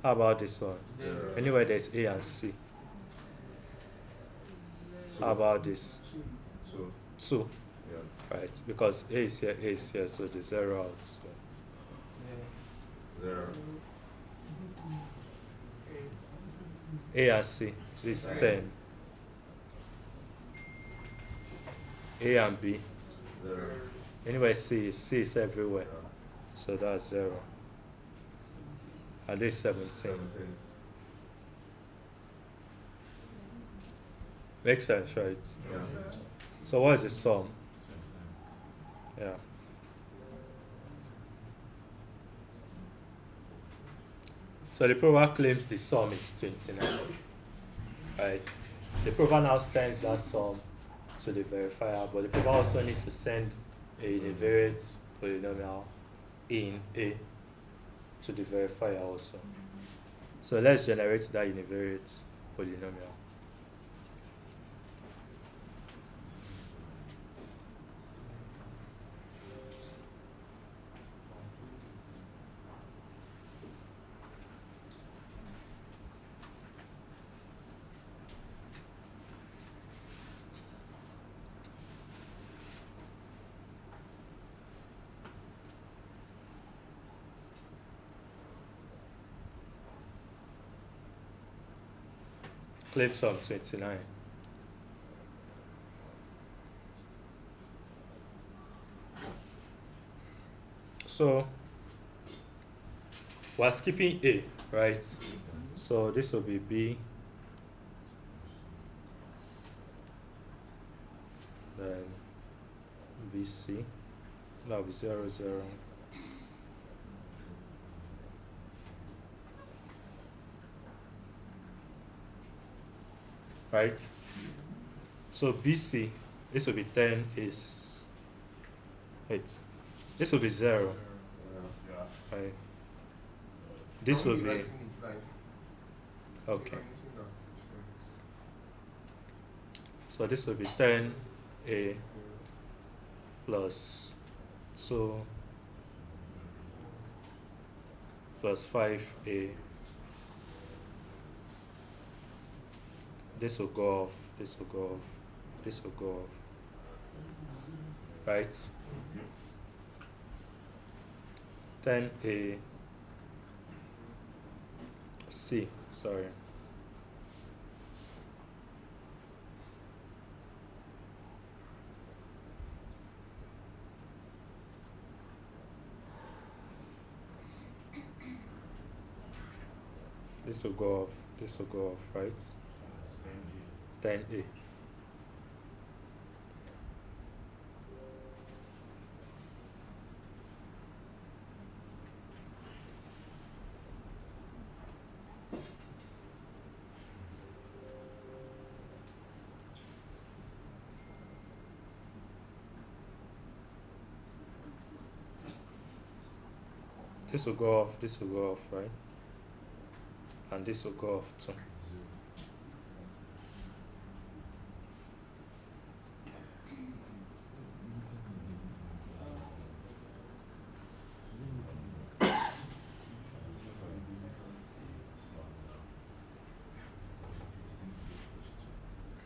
How about this one? 0. Anywhere there's A and C. How about this? 2. 2, Yeah. right? Because A is here, so the 0 out. So 0. A and C, this is 10. A and B. 0. Anyway, C is everywhere. So that's 0. And this is 17. 17. Makes sense, right? Yeah. So what is the sum? Yeah. So the prover claims the sum is 29. Right? The prover now sends that sum to the verifier, but the prover also needs to send a univariate polynomial in A to the verifier also. So let's generate that univariate polynomial. Claim sum 29. So we're skipping A, right? So this will be B, then BC, that will be 0, 0. Right? So BC, this will be 10 is, wait, this will be 0, Yeah. right? This will be, like okay. using that. So this will be 10A plus 2 plus 5A. This will go off, this will go off, this will go off. Right? 10A C, sorry. This will go off, this will go off, right? 10A. This will go off, this will go off, right? And this will go off too.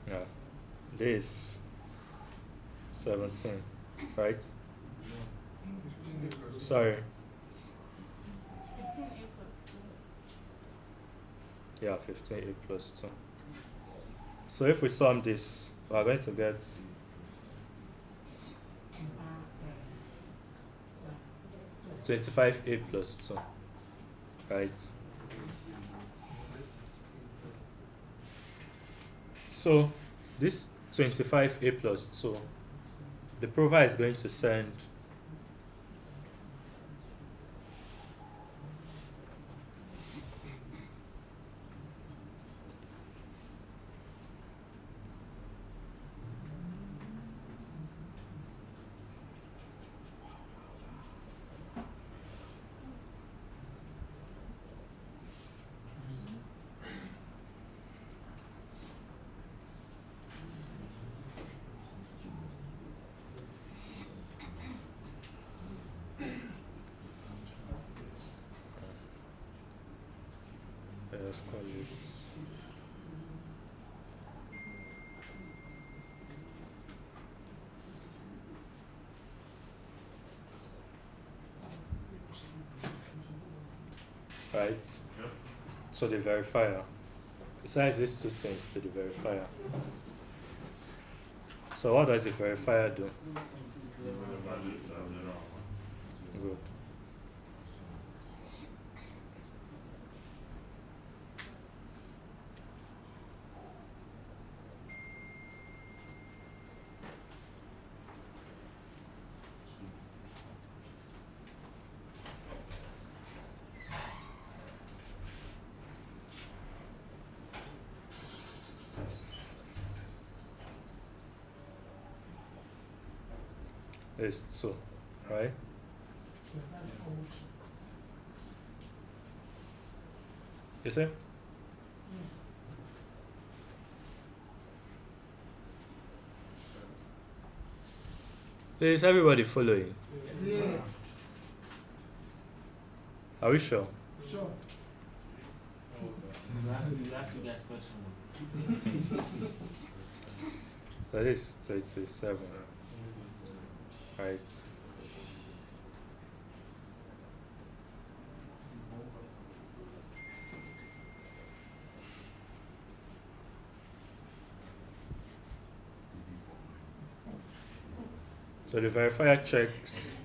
Yeah. This 17, right? Sorry. 15A plus 2. Yeah, 15A plus 2. So if we sum this, we are going to get 25A plus 2, right? So this 25A plus 2, the provider is going to send let's call it right Yep. to the verifier. Besides these two things to the verifier. So what does the verifier do? Good. is 2, right? You see? Is everybody following? Yeah. Are we sure? Sure. You ask you guys question. So this is 27, right? So the verifier checks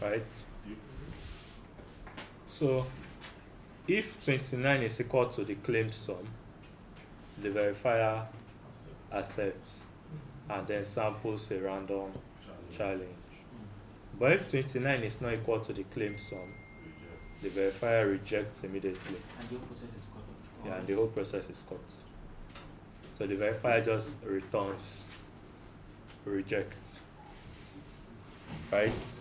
right? So if 29 is equal to the claimed sum, the verifier accepts and then samples a random challenge. But if 29 is not equal to the claimed sum, the verifier rejects immediately. And the whole process is cut off. Yeah, and the whole process is cut. So the verifier just returns reject. Right?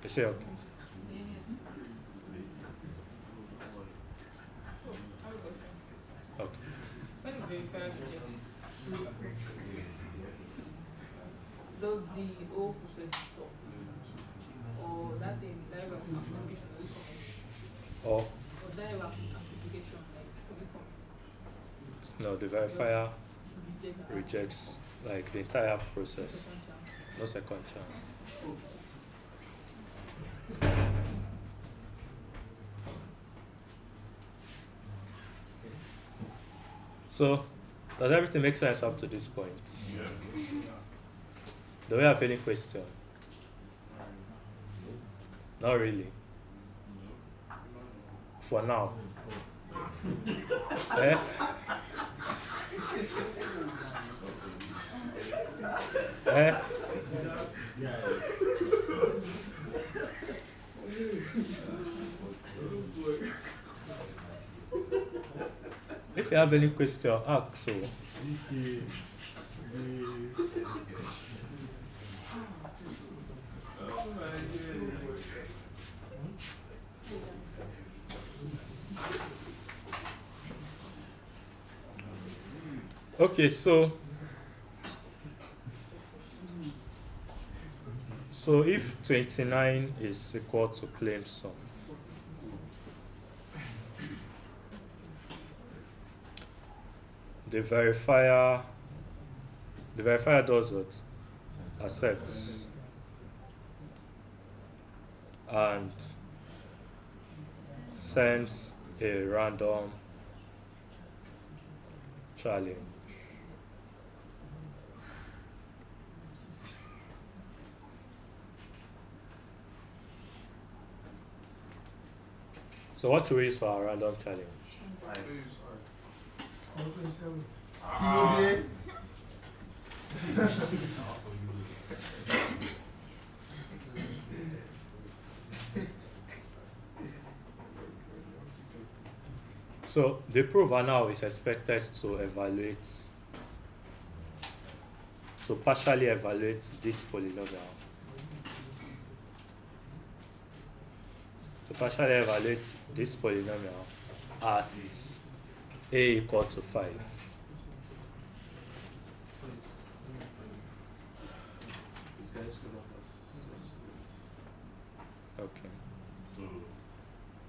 You say okay. Okay. When the verifier rejects, does the whole process stop? Or that thing, direct application will come? Or Or direct application, like, will come? no, the verifier Reject that. rejects like the entire process. Second chance. No second chance. So, does everything make sense up to this point? Yeah. Do we have any question? Not really. For now. Eh? Eh? If you have any question, ask. So. Okay, so if 29 is equal to claim sum, the verifier does what? Accepts and sends a random challenge. So what should we use for our random challenge? Open seven. So the prover now is expected to partially evaluate this polynomial. To partially evaluate this polynomial at a equal to 5. Okay. So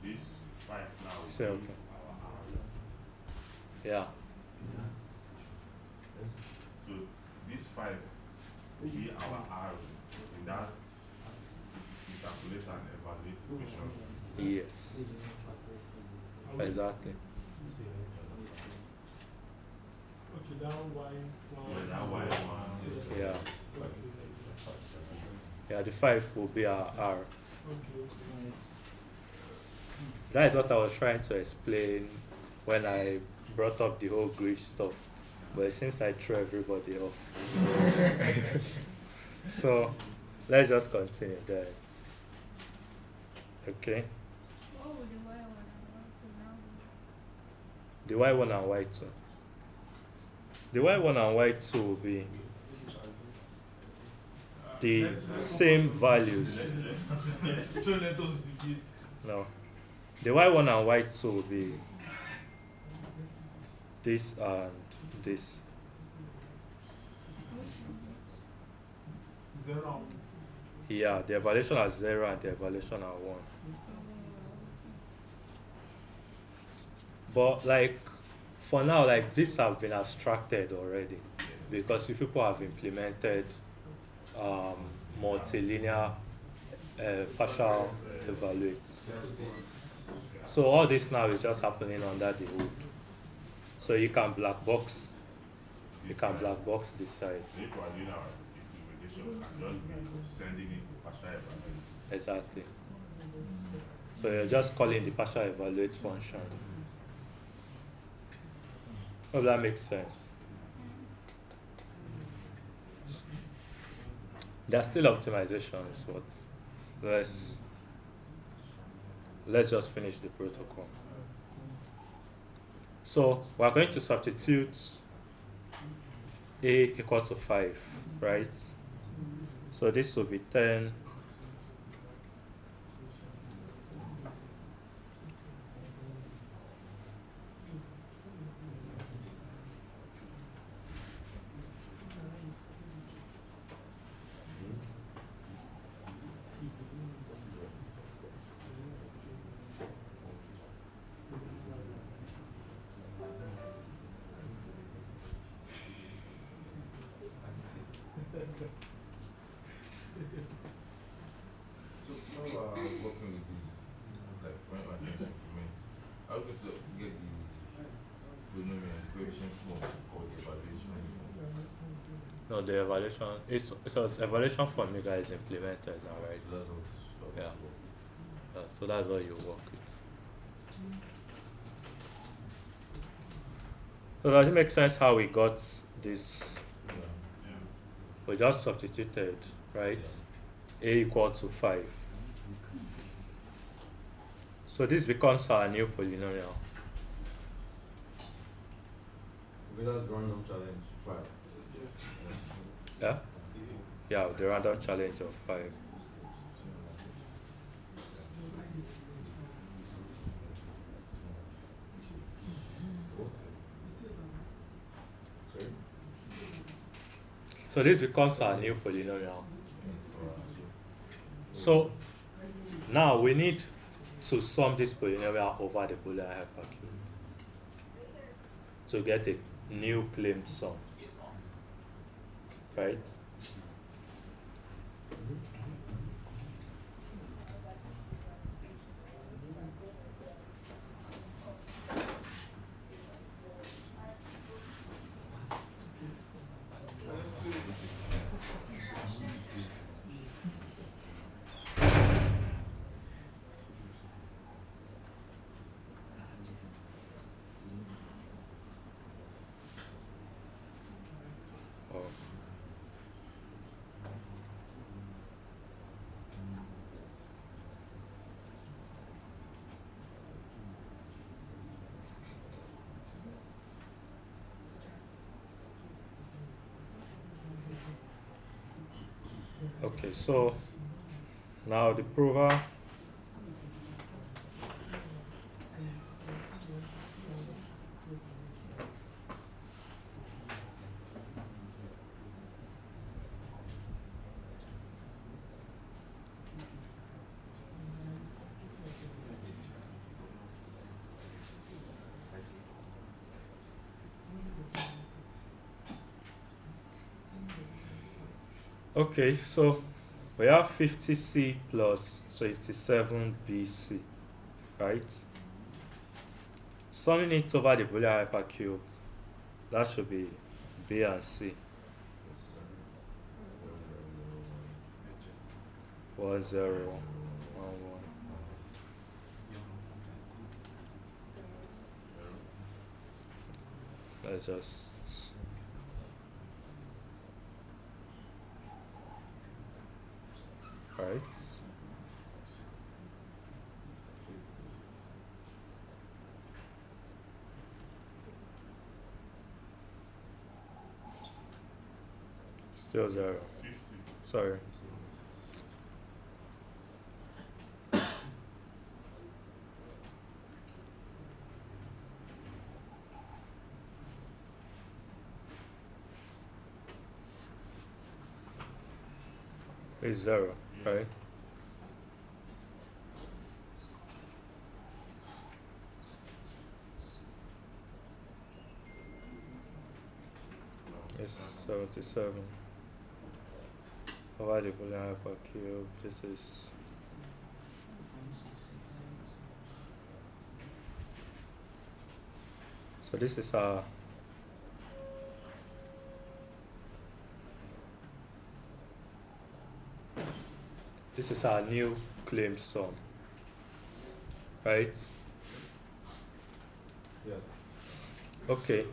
this 5 now. Say will okay. be our R. Yeah. So this 5 will be our R in that we calculate and evaluate equation. Yes. Exactly. Okay, that Y1. Yeah, that Y1. Yeah. Yeah, the 5 will be our R. Okay. Yes. That is what I was trying to explain when I brought up the whole grid stuff. But it seems I threw everybody off. So let's just continue there. Okay. What would the Y1 and Y2 now be? The Y1 and Y2. The Y1 and Y2 will be the same values. No. The Y1 and Y2 will be this and this. Zero. Yeah, the evaluation are 0 and the evaluation are 1. But like for now, like these have been abstracted already because you people have implemented multilinear partial evaluate. So all this now is just happening under the hood. So you can black box. You can black box this side. So if we're doing our implementation, can just be sending it to partial evaluate. Exactly. So you're just calling the partial evaluate function. Hope that makes sense. There are still optimizations, but let's just finish the protocol. So we're going to substitute a equal to 5, right? So this will be 10 So when we are working with this, like when we are trying to implement, are we going to get the polynomial coefficient form or the evaluation form? no, the evaluation it was evaluation from you guys implemented now, right? So that's what Yeah. we work with. So that's what you work with. So does it make sense how we got this? Yeah. We just substituted, right? A equal to 5. So this becomes our new polynomial. Okay, that's random challenge 5. Yeah? Yeah, the random challenge of 5. Sorry? So this becomes our new polynomial. So now we need to sum this polynomial over the Boolean hypercube to get a new claimed sum. Right? Oh. Okay, so now the prover okay, so we have 50C plus 27BC, right? Summing it over the Boolean hypercube, that should be B and C. 1 0 1 1. Let's just right. Still 0. 50. Sorry. It's 0, right? It's 77. Over the Boolean hypercube. This is so. This is our new claimed sum, right? Yes. Okay.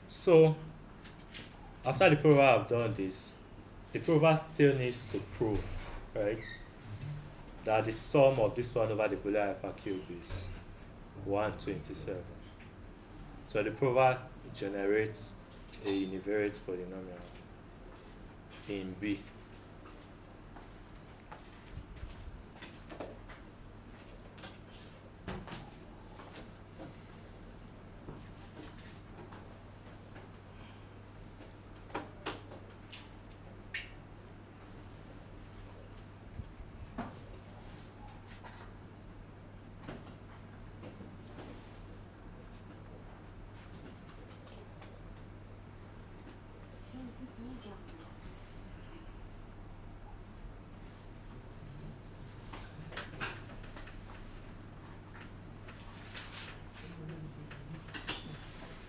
So after the prover have done this, the prover still needs to prove, right, that the sum of this one over the Boolean hypercube is 127. So the prover generates a univariate polynomial in B.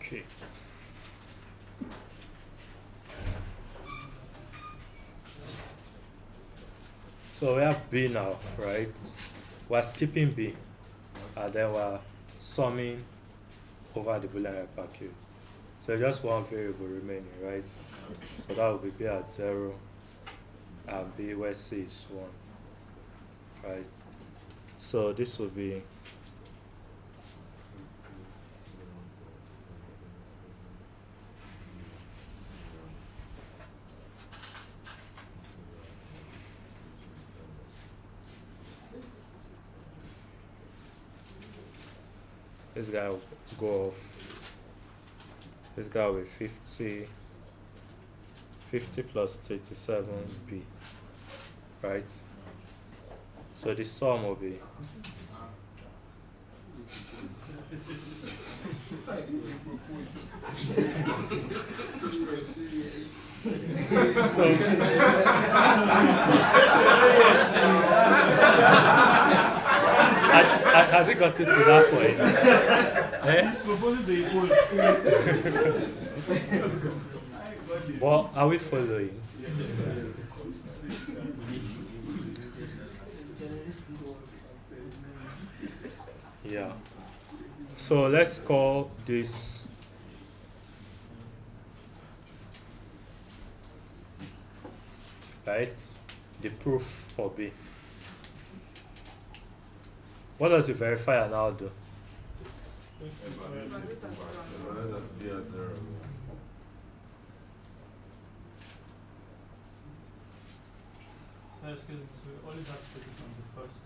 Okay. So we have B now, right? We're skipping B, and then we're summing over the Boolean hypercube. So just one variable remaining, right? So that will be B at 0, and B where C is 1, right? So this will be this guy will go off. This guy will be 50 plus 37B, right? So the sum will be so has it gotten to that point? Eh? But are we following? Yeah. So let's call this right the proof for B. What does the verifier now do? Evaluate that B at 0. Excuse me, so we always have to take it from the first.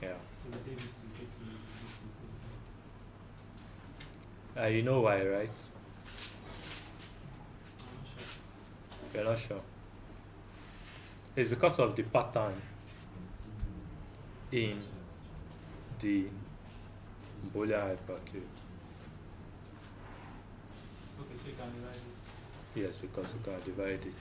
Yeah. So we say this is equal to You know why, right? I'm not sure. You're not sure. It's because of the pattern in the Boolean hypercube. Okay, so you can divide it. Yes, because you can divide it.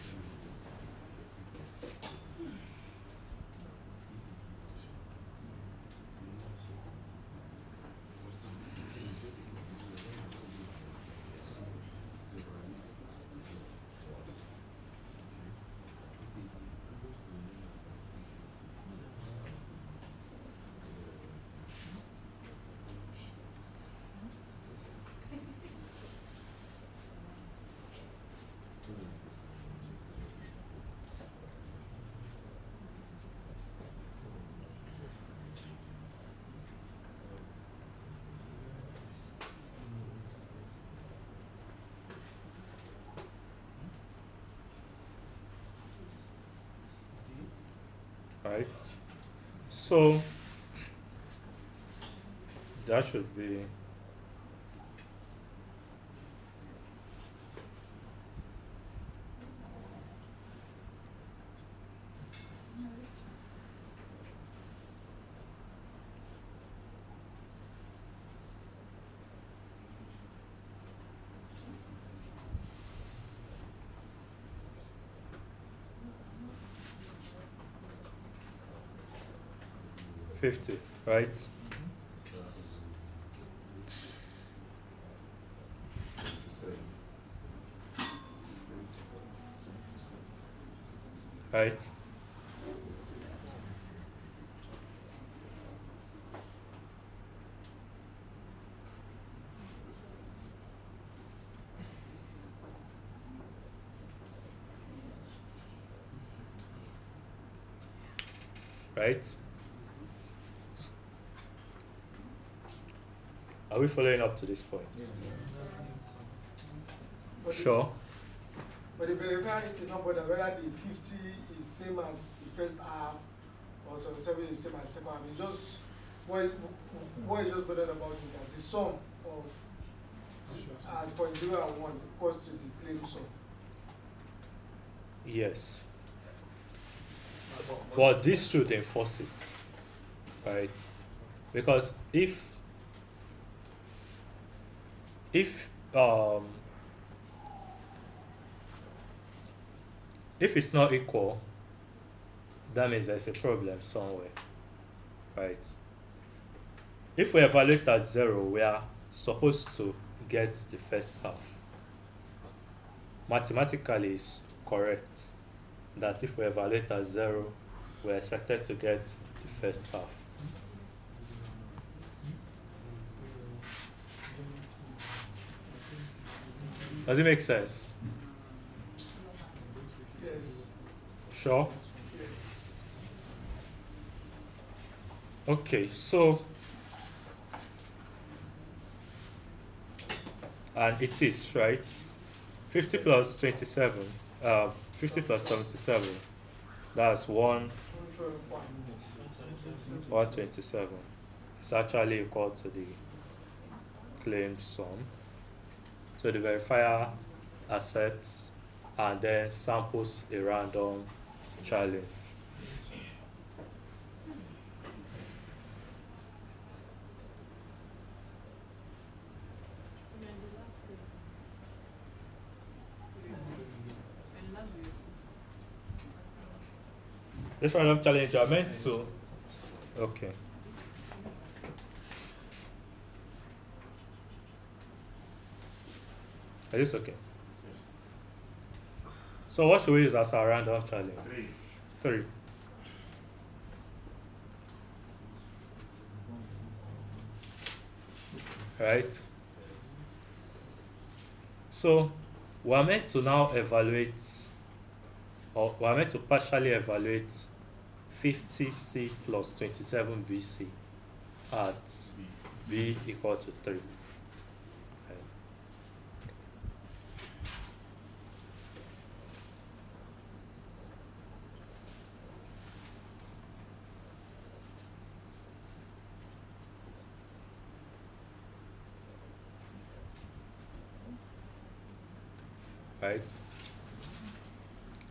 right? So that should be $50, right? Right? Right? Are we following up to this point? Yes. But Sure. But the verifier is not bothered whether the 50 is same as the first half or 77 is same as second half. It's just what is just bothered about is that the sum of point 0 and 1 equals to the claim sum. Yes. But this should enforce it, right? Because if it's not equal, that means there's a problem somewhere, right? If we evaluate at 0, we are supposed to get the first half. Mathematically, it's correct that if we evaluate at 0, we're expected to get the first half. Does it make sense? Yes. Sure? Yes. Okay, so and it is, right? 50 plus 27, 50 plus 77, that's 127. It's actually equal to the claimed sum. So the verifier accepts and then samples a random challenge. This random challenge are meant to. Okay. Is this okay? So what should we use as our random challenge? 3. Right? So we're meant to now evaluate, or we're meant to partially evaluate 50C plus 27BC at B equal to 3. Right?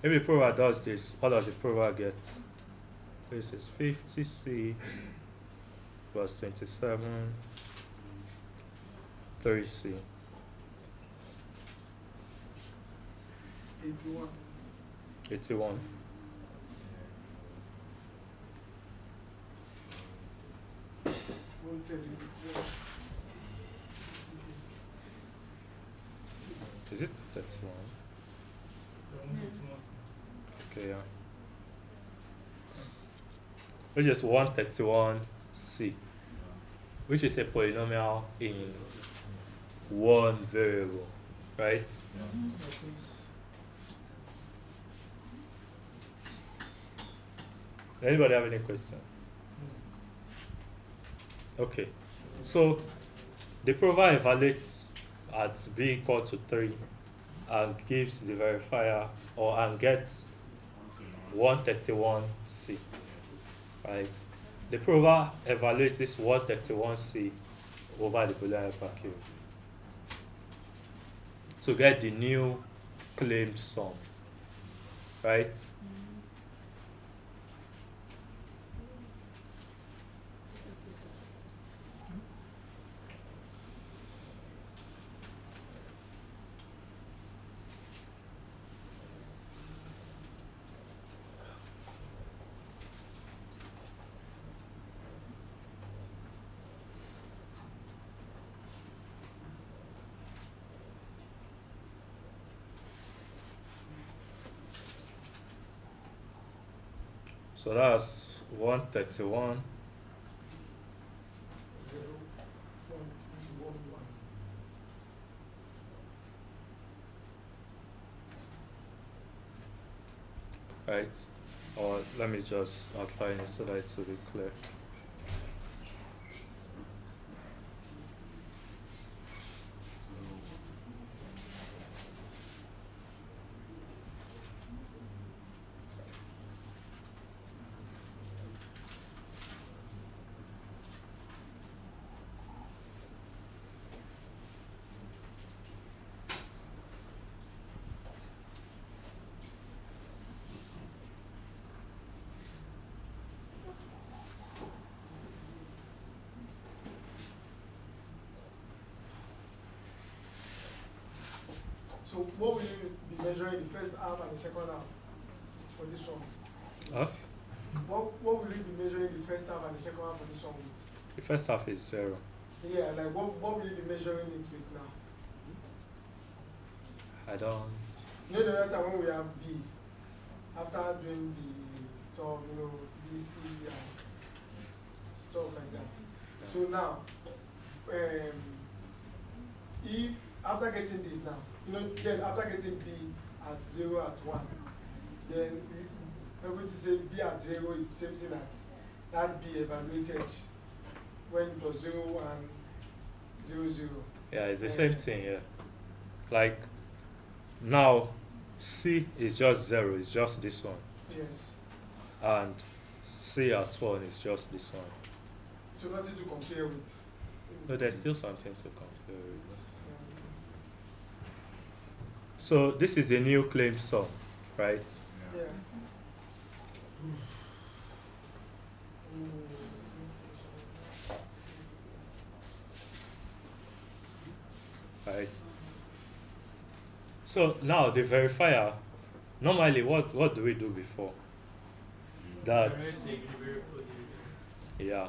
If the prover does this, what does the prover get? This is 50C plus 27 3C. 81. 81. Is it 31? Okay, yeah. Which is 131C, which is a polynomial in one variable, right? Anybody have any question? Okay, so the prover evaluates at B equal to 3 and gives the verifier and gets 131C. right? The prover evaluates this 131C over the Boolean hypercube to get the new claimed sum, right? So that's 131. 0, 1, 1, 1. Right? Or let me just outline it so that it will be clear. So what will you be measuring the first half and the second half for this one? Huh? What will you be measuring the first half and the second half for this one with? The first half is 0. Yeah, like what will you be measuring it with now? I don't. You know the other time when we have B, after doing the stuff, you know, BC and stuff like that. So now, if after getting this now, you know, then after getting B at 0 at 1, then we're able to say B at 0 is the same thing as that B evaluated when it was 0 and 0, 0. Yeah, it's the same thing, yeah. Like, now, C is just 0, it's just this one. Yes. And C at 1 is just this one. So nothing to compare with. No, there's still something to compare with. So this is the new claimed sum, right? Yeah. Right. So now the verifier, normally what do we do before? That, yeah.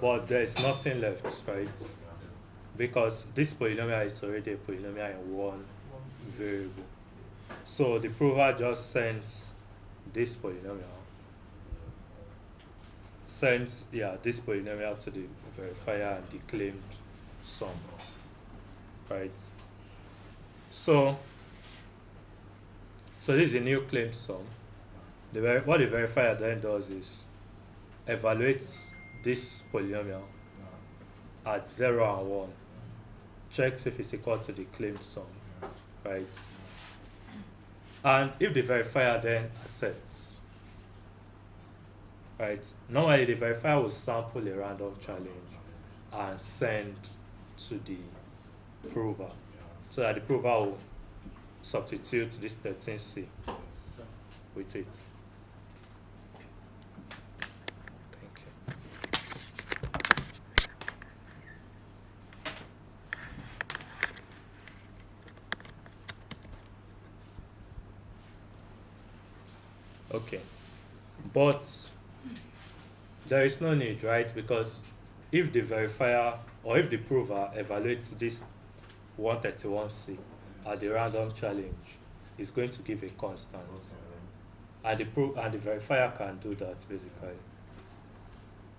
But there's nothing left, right? Because this polynomial is already a polynomial in one variable. So the prover just sends this polynomial, this polynomial to the verifier and the claimed sum, right? So this is a new claimed sum. What the verifier then does is evaluates this polynomial at 0 and 1, checks if it's equal to the claimed sum, right? And if the verifier then accepts, right, normally the verifier will sample a random challenge and send to the prover so that the prover will substitute this 13C with it. Thank you. Okay, but there is no need, right? Because if the verifier or if the prover evaluates this 131C at the random challenge, it's going to give a constant, and the verifier can do that basically.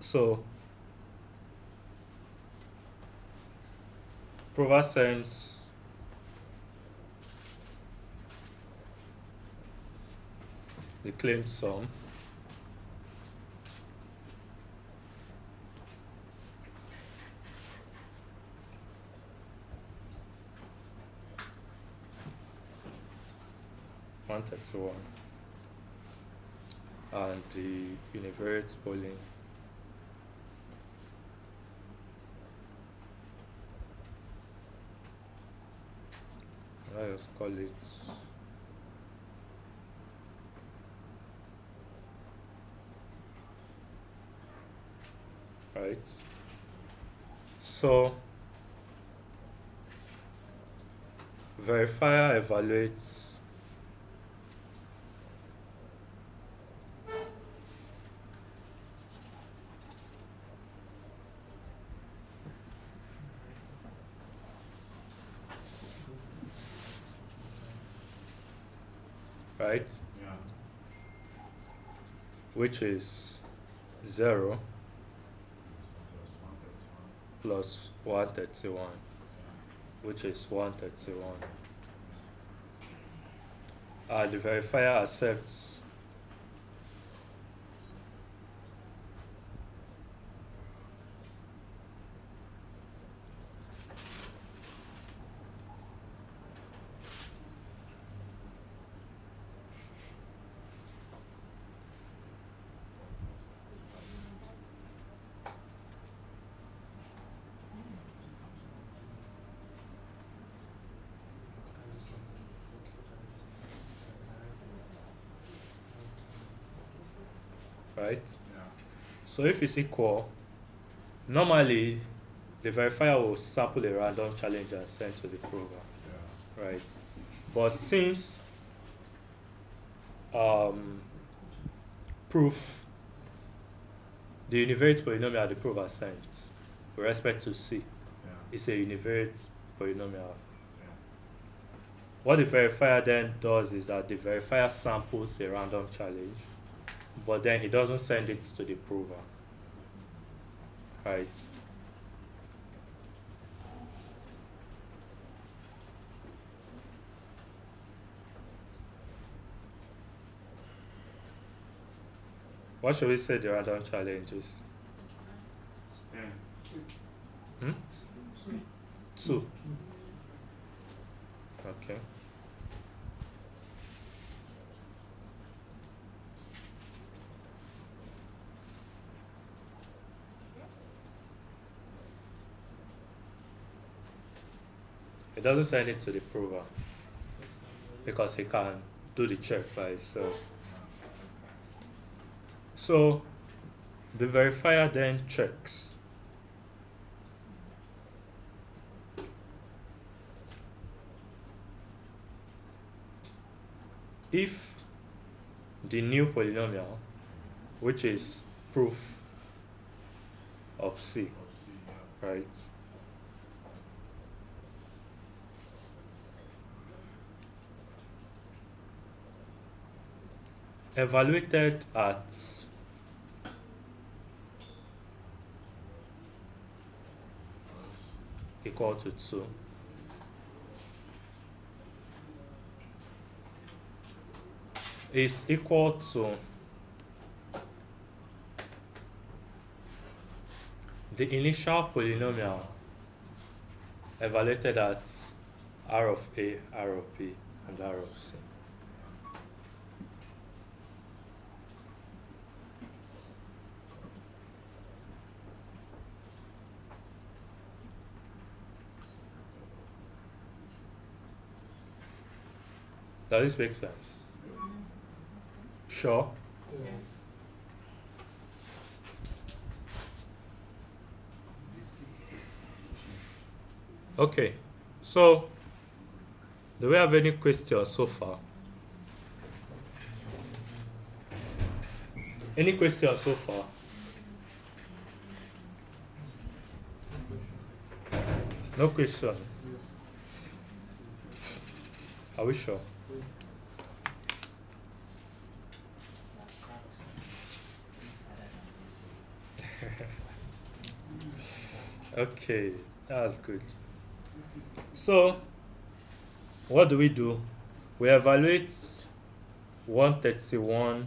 So prover sends the claimed sum (131), and the univariate polling. Let's call it right. So verifier evaluates right, Yeah. which is 0 Plus 131. plus 131, which is 131. The verifier accepts right. Yeah. So if it's equal, normally the verifier will sample a random challenge and send to the prover, Yeah. right? But since proof, the univariate polynomial the prover sent with respect to C Yeah. is a univariate polynomial. Yeah. What the verifier then does is that the verifier samples a random challenge, but then he doesn't send it to the prover, right? What should we say the random challenge is? 10. 2. Okay. He doesn't send it to the prover because he can do the check by himself. So the verifier then checks if the new polynomial, which is proof of C, Of C, yeah. right, evaluated at equal to 2, is equal to the initial polynomial evaluated at R of A, R of B, and R of C. Does this make sense? Sure. Okay, so do we have any questions so far? Any questions so far? No question. Are we sure? Okay, that's good. So, what do? We evaluate 131C,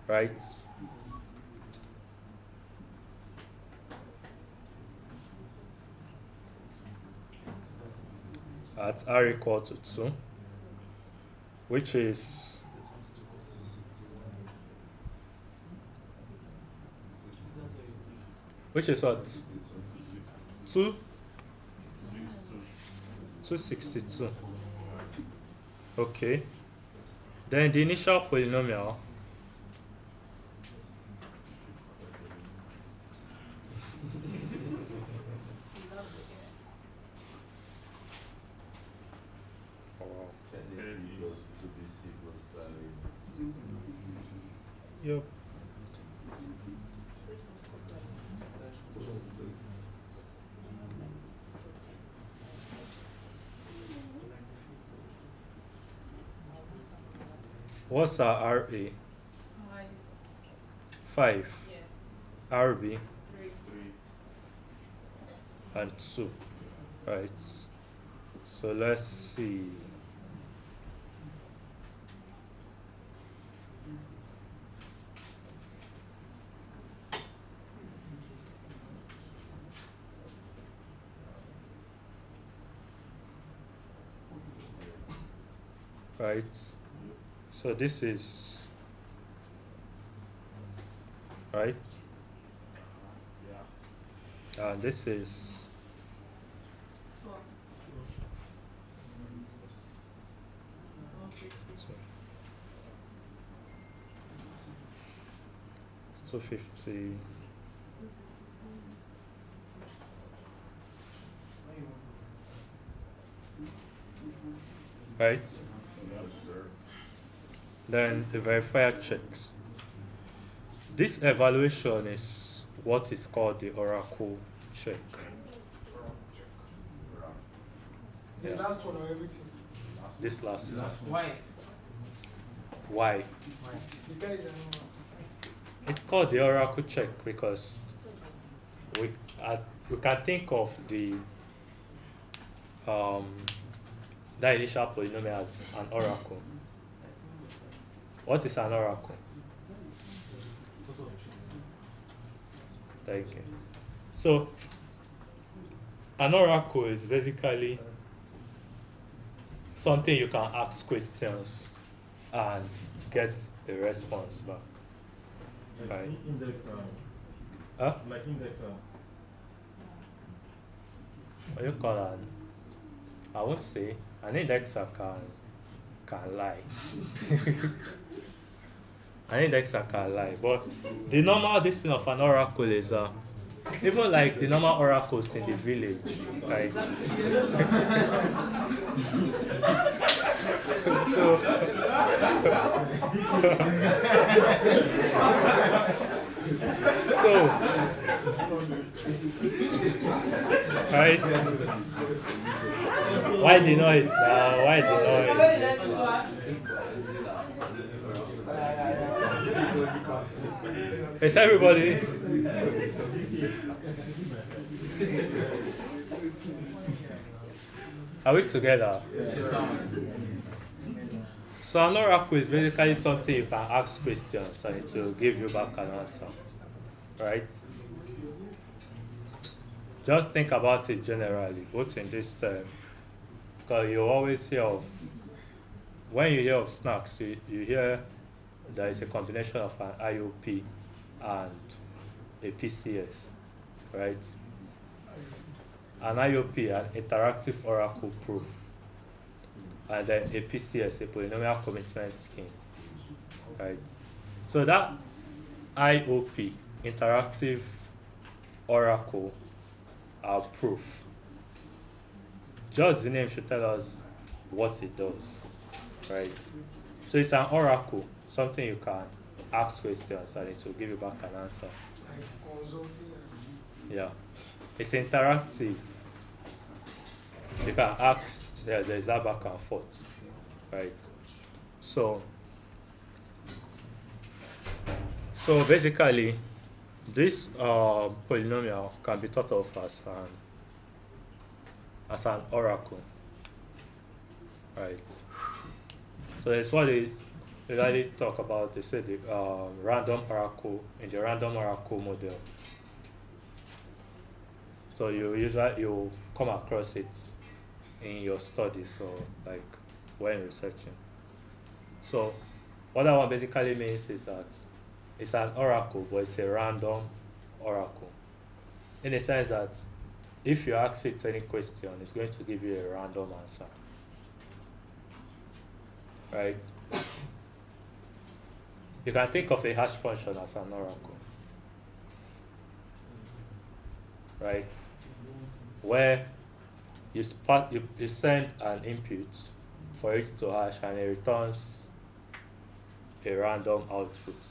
right? At R equal to 2, which is Which is what? 2? 62. 262. Okay. Then the initial polynomial. Oh, wow. 10AC plus 2BC plus value. Yep. What's our RA? 5. 5. Yes. RB 3. 3. and 2. Right. So let's see. Right. So this is right, and this is 12. Okay. 250. 262. Right. Yes, sir. Then the verifier checks. This evaluation is what is called the oracle check. The last one or everything. This last one. Why? Why? Depends on It's called the oracle check because we we can think of the that initial polynomial as an oracle. What is an oracle? Thank you. So an oracle is basically something you can ask questions and get a response back. Right. Huh? Like indexers. What you call an? I won't say an indexer can lie. An indexer can lie, but the normal this thing of an oracle is even like the normal oracles in the village, like so so right. Why the noise now? Why the noise? Is everybody? Are we together? So an oracle is basically something you can ask questions and it will give you back an answer. Right? Just think about it generally, both in this term. Because you always hear of, when you hear of snacks, you hear there is a combination of an IOP and a PCS, right? An IOP, an interactive oracle proof, and then a PCS, a polynomial commitment scheme, right? So that IOP, interactive oracle proof, just the name should tell us what it does, right? So it's an oracle, something you can ask questions and it will give you back an answer. like consulting. Yeah. It's interactive. You can ask, there's that back and forth, right? So basically, this polynomial can be thought of as an oracle, right? So that's what they usually talk about. They say the random oracle in the random oracle model. So you come across it in your studies or like when researching. So what that one basically means is that it's an oracle, but it's a random oracle. in the sense that if you ask it any question, it's going to give you a random answer. Right? You can think of a hash function as an oracle. Right? Where you send an input for it to hash and it returns a random output.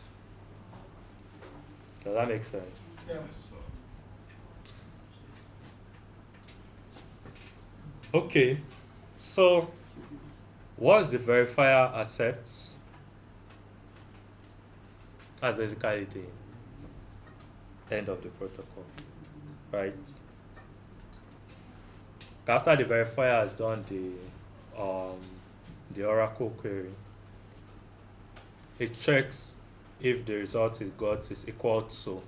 Does that make sense? Yes. Okay, so once the verifier accepts, that's basically the end of the protocol, right? After the verifier has done the oracle query, it checks if the result it got is equal to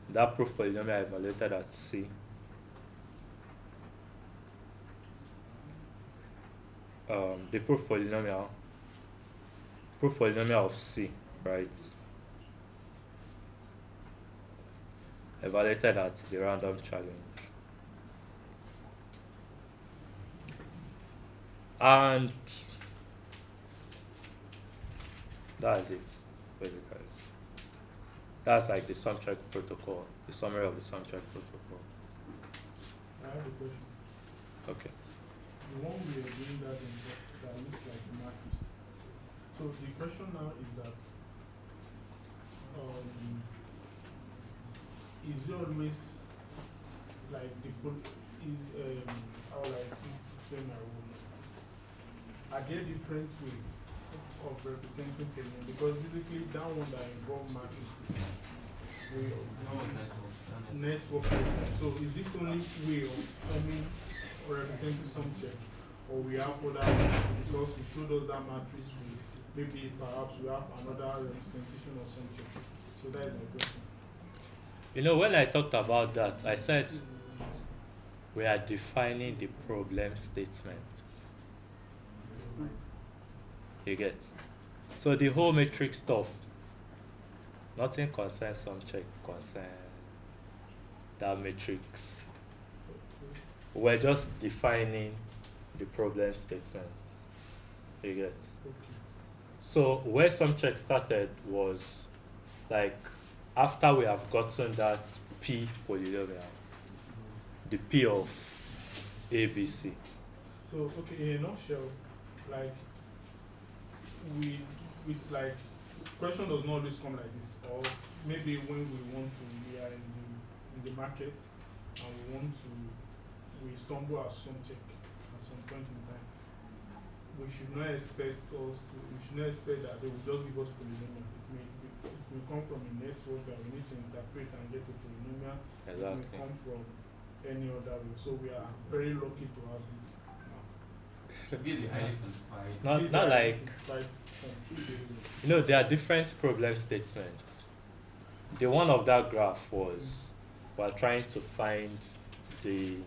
that proof polynomial evaluated at C. The proof polynomial of C, right? Evaluated at the random challenge. And that's it, basically. That's like the Sumcheck protocol, the summary of the Sumcheck protocol. I have a question. Okay. The one we are doing that in that looks like a matrix. So the question now is that is it always like how like say my role? Are there different ways of representing payment? Because basically that one that involve matrices way of network. So is this only way of forming or representing Sumcheck, or we have other because you showed us that matrix maybe perhaps we have another representation of Sumcheck. So that is my question. You know, when I talked about that, I said we are defining the problem statement. You get? So the whole matrix stuff, nothing concerns Sumcheck, concern that matrix. We're just defining the problem statement. You get? So where Sumcheck started was like after we have gotten that P polynomial, the P of ABC. So okay, in a nutshell, like with like question does not always come like this, or maybe when we are in the market and we stumble at Sumcheck at some point in time, we should not expect that they will just give us polynomial. It will come from a network that we need to interpret and get a polynomial. Exactly. It will come from any other way. So we are very lucky to have this now. This is highly simplified. Not like, you know, there are different problem statements. The one of that graph was we're trying to find the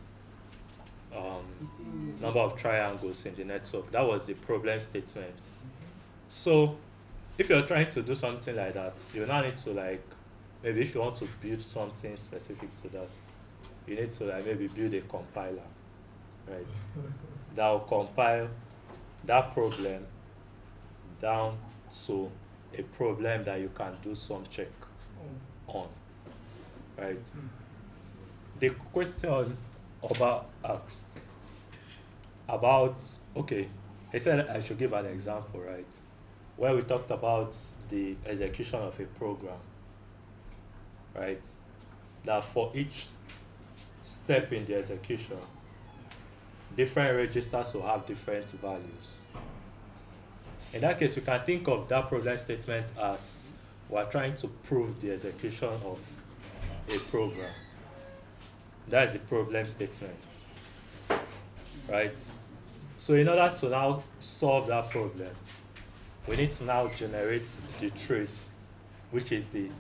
number of triangles in the network. That was the problem statement. So if you're trying to do something like that, you now need to like, maybe if you want to build something specific to that, you need to like maybe build a compiler, right? That will compile that problem down to a problem that you can do some check on, right? The question about asked about, okay, he said I should give an example, right? Where we talked about the execution of a program, right? That for each step in the execution, different registers will have different values. In that case, you can think of that problem statement as we're trying to prove the execution of a program. That is the problem statement, right? So in order to now solve that problem, we need to now generate the trace, which is the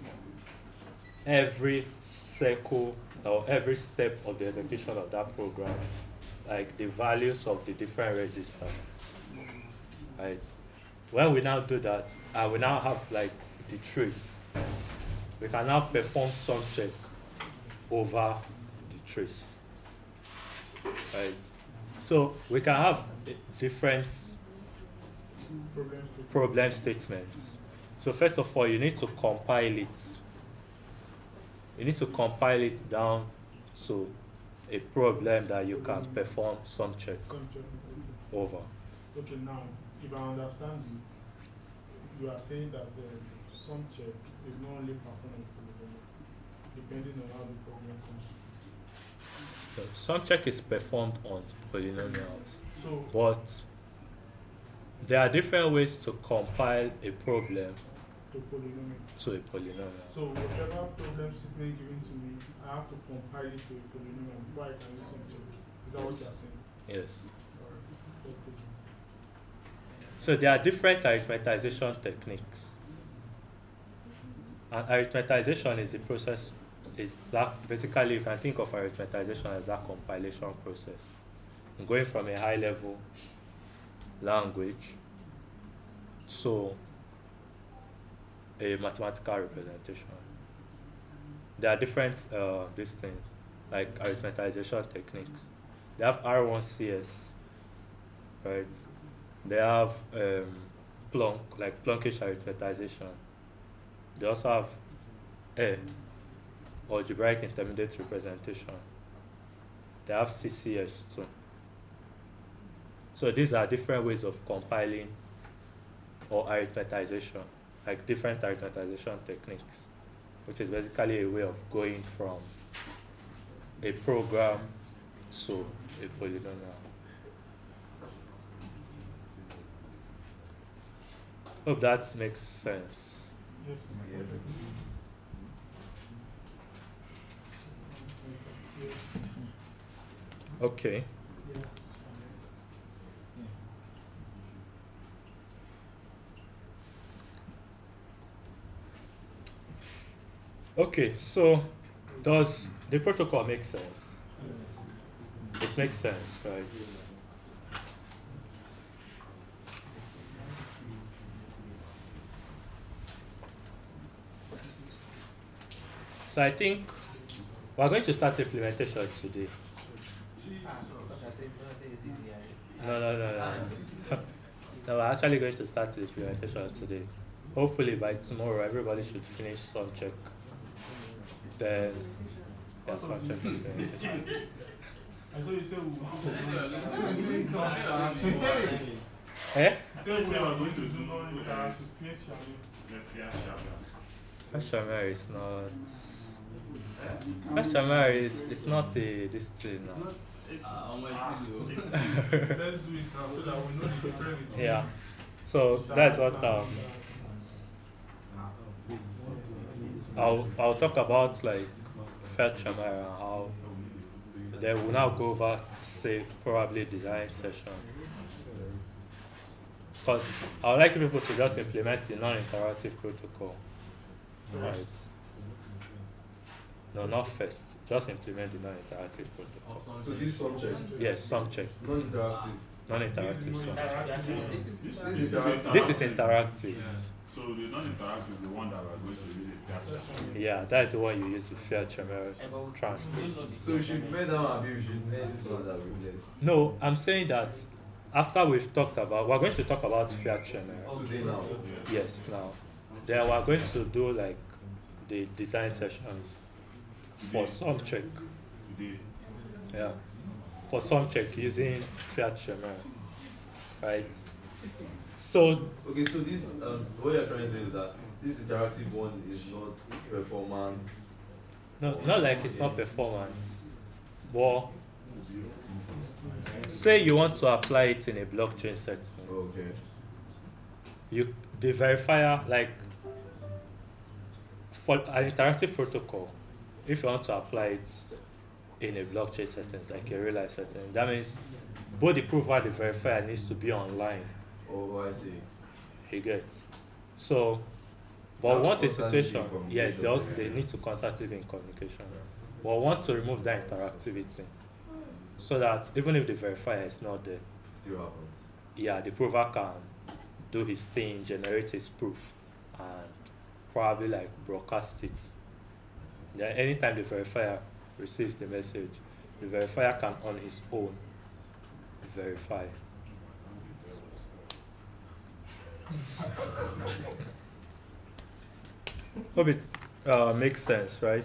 every circle or every step of the execution of that program, like the values of the different registers, right? When we now do that, and we now have like the trace, we can now perform some check over the trace. Right? So we can have different problem statements. So first of all, you need to compile it. You need to compile it down to a problem that you can perform some check over. Okay, now, if I understand you, you are saying that some check is not only performed on polynomial, depending on how the problem comes. So some check is performed on polynomials, So, but there are different ways to compile a problem to polynomial. to a polynomial. So, whatever problem statement given to me, I have to compile it to a polynomial before I can use some check. Is that what Yes. you are saying? Yes. Alright. Okay. So there are different arithmetization techniques. And arithmetization is the process, is that basically you can think of arithmetization as that compilation process. Going from a high level language to a mathematical representation. There are different these things, like arithmetization techniques. They have R1CS, right? They have Plonkish arithmetization. They also have algebraic intermediate representation. They have CCS too. So these are different ways of compiling or arithmetization, like different arithmetization techniques, which is basically a way of going from a program to a polynomial. Hope that makes sense. Yes. Okay. Okay, so does the protocol make sense? It makes sense, right? So I think we're going to start implementation today. No. No, we're actually going to start the implementation today. Hopefully by tomorrow everybody should finish some check. Then some check implementation. I thought you said Eh? So you say we're going to do Shamir is not. Shamir is not this thing now. let's do it now so that we know the difference. Yeah. So that's what I'll talk about, like Fiat Shamir and how they will now go over, say, probably design session. Because I would like people to just implement the non-interactive protocol. Right. No, not first. Just implement the non-interactive protocol. So this subject, Yes, Sumcheck. non-interactive. Non-interactive. This This is interactive. So the non-interactive is the one that we're going to use a Fiat. Yeah, that's the one you use the Fiat Shamir transcript. So we should made down and we should made this one that we did. No, I'm saying that after we've talked about, we're going to talk about Fiat Shamir. Today now. Yes, now. Then we're going to do like the design session for Sumcheck. Today. Yeah. For Sumcheck using Fiat Shamir. Right? So Okay, so this what you're trying to say is that this interactive one is not performance. no, not like it's not performance. But say you want to apply it in a blockchain setting. Okay. The verifier, like for an interactive protocol, if you want to apply it in a blockchain setting, like a real life setting, that means both the proof and the verifier needs to be online. Oh, I see. You get. So, but That's want a constantly situation, in yes, communication. they need to constantly be in communication. But want to remove that interactivity so that even if the verifier is not there, Still happens. yeah, the prover can do his thing, generate his proof, and probably like broadcast it. Then anytime the verifier receives the message, the verifier can on his own verify. Hope it makes sense, right?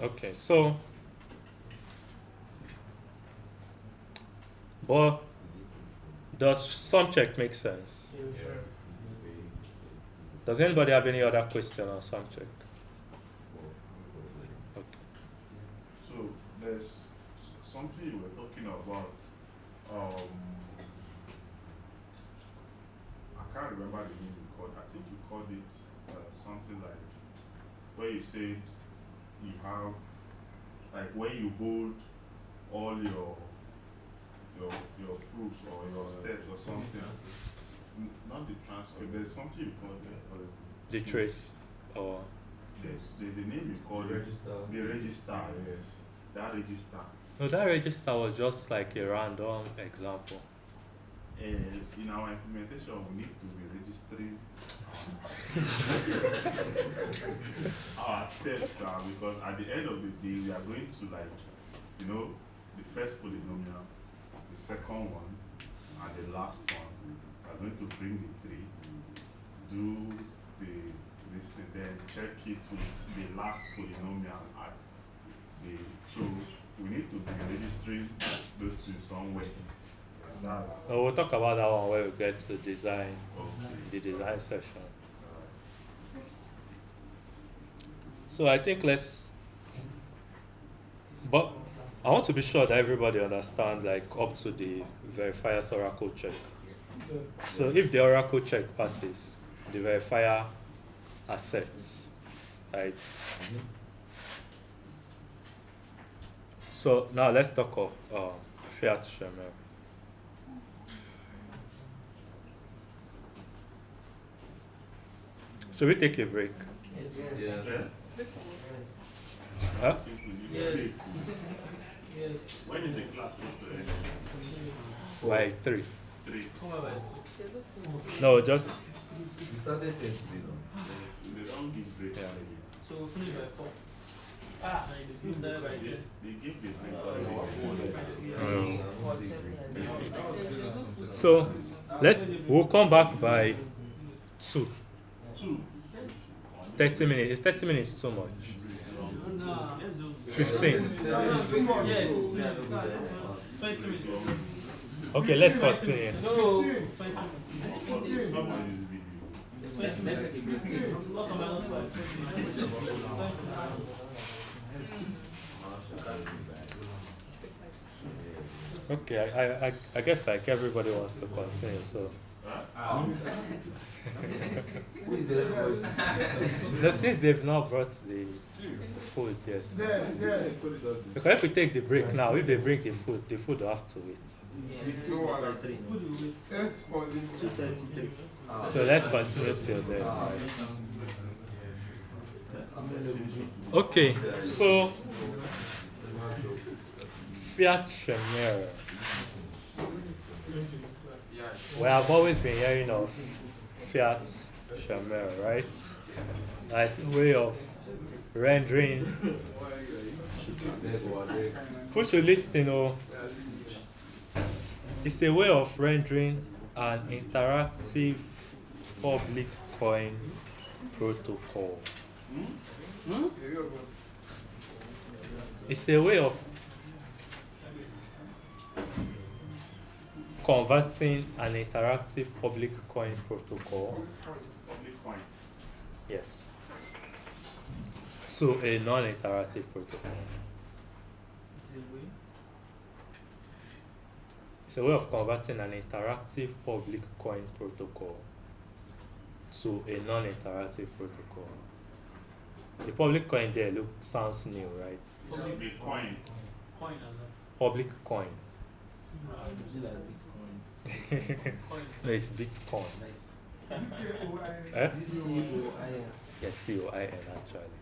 Okay, so, but does Sumcheck make sense? Does anybody have any other question on Sumcheck? Okay. So there's something you were talking about. I can't remember the name you called. I think you called it something like where you said you have like when you hold all your proofs or your steps or something. Not the transcript. There's something you call it. The trace or There's a name you call it. The register. Yes, that register. no, that register was just like a random example. In our implementation, we need to be registering our steps because at the end of the day, we are going to the first polynomial, the second one, and the last one. We are going to bring the three, do this thing, then check it with the last polynomial at the. So we need to be registering those things somewhere. We'll talk about that one when we get to design, Okay. the design session. So I think but I want to be sure that everybody understands like up to the verifier's oracle check. So if the oracle check passes, the verifier accepts, right? So now let's talk of Fiat Shamir. Should we take a break? Yes. Huh? Yes. Yes. When is the class supposed to end? By 3. 3. No, just We started 10 today now. They don't give break. Yeah. So we finish by 4. Ah, and if you start by 10. They give the break. so we'll come back by 2. 2. 30 minutes. Is 30 minutes too much? Nah, 15. yeah, 20 minutes. Okay, let's continue. No, 20 minutes. Someone is busy. 20 minutes. Lots of minus 5. Okay, I guess like everybody wants to continue, so Who is everybody? no, since they've not brought the food yet. Yes. Because if we take the break now, if they bring the food will have to wait. It's no one like Food will wait. let's continue. So let's continue till then. Okay, so Fiat Shamir. We have always been hearing of Fiat Shamir, right? As a way of rendering. Who should listen, it's a way of rendering an interactive public coin protocol. It's a way of converting an interactive public coin protocol, Public coin. yes, to a non-interactive protocol. It's a way of converting an interactive public coin protocol to a non-interactive protocol. The public coin there sounds new, right? Public coin. Coin as a Public coin. coin. No, it's Bitcoin. Eh? Yes, COIN actually.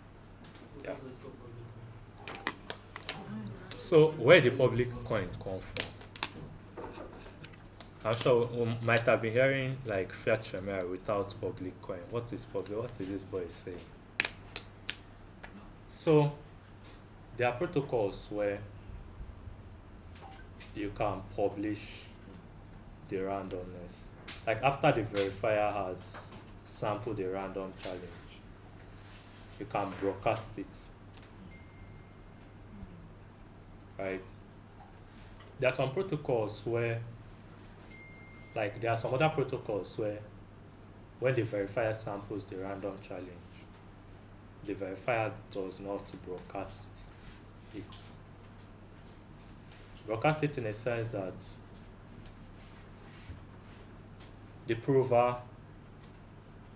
Yeah. So where the public coin come from? I'm sure we might have been hearing like Fiat Shamir without public coin. What is public? What is this boy saying? So there are protocols where you can publish the randomness. Like after the verifier has sampled the random challenge, you can broadcast it. Right? There are some protocols where, like there are some other protocols where when the verifier samples the random challenge, the verifier does not broadcast it. Broadcast it in a sense that the prover,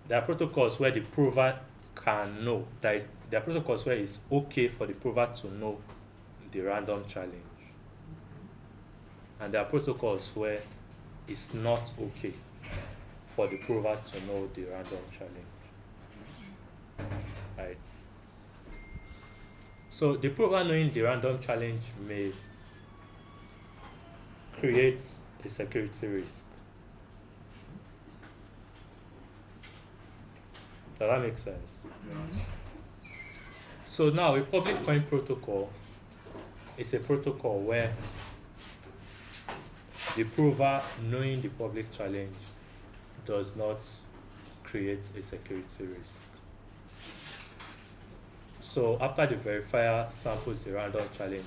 there are protocols where the prover can know, there are protocols where it's okay for the prover to know the random challenge. And there are protocols where it's not okay for the prover to know the random challenge. Right? So the prover knowing the random challenge may create a security risk. Does that make sense? Yeah. So now a public coin protocol is a protocol where the prover knowing the public challenge does not create a security risk. So after the verifier samples the random challenge,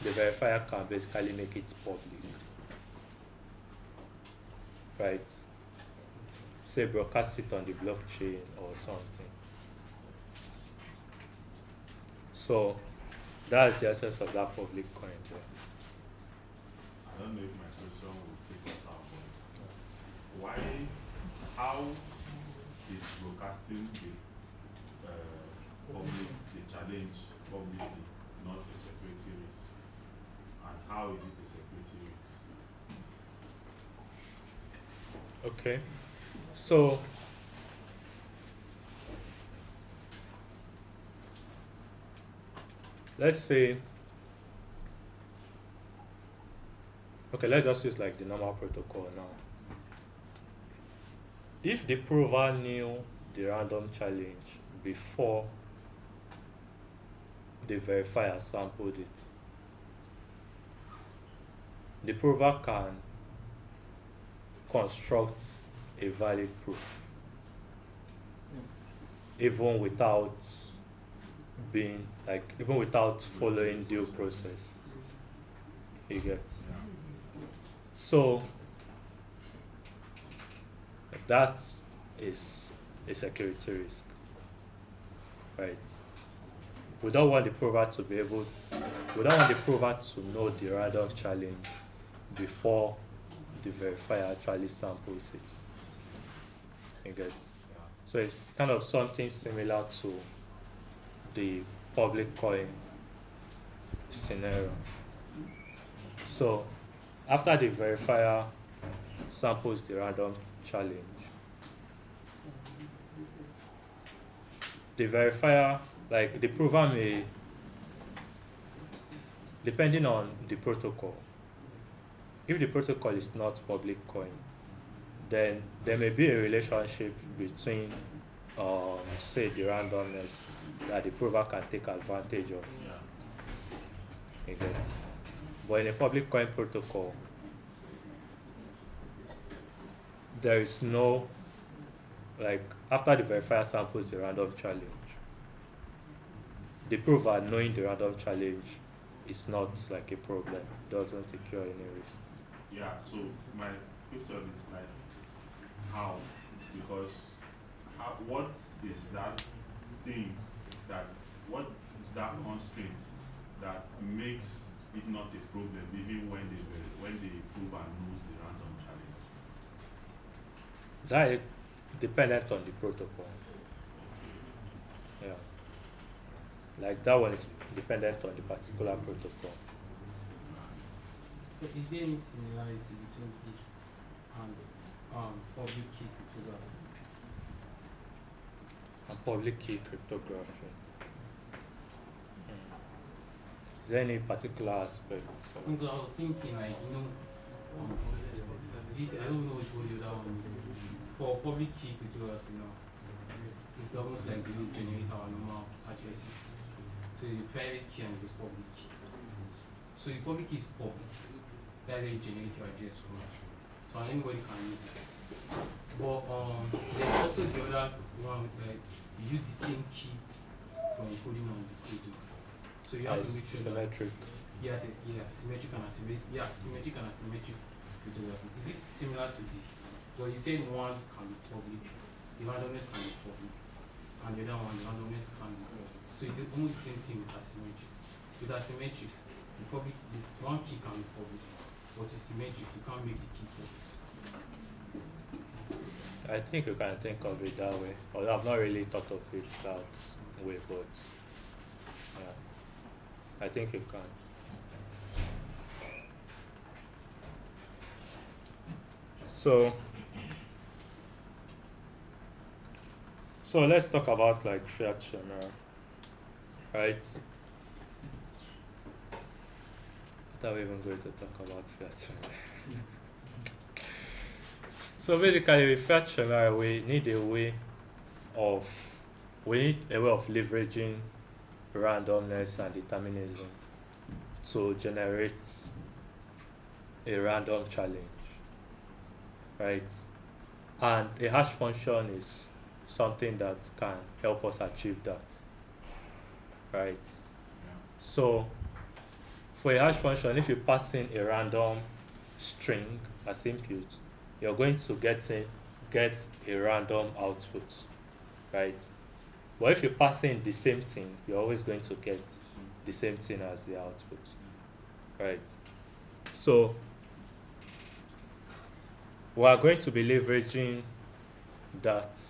the verifier can basically make it public. Right? Say broadcast it on the blockchain or something. So that's the essence of that public coin there. I don't know if my question will take us out, but why, how is broadcasting the public, the challenge publicly not a security risk? And how is it a security risk? Okay. So let's say, okay, let's just use like the normal protocol now. If the prover knew the random challenge before the verifier sampled it, the prover can construct a valid proof even without being like, even without following due process. You get? So that is a security risk, right? We don't want the prover to be able, we don't want the prover to know the random challenge before the verifier actually samples it. You get? So it's kind of something similar to the public coin scenario. So after the verifier samples the random challenge, the verifier, like the prover may, depending on the protocol, if the protocol is not public coin, then there may be a relationship between say the randomness that the prover can take advantage of. You get? But in a public coin protocol, there is no, like after the verifier samples the random challenge, the prover knowing the random challenge is not like a problem. It doesn't incur any risk. Yeah, so my question is like how? Because what is that thing that, what is that constraint that makes it not a problem even when the prover knows the random challenge? That is dependent on the protocol. Yeah. Like that one is dependent on the particular protocol. So is there any similarity between this and public key cryptography? And public key cryptography. Is there any particular aspect? Because I was thinking like, you know, I don't know which one the other one is. For public key cryptography now, it's almost like we generate our normal addresses. So the private key and the public key. So the public key is public. That's how you generate your address from. So anybody can use it. But there's also the other one like you use the same key from encoding and decoding. So you have to make sure that symmetric. yes, symmetric and asymmetric. Yeah, symmetric and asymmetric cryptography. Is it similar to this? So you said one can be public, the randomness can be public, and the other one, the randomness can be public. So it's almost the same thing with asymmetric. With asymmetric, the one key can be public, but with symmetric, you can't make the key public. I think you can think of it that way. Although I've not really thought of it that way, but yeah, I think you can. So let's talk about like Fiat Shamir, right? What are we even going to talk about Fiat Shamir? So basically with Fiat Shamir we need a way of leveraging randomness and determinism to generate a random challenge, right? And a hash function is something that can help us achieve that, right? So for a hash function, if you pass in a random string as input, you're going to get a random output, right? But if you pass in the same thing, you're always going to get the same thing as the output, right? So we are going to be leveraging that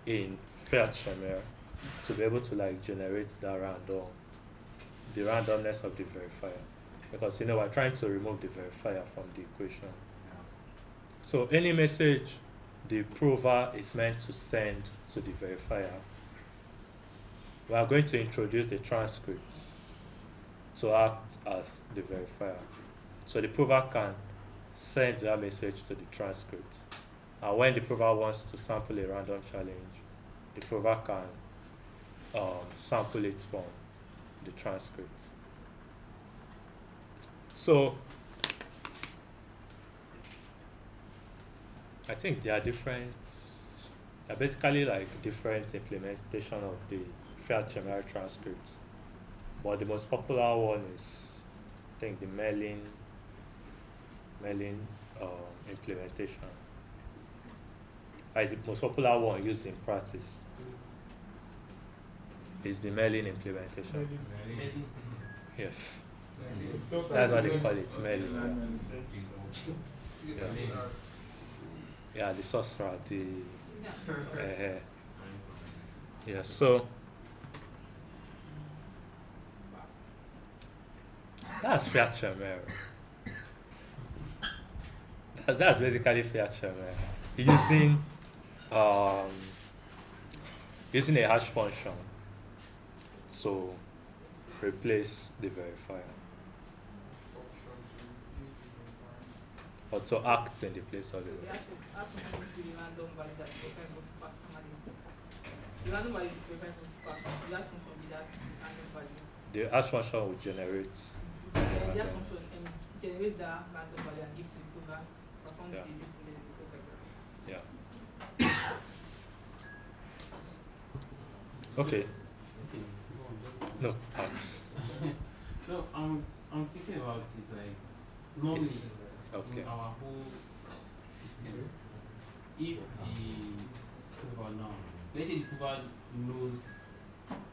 in Fiat Shamir to be able to like generate the randomness of the verifier, because we're trying to remove the verifier from the equation. So any message the prover is meant to send to the verifier, we are going to introduce the transcript to act as the verifier. So the prover can send that message to the transcript, and when the prover wants to sample a random challenge, the prover can sample it from the transcript. So I think there are basically like different implementation of the Fiat Shamir transcript, but the most popular one is I think the mailing implementation. The most popular one used in practice is the mailing implementation. Yes, that's what they call it, mailing. Yeah, the sorcerer, yeah. So that's Fiat Shamir. That's basically Fiat Shamir using a hash function to replace the verifier, or to act in the place of the verifier. The hash function will generate the hash function and generate that random value and give to the program, perform the distribution because like that. Yeah. Okay. No, thanks. No, I'm thinking about it like normally in our whole system, if the prover now, let's say the prover knows,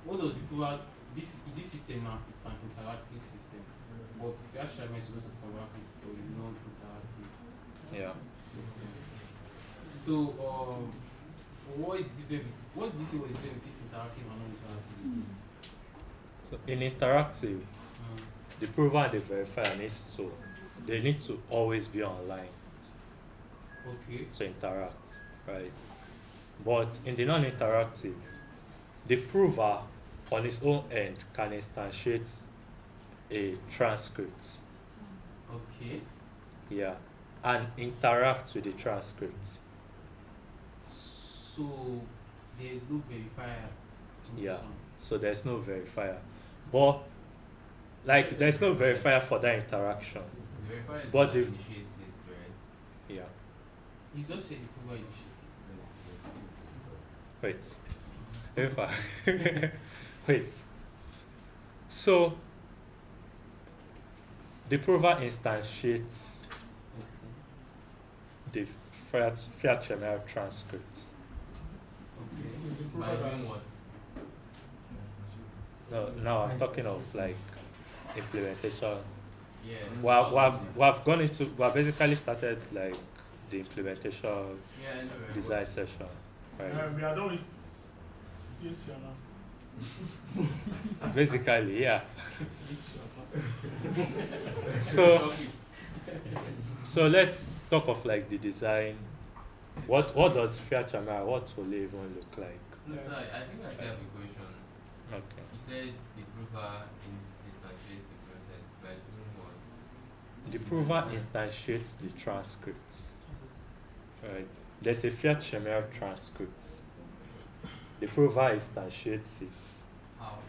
what does the prover, this system now, it's an interactive system, but Fiat Shamir is going to convert it to a non-interactive system. So what do you say was different between interactive and non-interactive? So in interactive, the prover and the verifier need to always be online. Okay. To interact, right? But in the non-interactive, the prover on its own end can instantiate a transcript. Okay. Yeah, and interact with the transcript. So there is no verifier Yeah. So there's no verifier. But like there's no verifier for that interaction. The verifier is But what the initiates it, right? yeah. You just say the prover initiates. Wait. Verifier. Wait. So the prover instantiates the Fiat Shamir transcripts. Okay. By doing what? No, now I'm talking of like implementation. Yeah. We've gone into we've basically started like the implementation Yeah, I know, right? design session. Right. We are done with it here now. Basically, yeah. So let's talk of like the design. What does Fiat Shamir, what will it even look like? No, sir, I think I still have a question. Okay. He said the prover instantiates the process by doing what? The prover instantiates the transcripts. Right. There's a Fiat Shamir transcript. The prover instantiates it. How?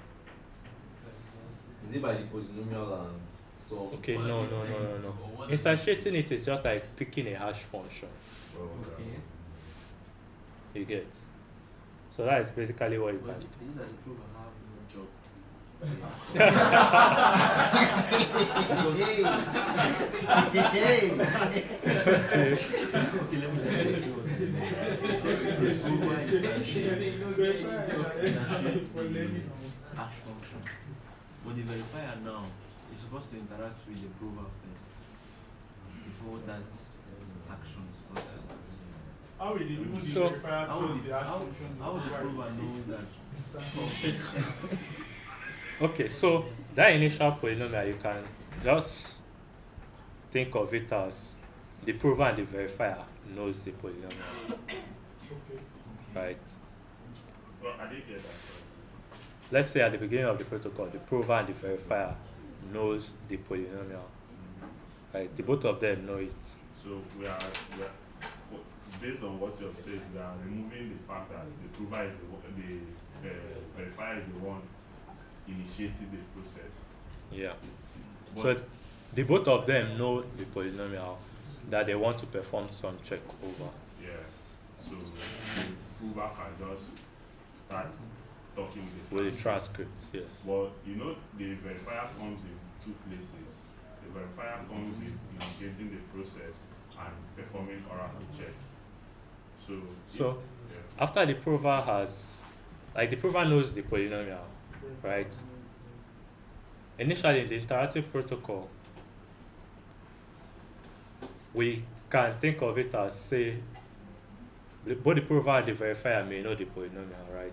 Is it by the polynomial and some? Okay, What no. does it sense? Or what does it Instantiating it is just like picking a hash function. Oh, Okay. You get. So that is basically what you can do. Is it that the prover have no job? Okay, let me tell you what it is. The prover instantiates the hash function. But the verifier now is supposed to interact with the prover first before that action is supposed to start. How will the even the So- verifier How close would the the, hash how, function? how would the prover know that? Okay, so that initial polynomial you can just think of it as the prover and the verifier knows the polynomial, Okay. right? Well, I didn't get that. Sorry. Let's say at the beginning of the protocol, the prover and the verifier knows the polynomial, right? The both of them know it. So based on what you have said, we are removing the fact that the prover is the verifier is the one initiating the process. Yeah. But So the both of them know the polynomial that they want to perform some check over. yeah, so the prover can just start talking with With the transcript, yes. Well, you know, the verifier comes in two places. The verifier comes in initiating the process and performing oracle check. So yeah. After the prover has, like the prover knows the polynomial, right? Initially in the interactive protocol, we can think of it as, say, both the prover and the verifier may know the polynomial, right?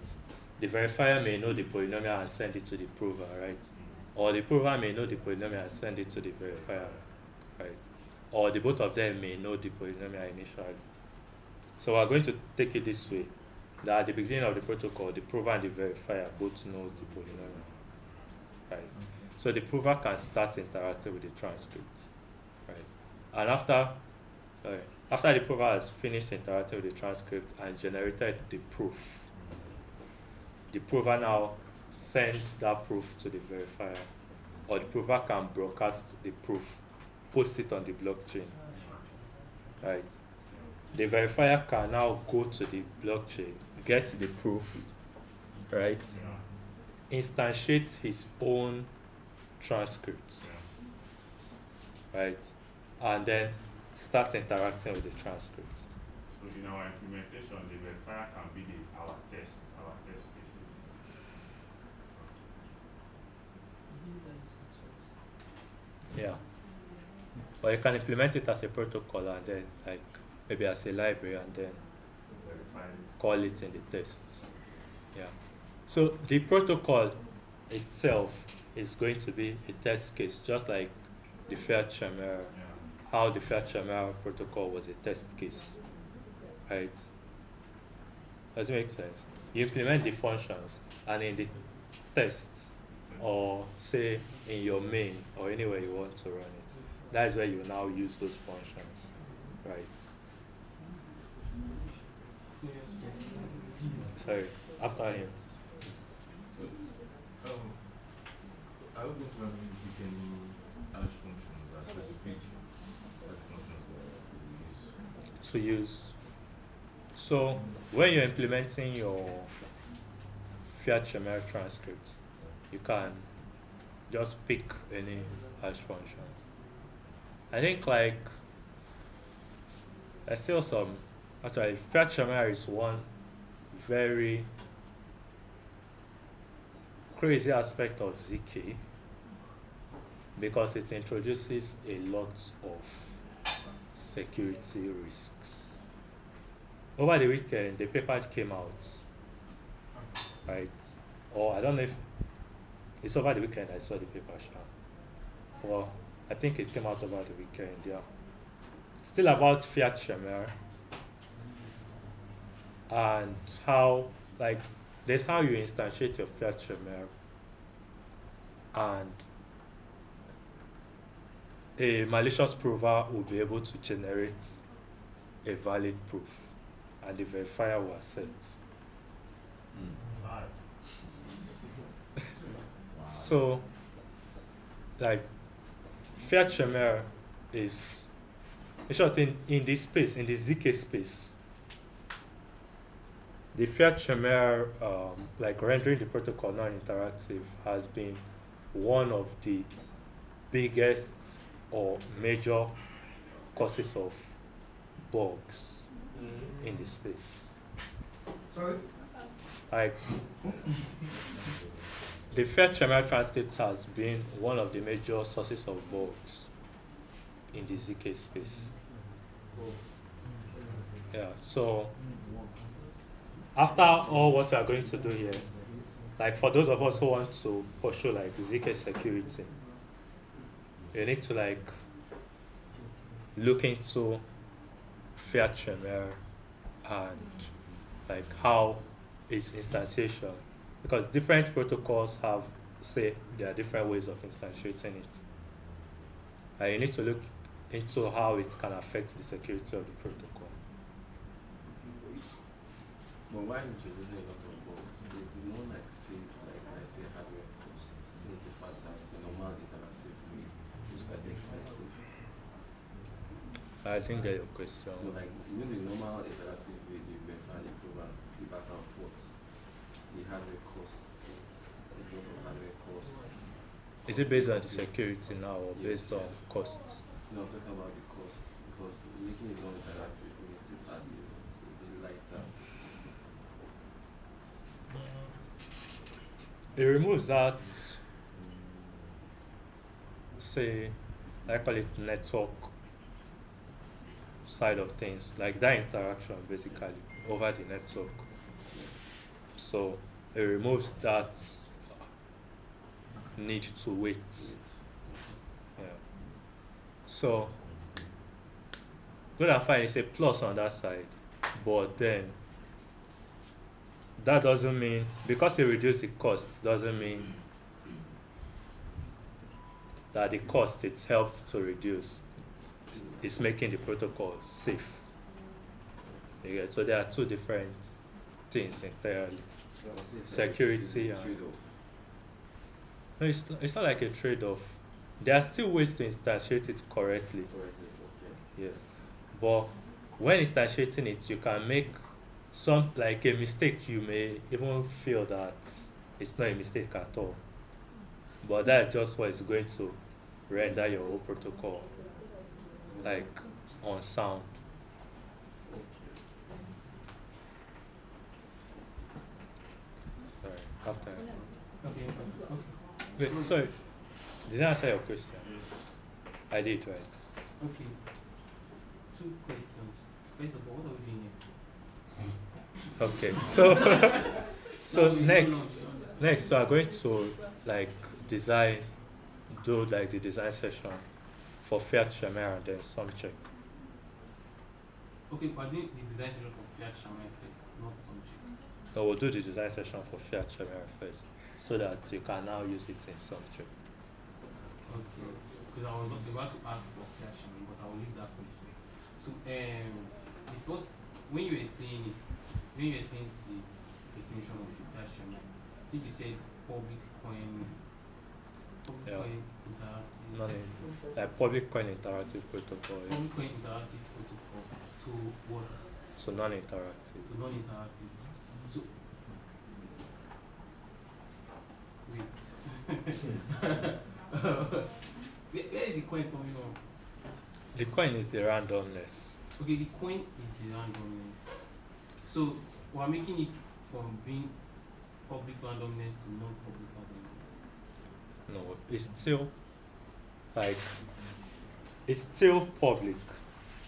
The verifier may know the polynomial and send it to the prover, right? Or the prover may know the polynomial and send it to the verifier, right? Or the both of them may know the polynomial initially. So we're going to take it this way, that at the beginning of the protocol, the prover and the verifier both know the polynomial, right? So the prover can start interacting with the transcript, right? And after the prover has finished interacting with the transcript and generated the proof, the prover now sends that proof to the verifier, or the prover can broadcast the proof, post it on the blockchain, right? The verifier can now go to the blockchain, get the proof, right? Instantiate his own transcript, right? And then start interacting with the transcript. So in our implementation, the verifier can be our test case. Yeah. Or you can implement it as a protocol and then like maybe as a library and then Verify call it in the tests. Yeah. So the protocol itself is going to be a test case, just like the Fiat Shamir, how the Fiat Shamir protocol was a test case, right? Does it make sense? You implement the functions, and in the tests, or say in your main or anywhere you want to run it, that is where you now use those functions, right? Sorry, after him. So, are we going to have any hash functions that specific hash functions that we use? to use. So when you're implementing your Fiat Shamir transcript, you can just pick any hash function. I think like I still some actually Fiat Shamir is one very crazy aspect of ZK because it introduces a lot of security risks. Over the weekend, the paper came out, right? Or I don't know if it's over the weekend I saw the paper, well, I think it came out over the weekend, yeah. Still about Fiat Shamir and how, like, there's how you instantiate your Fiat Shamir and a malicious prover will be able to generate a valid proof and the verifier will accept. Alright. So, like, Fiat Shamir is, in short, in this space, in the ZK space, the Fiat Shamir, like rendering the protocol non-interactive, has been one of the biggest or major causes of bugs in the space. Sorry? Like, the Fiat Shamir transcript has been one of the major sources of bugs in the ZK space. Yeah, so after all what we are going to do here, like for those of us who want to pursue like ZK security, you need to like look into Fiat Shamir and like how its instantiation, because different protocols have, say, there are different ways of instantiating it. And you need to look into how it can affect the security of the protocol. But while introducing a lot of bugs, they did not like save, like I say, hardware costs, since the fact that the normal interactive way is quite expensive. I didn't get your question. So like, you know, the normal interactive way, the verify, the prover, the back and forth, the hardware costs, there's a lot of hardware costs. Is it based on the security now or based on costs? No, I'm talking about the cost, because making it non-interactive makes it at least it's like that. It removes that, say, I call it network side of things, like that interaction basically over the network. So it removes that need to wait. Yeah. So good and fine, it's a plus on that side, but then that doesn't mean, because it reduces the cost, doesn't mean that the cost it's helped to reduce is making the protocol safe. Okay, so there are two different things entirely. So I'll say it's Security like a and trade-off. no, it's not like a trade-off. There are still ways to instantiate it correctly. Correctly, okay. Yes. But when instantiating it, you can make some, like a mistake, you may even feel that it's not a mistake at all. But that's just what is going to render your whole protocol like unsound. Sorry, after. Okay. Wait, sorry. Did I answer your question? I did, right? Okay. Two questions. First of all, what are we doing next? Okay. So so No, next no. next so I'm going to like do like the design session for Fiat Shamir and then Sumcheck. Okay, we're doing the design session for Fiat Shamir first, not Sumcheck. So we'll do the design session for Fiat Shamir first so that you can now use it in Sumcheck. Okay. Because I was about to ask for Fiat Shamir, but I will leave that question. So, the first, when you explain the definition of Fiat Shamir, think you said public coin Yeah. interactive. Like public coin interactive protocol, yeah. Public coin interactive protocol to what? So non-interactive. To non-interactive. So wait. where is the coin coming from? The coin is the randomness. Okay, the coin is the randomness. So we're making it from being public randomness to non-public randomness. No, it's still like it's still public.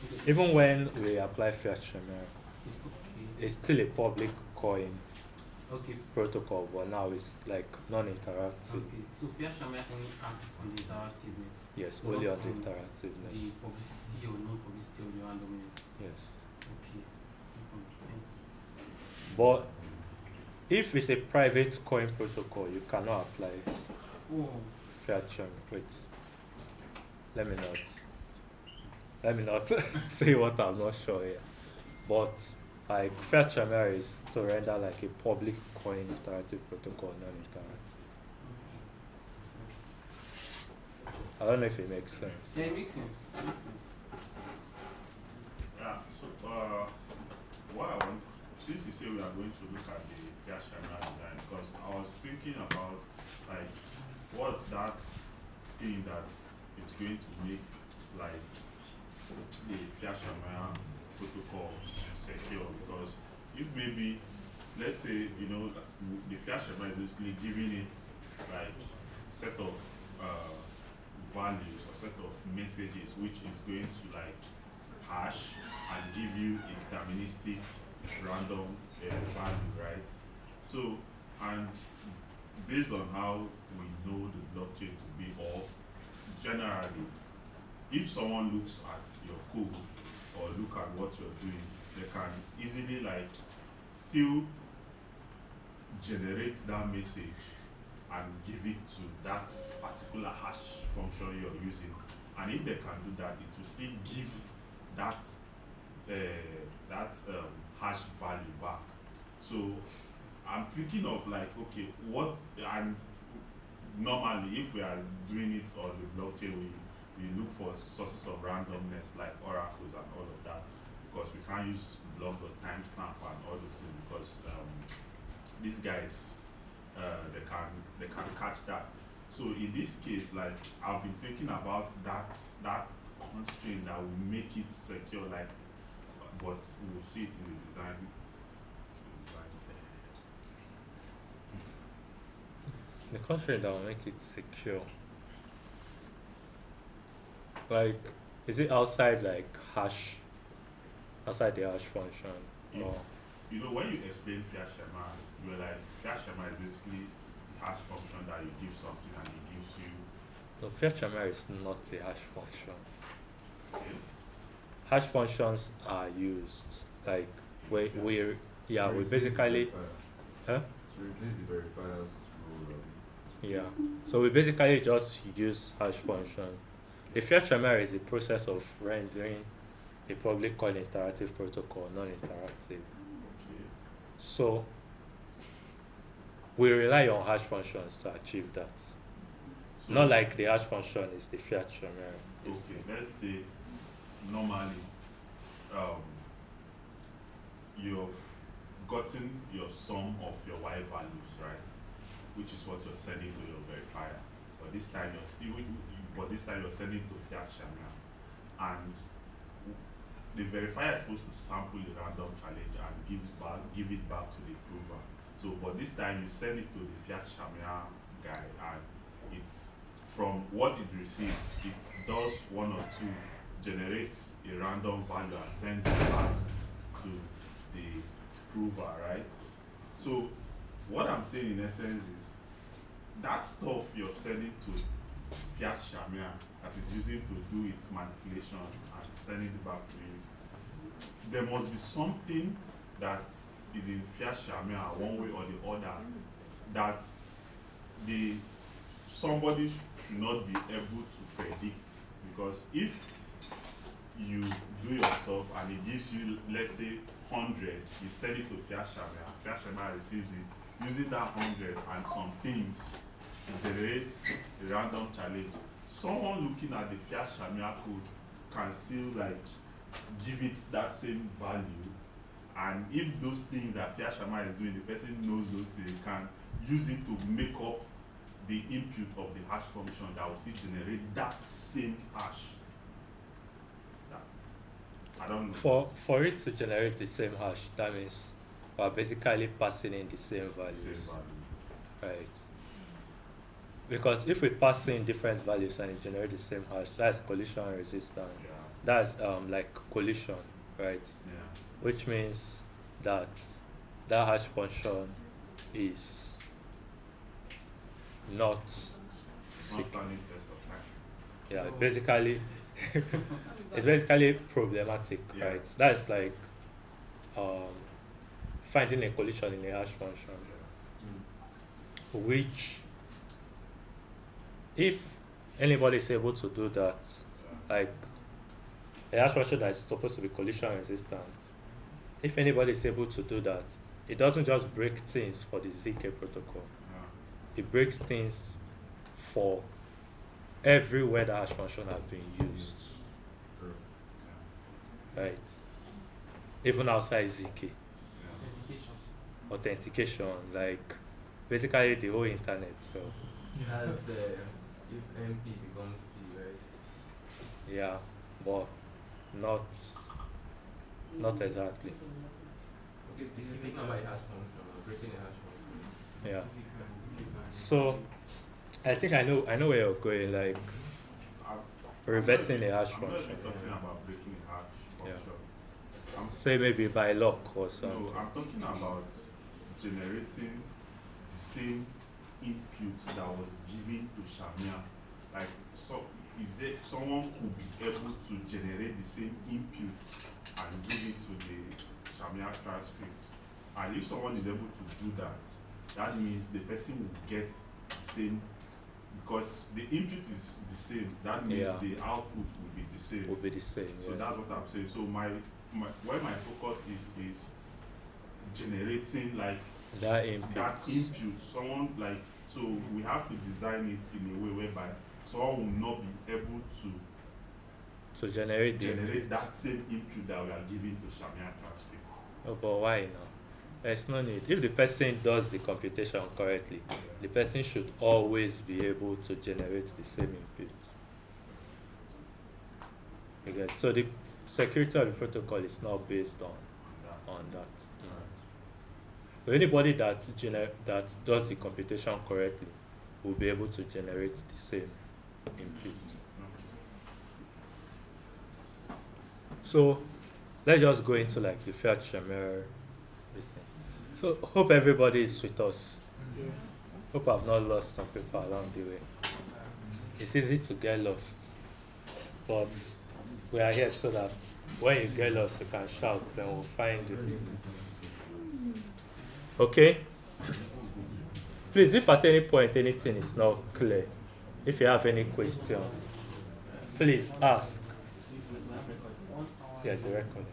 Okay. Even when we apply Fiat Shamir, It's okay. it's still a public coin Okay. protocol, but now it's like non-interactive. Okay. So Fiat Shamir only acts on the interactiveness, Yes, Not only on the on interactiveness. the publicity or non-publicity of the randomness. Yes. Okay. Thanks. But if it's a private coin protocol, you cannot apply Oh. Fiat Shamir. Wait. Let me not say what I'm not sure here. But like Fiat Shamir is to render like a public coin interactive protocol non-interactive. I don't know if it makes sense. Yeah, it makes sense. It makes sense. Yeah, so what I want, since you say we are going to look at the Fiat Shamir design, because I was thinking about like what's that thing that it's going to make like the Fiat Shamir protocol secure, because if maybe let's say the Fiat Shamir is basically giving it like set of values or set of messages which is going to like hash and give you a deterministic random value, right? So, and based on how we know the blockchain to be, or generally, if someone looks at your code or look at what you're doing, they can easily like still generate that message and give it to that particular hash function you're using. And if they can do that, it will still give that hash value back. So I'm thinking of like, okay, what, and normally if we are doing it on the blockchain, we look for sources of randomness like oracles and all of that, because we can't use block or timestamp and all those things, because these guys they can catch that. So in this case, like I've been thinking about that constraint that will make it secure, like, but we'll see it in the design. The constraint that will make it secure. Like, is it outside like hash, outside the hash function? Yeah. Or When you explain Fiat Shamir, you're like, Fiat Shamir is basically a hash function that you give something and it gives you. no, Fiat Shamir is not a hash function. Okay. Hash functions are used like we basically huh? To replace the verifiers rule. Yeah. So we basically just use hash function. The Fiat Shamir is the process of rendering a public coin interactive protocol non-interactive. Okay. So we rely on hash functions to achieve that. So Not like the hash function is the Fiat Shamir. It's okay, let's say normally you've gotten your sum of your Y values, right? Which is what you're sending to your verifier. But this time you're sending to Fiat Shamir. And the verifier is supposed to sample the random challenge and give it back to the prover. So but this time you send it to the Fiat Shamir guy, and it's from what it receives, it does one or two, generates a random value and sends it back to the prover, right? So what I'm saying in essence is that stuff you're sending to Fiat Shamir that is using to do its manipulation and sending it back to you, there must be something that is in Fiat Shamir one way or the other that somebody should not be able to predict, because if you do your stuff and it gives you, let's say, 100, you send it to Fiat Shamir receives it, using that 100 and some things it generates a random challenge. Someone looking at the Fiat Shamir code can still like give it that same value, and if those things that Fiat Shamir is doing, the person knows those things, can use it to make up the input of the hash function that will still generate that same hash. I don't know. For it to generate the same hash, that means we're basically passing in the same values. Same value. Right. Because if we pass in different values and it generates the same hash, that's collision resistant. Yeah. That's like collision, right? Yeah. Which means that that hash function is not Not secure. standing test of time. Yeah, basically it's basically problematic, Yeah. right? That's like finding a collision in a hash function, Yeah. which if anybody is able to do that, like a hash function that is supposed to be collision resistant, if anybody is able to do that, it doesn't just break things for the ZK protocol, Yeah. it breaks things for everywhere the hash function has been used, True. right? Even outside ZK. Yeah. Authentication, like basically the whole internet. So That's if MP becomes P, right? yeah, but not exactly. Okay, if you think about a hash function, operating a hash function. Yeah. So I think I know where you're going, like I'm- reversing a hash I'm not even function. talking about breaking a hash Yeah. function. I'm Say maybe by lock or something. No, I'm talking about generating the same input that was given to Shamir. Like, so is there someone could be able to generate the same input and give it to the Shamir transcript? And if someone is able to do that, that means the person will get the same, because the input is the same. That means Yeah. the output will be the same. Will be the same. So Yeah. that's what I'm saying. So where my focus is generating like That input. that input. Someone like, so we have to design it in a way whereby someone will not be able to To generate the generate input. that same input that we are giving to Shamir transcript. Oh, but why now? There's no need. If the person does the computation correctly, the person should always be able to generate the same input. You get? So the security of the protocol is not based on that. But anybody that does the computation correctly will be able to generate the same input. So let's just go into like the Fiat Shamir business. So hope everybody is with us. Hope I've not lost some people along the way. It's easy to get lost, but we are here so that when you get lost you can shout, then we'll find you. Okay? Please, if at any point anything is not clear, if you have any question, please ask. Yes, a recording.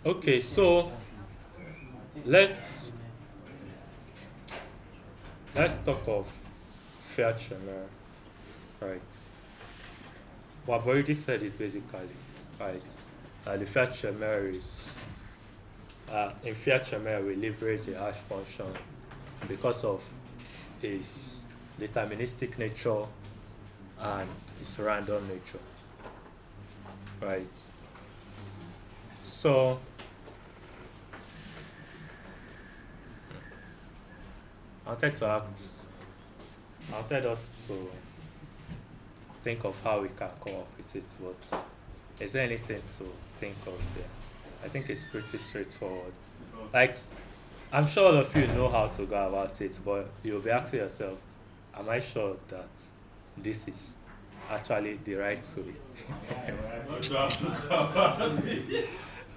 Okay, so let's talk of Fiat Shamir, right? Well, I've already said it basically, right? The Fiat Shamir is in Fiat Shamir we leverage the hash function because of its deterministic nature and its random nature, right? So I wanted us to think of how we can come up with it, but is there anything to think of there? I think it's pretty straightforward. Like, I'm sure all of you know how to go about it, but you'll be asking yourself, am I sure that this is actually the right way?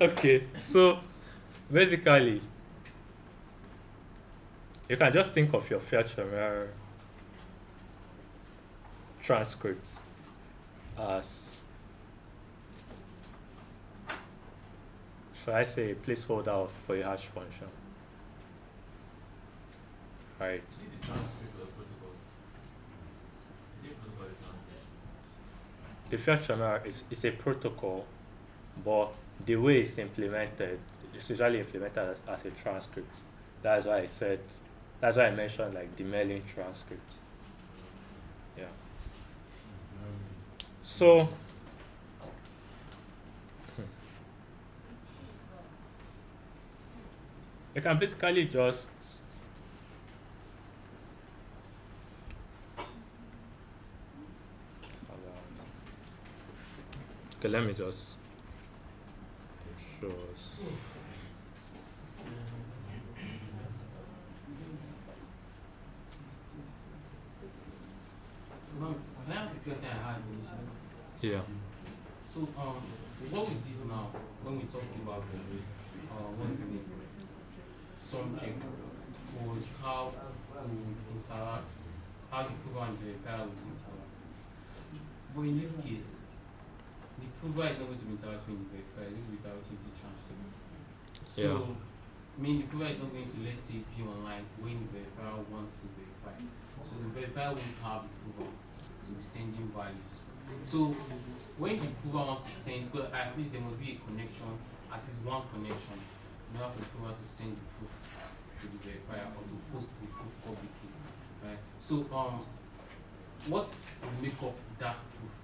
Okay, so basically, you can just think of your Fiat Shamir transcripts as should I say a placeholder for a hash function. Right. Is it the transcript or protocol? Is it a protocol or a transcript? The Fiat Shamir is a protocol, but the way it's implemented, it's usually implemented as a transcript. That's why I mentioned like the mailing transcript. Yeah. So you can basically just okay, let me just show us. So now, can I ask a question I had initially? Yeah. So what we did now when we talked about what's the name? Sumcheck was how we would interact, how the prover and verifier would interact. But in this case, the prover is not going to be interacting with the verifier, it's going to be interacting with the transcript. So I mean the prover is not going to, let's say, be online when the verifier wants to verify. So the verifier won't have the prover to be sending values. So when the prover wants to send, well, at least there must be a connection, at least one connection, in order for the prover to send the proof to the verifier or to post the proof publicly. Right? So what will make up that proof?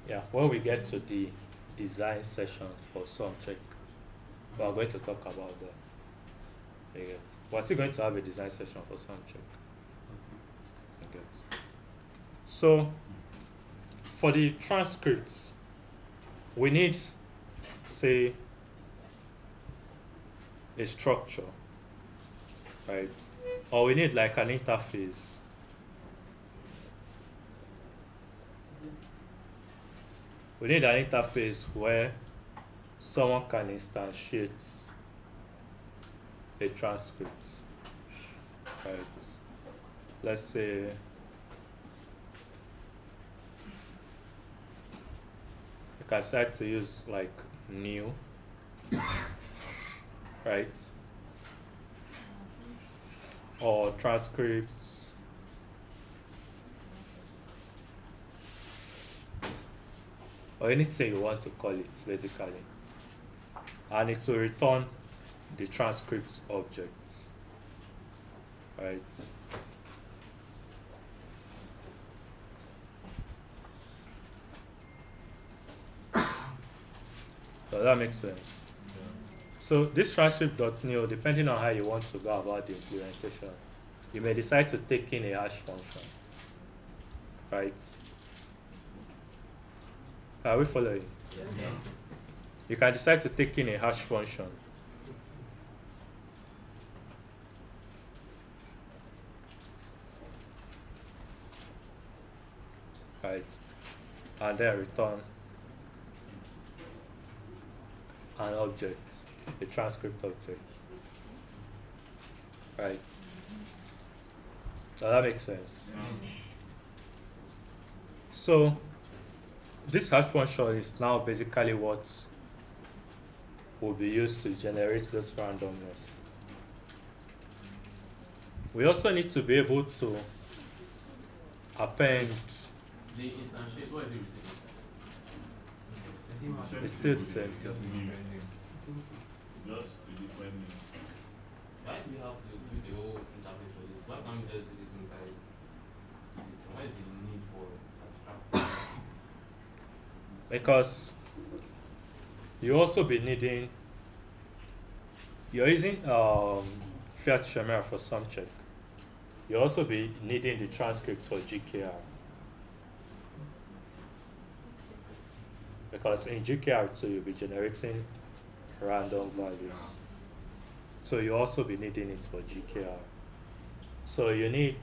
Yeah, when we get to the design session for Sumcheck, we are going to talk about that. You get? We're still going to have a design session for Sumcheck. You get? So for the transcripts, we need, say, a structure, right? Or we need like an interface. We need an interface where someone can instantiate a transcript, right? Let's say you can decide to use like new, right? Or transcripts, or anything you want to call it, basically. And it will return the transcripts object, right? Does that make sense? So this transcript.new, depending on how you want to go about the implementation, you may decide to take in a hash function, right? Are we following? Yes. You can decide to take in a hash function. Right? And then return an object, a transcript object. Right? Does that make sense? So this hash function is now basically what will be used to generate this randomness. We also need to be able to append. The instantiate, what is it receiving? It's still the same thing. Just a different name. Why do we have to do the whole interface for this? Why can't we just do it inside? Why is the need for abstract? Because you also be needing, you're using Fiat Shamir for Sumcheck. You also be needing the transcript for GKR. Because in GKR2 you'll be generating random values. So you also be needing it for GKR. So you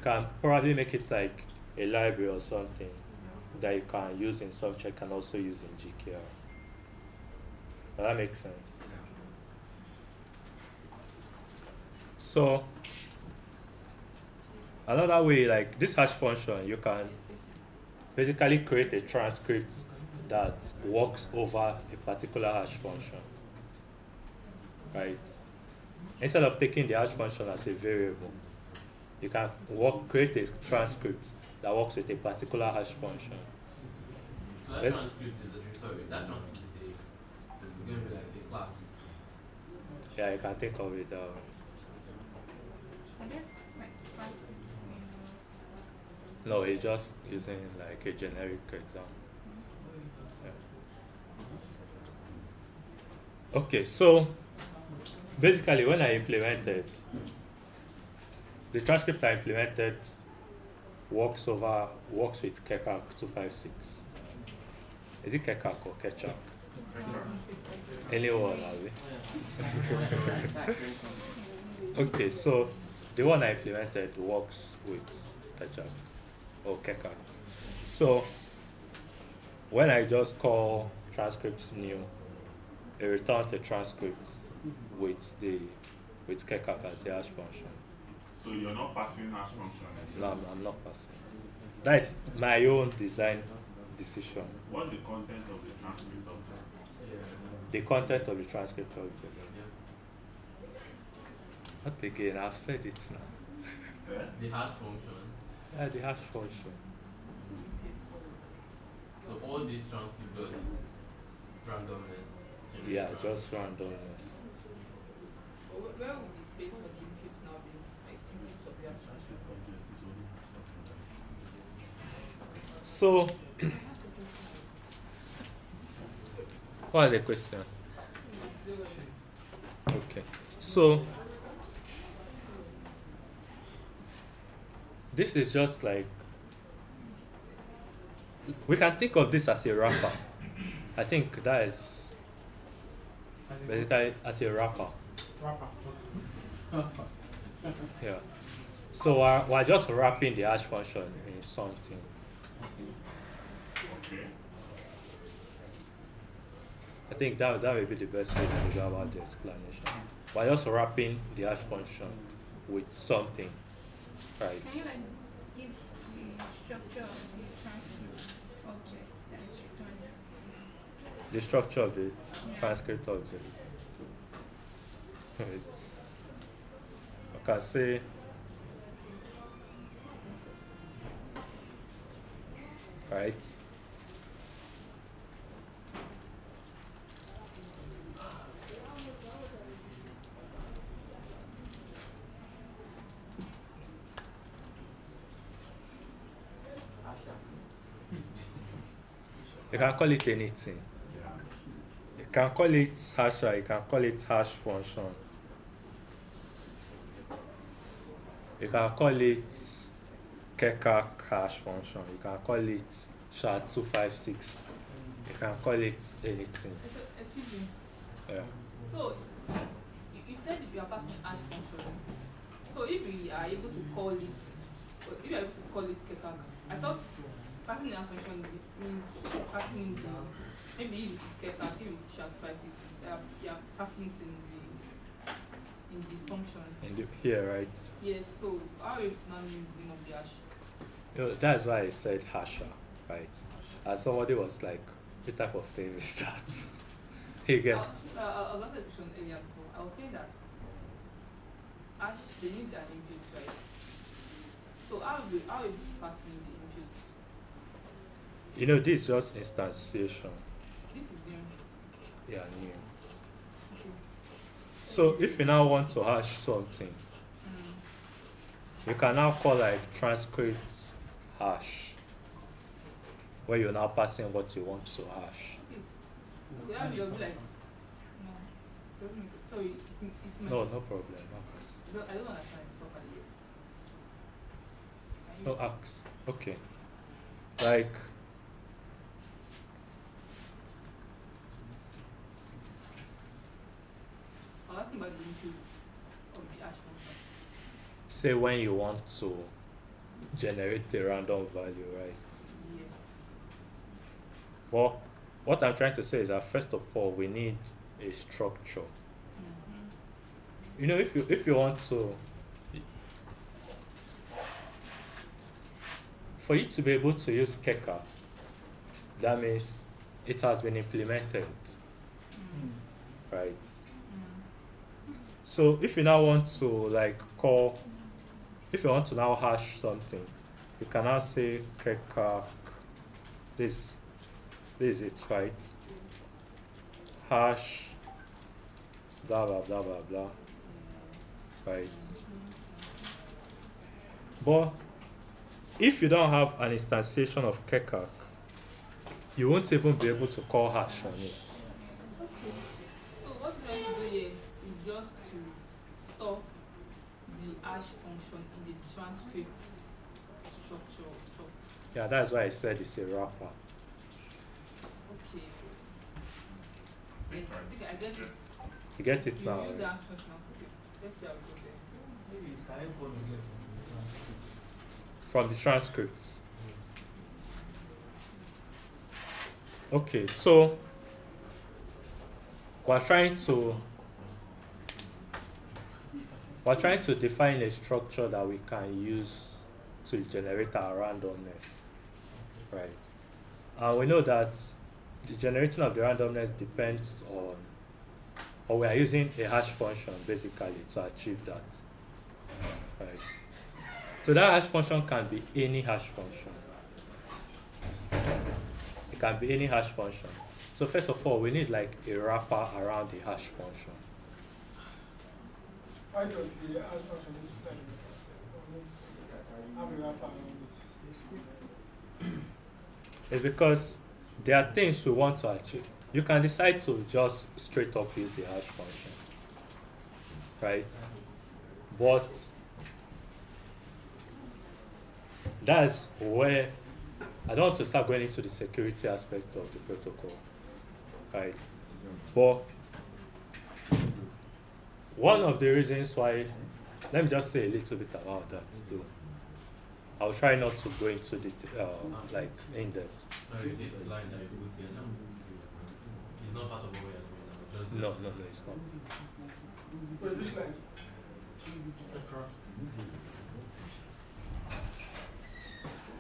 can probably make it like a library or something that you can use in Sumcheck and also use in GKR. Does that make sense? So another way, like this hash function, you can basically create a transcript that works over a particular hash function, right? Instead of taking the hash function as a variable, you can create a transcript that works with a particular hash function. So that Let's- transcript is that transcript is going to be like a class. Yeah, you can think of it that way. I get like classics in No, it's just using like a generic example. Yeah. Okay, so basically when I implemented, the transcript I implemented works with Kekak 256. Is it Kekak or Kechak? Anyone, are we? Okay, so the one I implemented works with Kechak or Kekak. So when I just call transcript new, it returns a transcript with Kekak as the hash function. So you're not passing hash function. No, I'm not passing. That is my own design decision. What's the content of the transcript object? The content of the transcript object. What again? I've said it now. Yeah? The hash function. Yeah, the hash function. So all these transcript does is randomness. Yeah, just randomness. Where would the space for the inputs now be? Like inputs of the transcript object. So, what is the question? Okay, so this is just like, we can think of this as a wrapper. I think that is basically as a wrapper. Yeah. So we're just wrapping the hash function in something. Okay. I think that will be the best way to go about the explanation. We're just wrapping the hash function with something, right? Can you like give the structure of the transcript object that is returned? The structure of the transcript object. It's, I can say, right? You can call it anything. You can call it hasher, you can call it hash function. You can call it Kekak hash function. You can call it SHA-256. You can call it anything. So, excuse me. Yeah. So, you said if you are passing hash function, so if we are able to call it, Kekak, I thought passing the hash function means passing in the, maybe if it's Kekak, if it's SHA-256, you are passing it in the function. Here, right? Yes, so how is now means the name of the hash? You know, that's why I said hasher, right? And somebody was like, what type of thing is that? You get? I was asking a question earlier before. I was saying that hash, they need an input, right? So how is passing the input? You know, this is just instantiation. This is new. Yeah, new. Okay. So if you now want to hash something, you can now call like transcript hash, where you're now passing what you want to hash. Okay, that will be like, no, don't make it. Sorry, it's my, No problem. Ask. I don't understand it properly yet. No, ask. Okay. Like, I was asking about the inputs of the hash function. say when you want to generate a random value, right? Yes. Well, what I'm trying to say is that first of all, we need a structure. You know, if you want to, for you to be able to use Keka, that means it has been implemented, right? So if you now want to like call, if you want to now hash something, you can now say kekak, this is it, right? Hash blah blah blah blah blah, right? But if you don't have an instantiation of kekak, you won't even be able to call hash on it. So what we have to do here is just to store the hash function in the transcript structure. Yeah, that's why I said it's a wrapper. Okay. I think I get it. You get it now? You Right? the actions now. Okay. Let's see how it goes there. Maybe can I call again? From the transcripts. Okay, so we're trying to define a structure that we can use to generate our randomness, right? And we know that the generating of the randomness depends on, or we are using a hash function basically to achieve that, right? So that hash function can be any hash function. It can be any hash function. So first of all, we need like a wrapper around the hash function. Why does the hash function need to have a wrapper around it? It's because there are things we want to achieve. You can decide to just straight up use the hash function, right? But that's where I don't want to start going into the security aspect of the protocol, right? But one of the reasons why, let me just say a little bit about that too. I'll try not to go into the like in depth. Sorry, this line that you put here now is not part of what we are doing now. Just No, it's not. Wait, which line?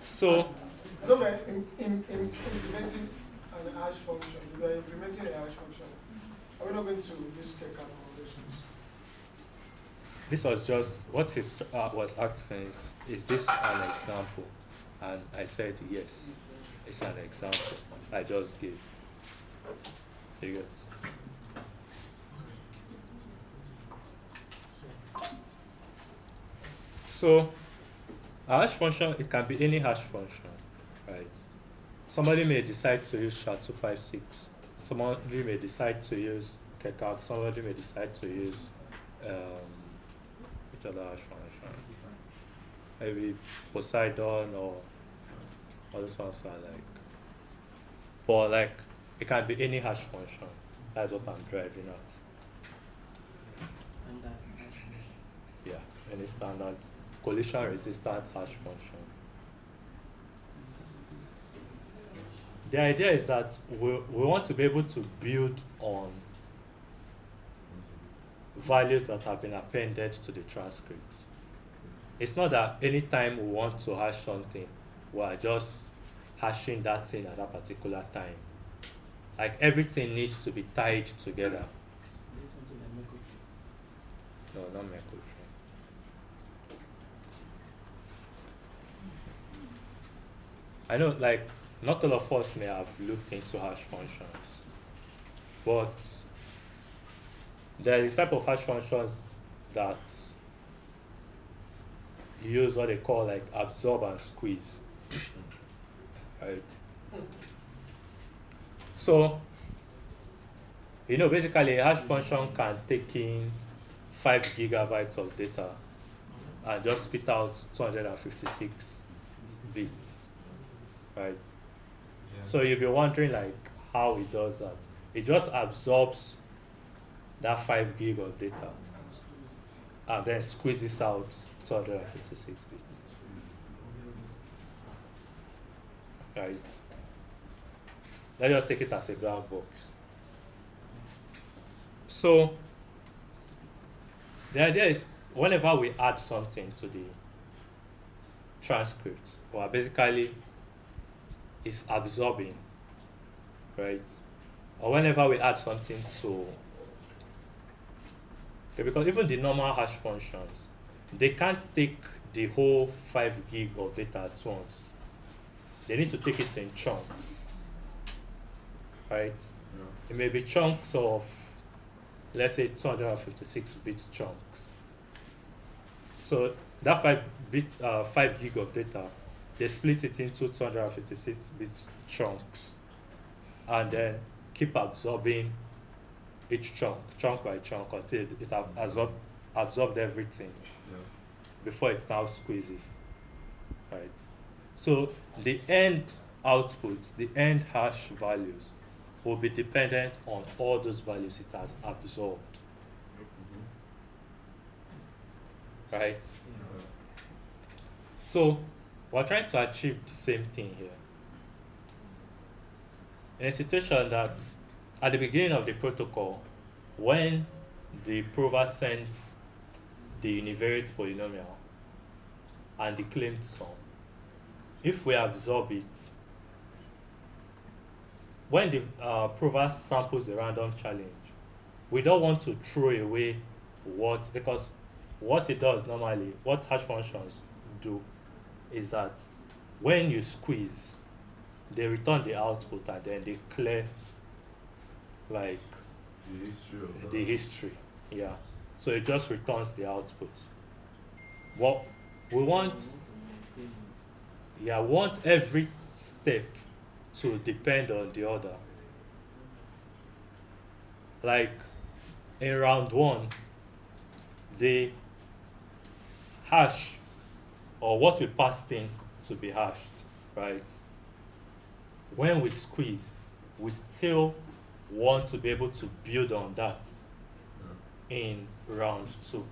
So No, but in implementing an hash function, we are implementing a hash function. Are we not going to use kekak conversions? this was just what he was asking is this an example? And I said yes, it's an example I just gave. You get? So a hash function, it can be any hash function, right? Somebody may decide to use SHA-256. Somebody may decide to use kekak. Somebody may decide to use which other hash function? Maybe Poseidon or all those ones are like. But like it can be any hash function. That's what I'm driving at. And that hash function. Yeah, any standard collision resistant hash function. The idea is that we want to be able to build on values that have been appended to the transcript. It's not that anytime we want to hash something, we are just hashing that thing at that particular time. Like everything needs to be tied together. Is it something like Meko? No, not Meko. I know, like, not all of us may have looked into hash functions, but there is type of hash functions that use what they call like absorb and squeeze, right? So, basically a hash function can take in 5 gigabytes of data and just spit out 256 bits, right? So you'll be wondering like how it does that. It just absorbs that 5 gig of data and then squeezes out 256 bits, right? Let's just take it as a black box. So the idea is whenever we add something to the transcript, or basically it's absorbing right? Or whenever we add something to, okay, because even the normal hash functions, they can't take the whole 5 gig of data at once. They need to take it in chunks, right? It may be chunks of, let's say, 256 bit chunks. So that 5 gig of data, they split it into 256 bit chunks, and then keep absorbing each chunk by chunk, until it absorbed everything before it now squeezes, right? So the end output, the end hash values, will be dependent on all those values it has absorbed, right? So we're trying to achieve the same thing here. In a situation that at the beginning of the protocol, when the prover sends the univariate polynomial and the claimed sum, if we absorb it, when the prover samples the random challenge, we don't want to throw away because what it does normally, what hash functions do, is that when you squeeze, they return the output and then they clear like The history of the history. Yeah. So it just returns the output. What we want, want every step to depend on the other. Like in round 1, the hash, or what we passed in to be hashed, right? When we squeeze, we still want to be able to build on that in round 2.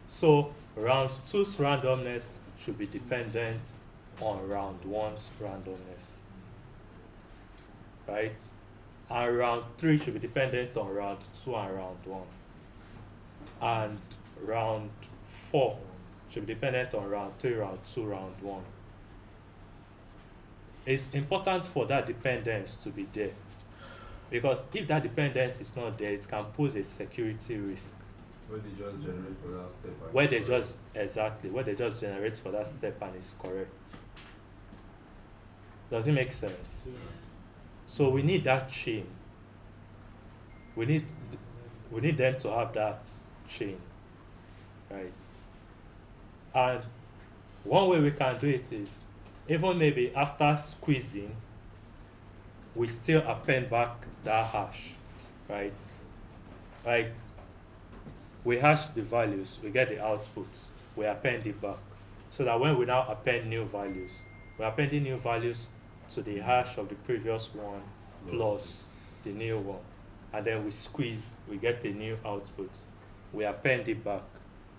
So round 2's randomness should be dependent on round 1's randomness, right? And round 3 should be dependent on round 2 and round 1. And round 4 should be dependent on round 3, round 2, round 1. It's important for that dependence to be there, because if that dependence is not there, it can pose a security risk. Where they just generate for that step. And Where it's they correct. just exactly where they just generate for that step and it's correct. Does it make sense? So we need that chain. We need them to have that chain, right? And one way we can do it is, even maybe after squeezing, we still append back that hash, right? Like we hash the values, we get the output, we append it back, so that when we now append new values, we're appending new values to the hash of the previous one plus the new one, and then we squeeze, we get a new output, we append it back,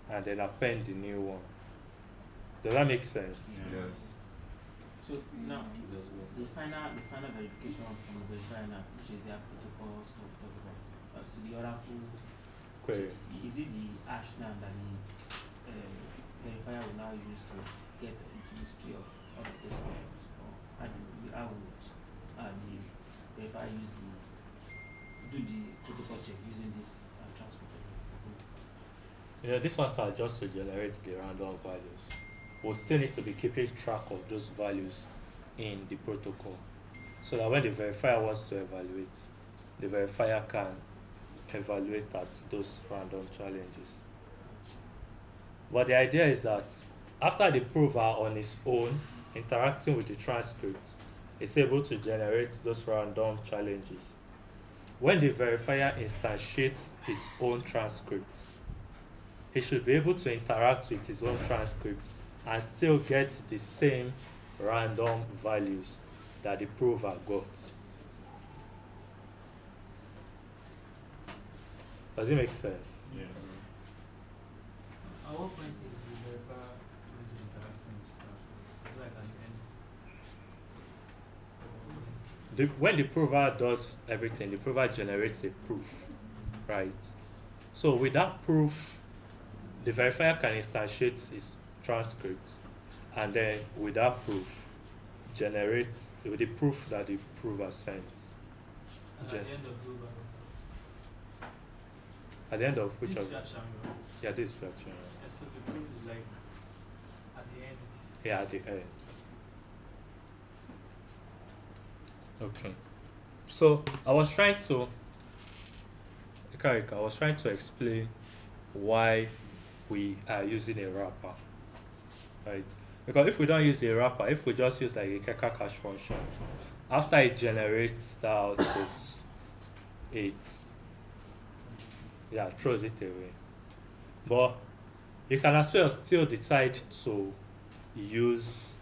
and then append the new one. Does that make sense? Yes. So now, the final verification from the verifier now, which is their protocol stuff we talk about. So the oracle Query. Is it the hash now that the verifier will now use to get into the history of all the protocols, or how would the verifier do the protocol check using this transport? These ones are just to generate the random values. We'll still need to be keeping track of those values in the protocol, so that when the verifier wants to evaluate, the verifier can evaluate at those random challenges. But the idea is that after the prover on his own, interacting with the transcripts, is able to generate those random challenges, when the verifier instantiates his own transcripts, he should be able to interact with his own transcripts and still get the same random values that the prover got. Does it make sense? Yeah. At what point is the verifier going to interact with the transcript? Like at the end? When the prover does everything, the prover generates a proof, right? So with that proof, the verifier can instantiate his transcript, and then with that proof, generate with the proof that the prover sends. And Gen- at the end of global At the end of which this of Fiat Shamir. yeah, this fraction. And so the proof is like at the end. Yeah, at the end. Okay. So I was trying to explain why we are using a wrapper. Right? Because if we don't use a wrapper, if we just use like a Keka cache function, after it generates the output, it throws it away. But you can as well still decide to use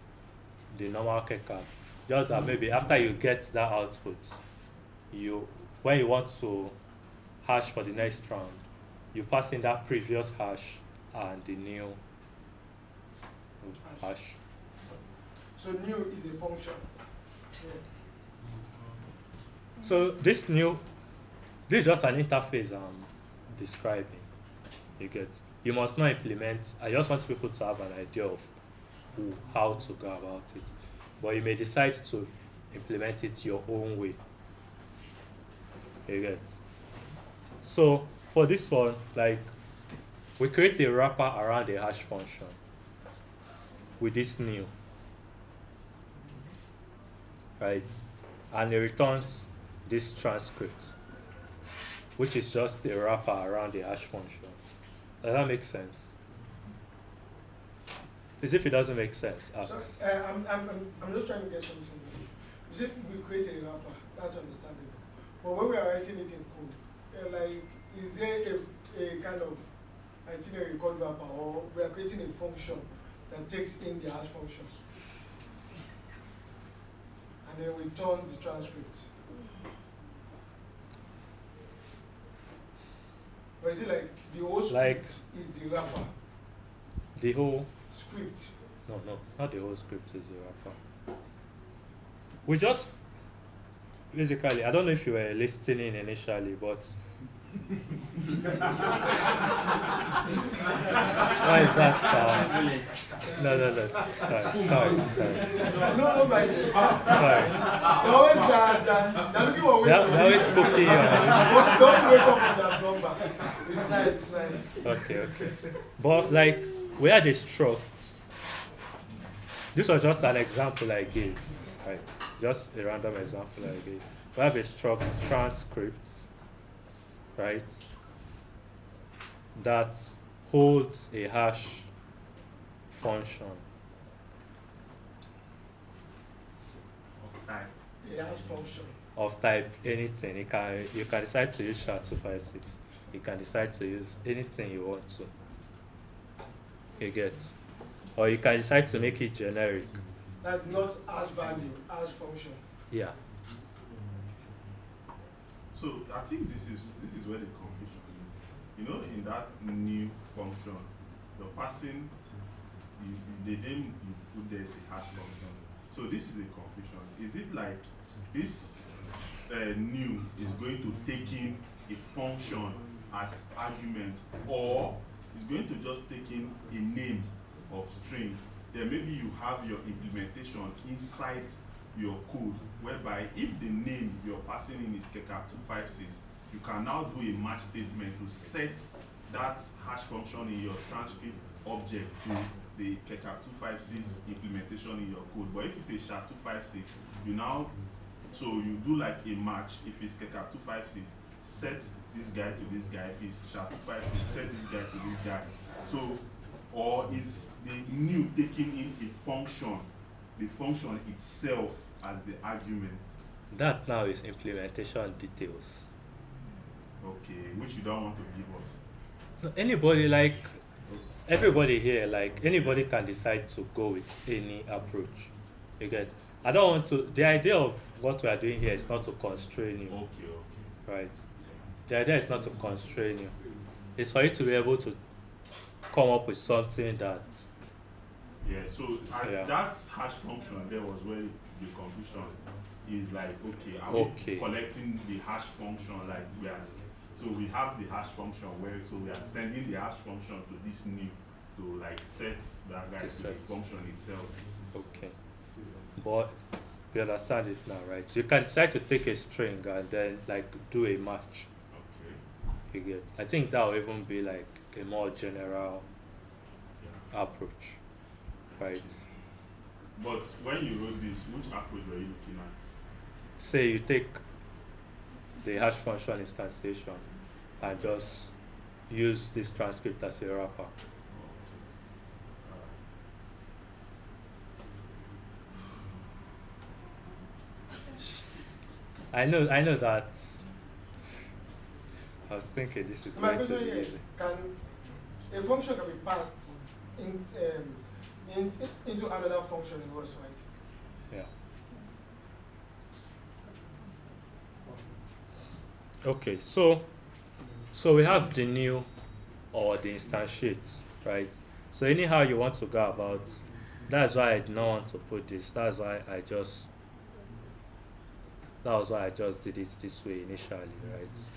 the normal Keka. Just that maybe after you get that output, when you want to hash for the next round, you pass in that previous hash and the new hash. So new is a function. Yeah. So this is just an interface I'm describing. You get. You must not implement. I just want people to have an idea of how to go about it. But you may decide to implement it your own way. You get. So for this one, like we create a wrapper around the hash function with this new, right? And it returns this transcript, which is just a wrapper around the hash function. Does that make sense? As if it doesn't make sense, ask. So I'm just trying to get something. You said we create a wrapper, that's understandable. But when we are writing it in code, like, is there a kind of itinerary called wrapper, or we are creating a function that takes in the hash function and then returns the transcript? Or is it like the whole script is the wrapper? The whole script? No, not the whole script is the wrapper. We just basically, I don't know if you were listening initially, but why is that? No. Sorry. No, my sorry. They're always they're looking for ways They're always poking you. But don't wake up with that number. It's nice. Okay. But like, we had a struct. This was just an example I gave. Right? Just a random example I gave. We have a struct transcript, right? That holds a hash function. A hash function. Of type anything. You can decide to use SHA-256. You can decide to use anything you want to. You get. Or you can decide to make it generic. That's not hash value, hash function. Yeah. So I think this is where the confusion is. You know, in that new function, the passing, the name you put there is a hash function. So this is a confusion. Is it like this new is going to take in a function as argument, or is going to just take in a name of string? Then maybe you have your implementation inside your code, whereby if the name you're passing in is Keka256, you can now do a match statement to set that hash function in your transcript object to the Keka256 implementation in your code. But if it's a SHA-256, so you do like a match. If it's Keka256, set this guy to this guy. If it's SHA-256, set this guy to this guy. So, or is the new taking in a function, the function itself as the argument? That now is implementation details. Okay, which you don't want to give us. No, everybody here, like anybody can decide to go with any approach. You get. I don't want to. The idea of what we are doing here is not to constrain you. Okay. Right. The idea is not to constrain you. It's for you to be able to come up with something that. Yeah. So that hash function there was where the confusion is. Like, okay, are we collecting the hash function like we are? So we have the hash function so we are sending the hash function to this new to like set that guy to the function itself. Okay. but you understand it now, right? So you can decide to take a string and then like do a match. Okay. You get? I think that will even be like a more general Yeah. approach, right? But when you wrote this, which approach were you looking at? Say you take the hash function instantiation and just use this transcript as a wrapper. I know that. I was thinking this is My going to question be here is, easy. can a function can be passed into another function in words, right? Yeah. Okay, so we have the new or the instantiates, right? So anyhow you want to go about, that's why I did not want to put this. That was why I just did it this way initially, right?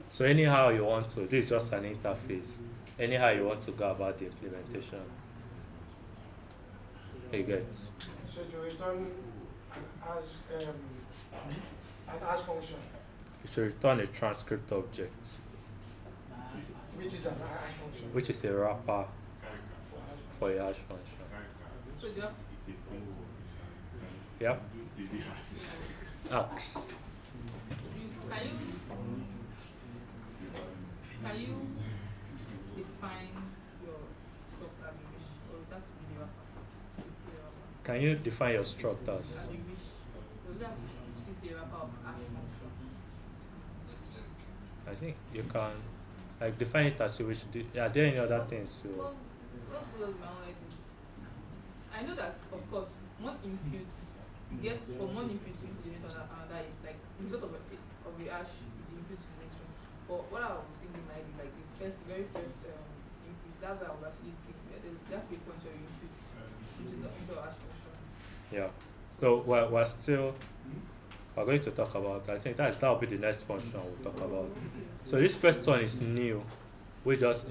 So anyhow you want to, this is just an interface. Anyhow you want to go about the implementation, you get. So to return an hash function, You should return a transcript object, which is an hash function. which is a wrapper for a hash function. So do you have It's a framework. Yeah. Did they have Axe. can you define your struct as you wish, or that's the wrapper? Can you define your struct as? As you wish. So you have to speak the wrapper of hash function. I think you can like define it as you wish. Are there any other things you? Well, what was my own idea? I know that of course one input you get from one input into the another is like the result of the hash is the input to the next one. But what I was thinking like is like the very first input, that's why I was actually thinking that's the point where you input into a hash function. Yeah. So we're still going to talk about. I think that will be the next function we'll talk about. So this first one is new. We just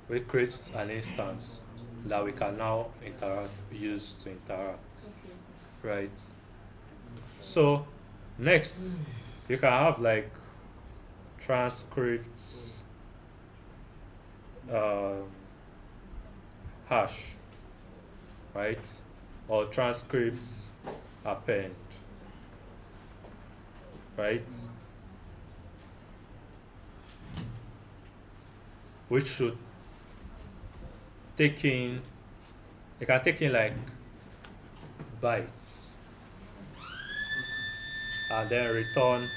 we create an instance that we can now use to interact. Right. So next you can have like transcripts hash, right? Or transcripts append, right? Which should take in, it can take in like bytes and then return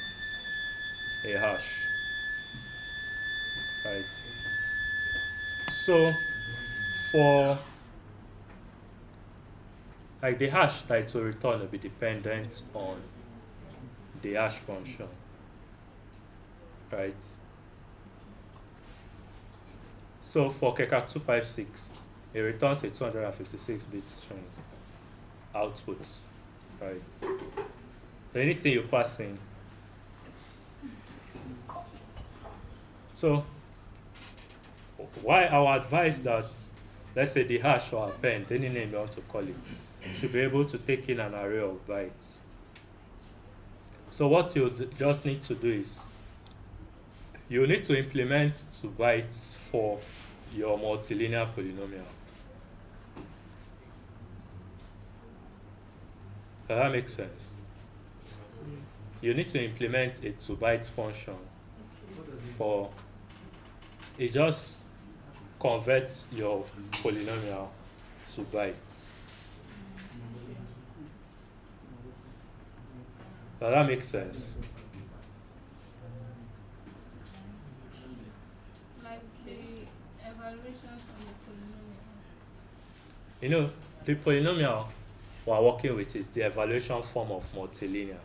a hash, right? So for like the hash that it will return will be dependent on the hash function, right? So for KECAC 256, it returns a 256-bit string output, right? So anything you pass in. So why I would advise that, let's say the hash or append, any name you want to call it, should be able to take in an array of bytes. So what you just need to do is, you need to implement 2 bytes for your multilinear polynomial. Does that make sense? You need to implement a 2-byte function for, it just converts your polynomial to bytes. Does that make sense? Like the evaluations on the polynomial. You know, the polynomial we're working with is the evaluation form of multilinear,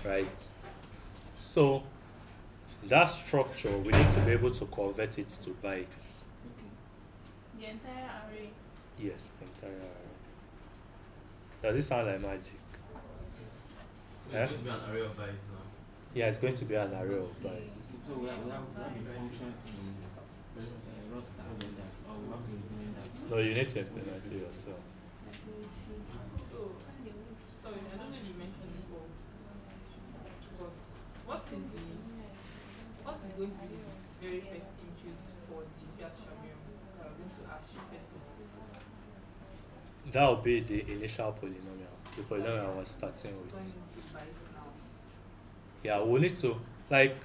right? So that structure, we need to be able to convert it to bytes. The entire array. Yes, the entire array. Does it sound like magic? So it's going to be an array of bytes now. Yeah, it's going to be an array of bytes. So we have a function in us to amend that, or we have to implement that? No, you need to implement it yourself. So, sorry, I don't know if you mentioned before, but what is going to be the very first input for the Fiat Shamir that we're going to ask first of all? That will be the initial polynomial. The polynomial I was starting Going with. into bytes now. Yeah, we need to, like,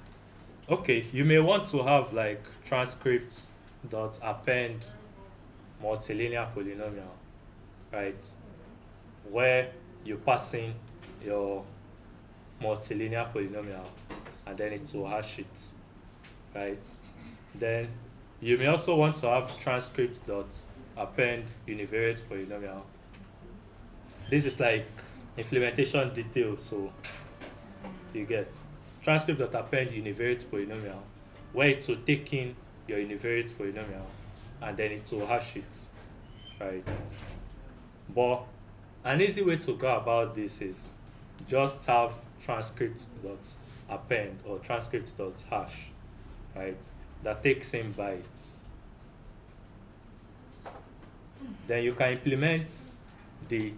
okay, you may want to have like transcripts dot append multilinear polynomial, right? Where you pass in your multilinear polynomial and then it will hash it, right? Then you may also want to have transcript dot append univariate polynomial. This is like implementation details, so you get transcript dot append univariate polynomial, where it will take in your univariate polynomial and then it will hash it, right? But an easy way to go about this is just have transcript dot append or transcript dot hash, right? That takes in bytes. Then you can implement the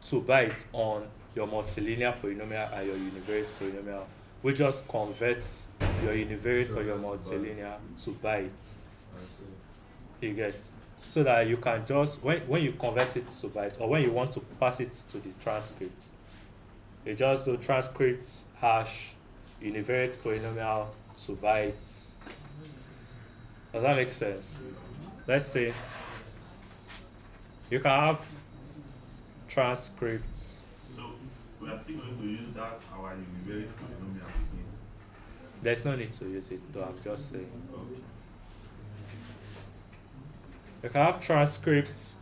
2 bytes on your multilinear polynomial and your univariate polynomial, which just converts your univariate or your multilinear to bytes. I see. You get, so that you can just when you convert it to bytes or when you want to pass it to the transcript, you just do transcript hash univariate polynomial to bytes. Does that make sense? Let's say you can have transcripts. So we are still going to use that our univariate polynomial again. There's no need to use it though, I'm just saying. Okay. You can have transcripts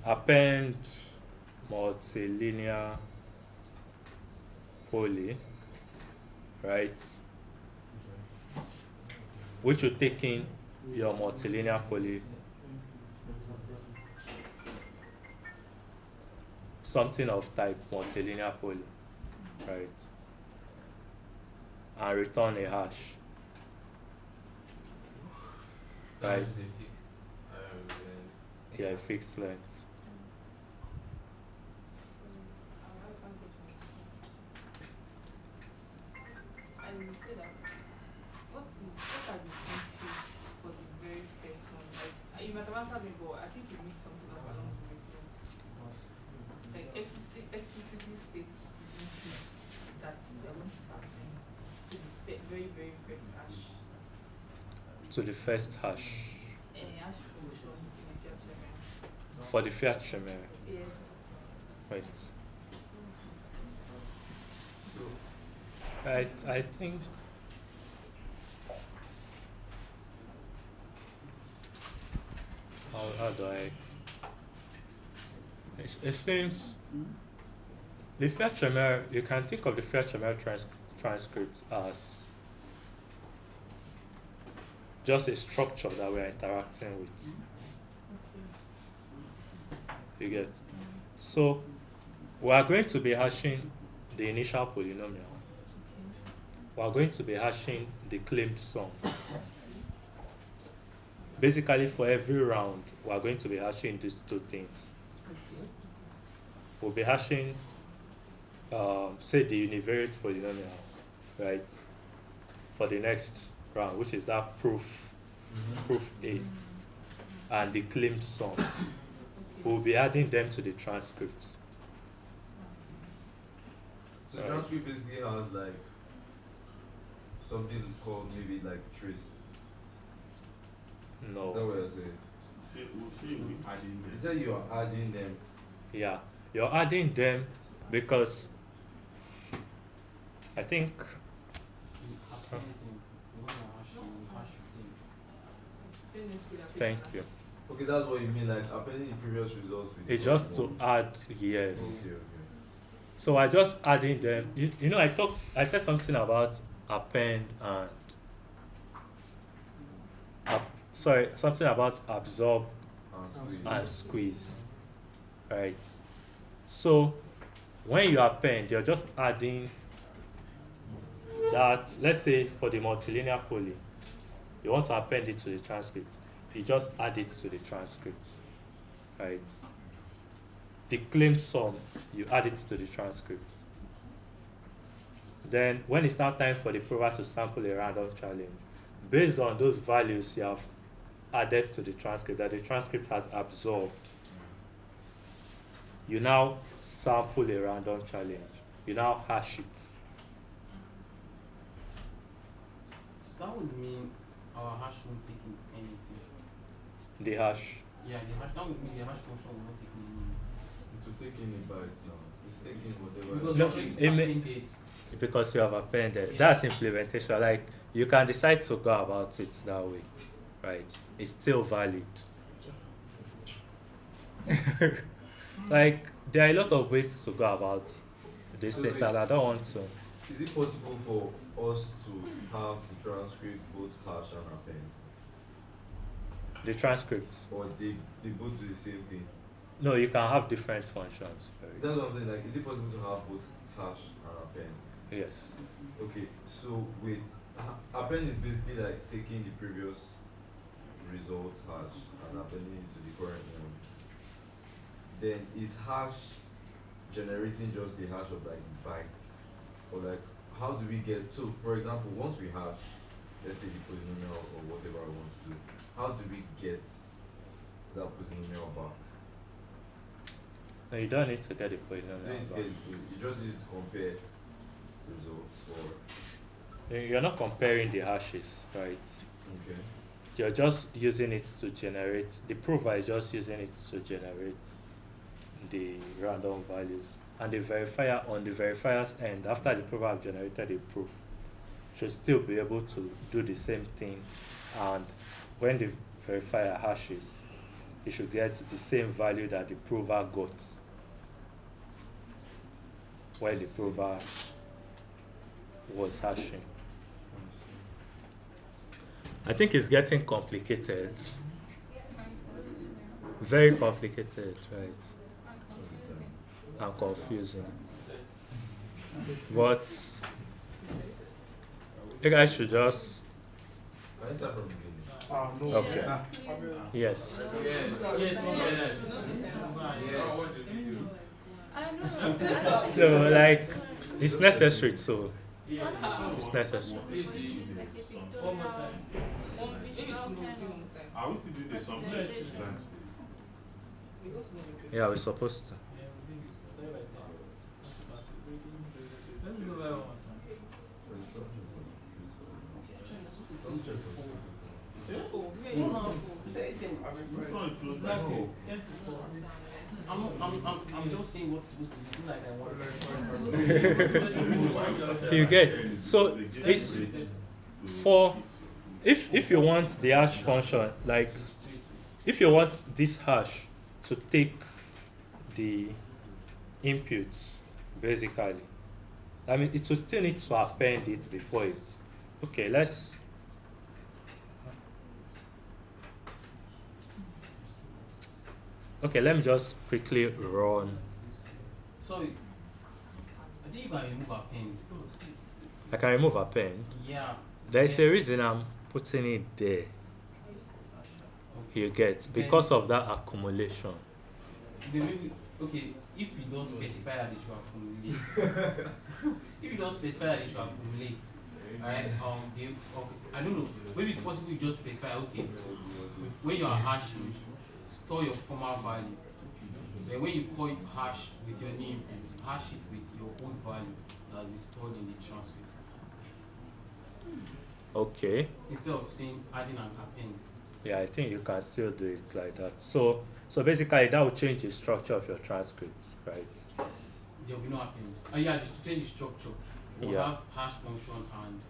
append multilinear poly, right? Which will take in your multilinear poly, something of type multilinear poly, right? And return a hash, That right? is a fixed length. Yeah, fixed length. I will say that what are the inputs for the very first one? Like you might have answered me, but I think you missed something else along the way. Like explicitly states the inputs that they are going to pass in to the very, very first hash. To the first hash Hash function in the Fiat Shamir. for the Fiat Shamir, Yes. right? So I think how do I it seems the Fiat Shamir, you can think of the Fiat Shamir transcripts as just a structure that we are interacting with. You get, so we are going to be hashing the initial polynomial. We are going to be hashing the claimed sum. Basically, for every round, we are going to be hashing these 2 things. We'll be hashing, say, the univariate polynomial, right, for the next round, which is that proof A, and the claimed sum. We'll be adding them to the transcripts. So Right. transcript basically has like something called maybe like trace. Is that No, what you're saying? We'll see we adding You this. said you are adding them. yeah, you're adding them because I think You append them. You want to hash them, you hash them. thank you. Okay, that's what you mean, like appending the previous results with It's the just current to one. add yes. Okay. So I just adding them. You know, I said something about append and something about absorb And squeeze. and squeeze, right? So when you append, you're just adding that, let's say for the multilinear poly, you want to append it to the transcript, you just add it to the transcript, right? The claim sum, you add it to the transcript. Then when it's now time for the prover to sample a random challenge, based on those values you have added to the transcript that the transcript has absorbed, you now sample a random challenge. You now hash it. So that would mean our hash won't take in anything. The hash. Yeah, the hash, that would mean the hash function will not take in anything. It will take in the bytes now. It's taking whatever. Because No, okay, it may- appended. Because you have appended. Yeah. That's implementation. Like, you can decide to go about it that way, right? It's still valid. Like, there are a lot of ways to go about these So things, and I don't want to. Is it possible for us to have the transcript both hash and append? The transcript. Or they both do the same thing? No, you can have different functions. That's what I'm saying, like, is it possible to have both hash and append? Yes. Okay, so with append is basically like taking the previous results hash and appending it to the current one. Then is hash generating just the hash of like the bytes? Or like how do we get, so for example, once we hash, let's say the polynomial or whatever I want to do, how do we get that polynomial back? No, you don't need to get the You polynomial don't need to back. get it, you just need to compare results or You're not comparing the hashes, right? okay. You're just using it to generate, the prover is just using it to generate the random values. And the verifier on the verifier's end, after the prover have generated a proof, should still be able to do the same thing. And when the verifier hashes, it should get the same value that the prover got when the prover was hashing. I think it's getting complicated. Very complicated, right? And confusing. But you guys should just Can I start from the beginning? okay. Yes. No, like it's necessary too. It's necessary. Are we still doing the subject? Yeah, we're supposed to. I'm just saying what's supposed to be like I want. You get so it's for if you want the hash function, like if you want this hash to take the inputs basically, I mean it will still need to append it before it. Okay, let's let me just quickly run. Sorry, I think you can remove append. I can remove append. Yeah. There's a reason I'm putting it there. You get because of that accumulation. The way okay, if you don't specify that it should accumulate, if you don't specify that it should accumulate, right? I don't know. Maybe it's possible you just specify okay. When you are hashing, store your former value. Then when you call hash with your new input, hash it with your own value that will be stored in the transcript. Okay. Instead of saying adding an append. Yeah, I think you can still do it like that. So basically that will change the structure of your transcript, right? There will be no append. Yeah, just to change the structure. We'll Yeah. have hash function and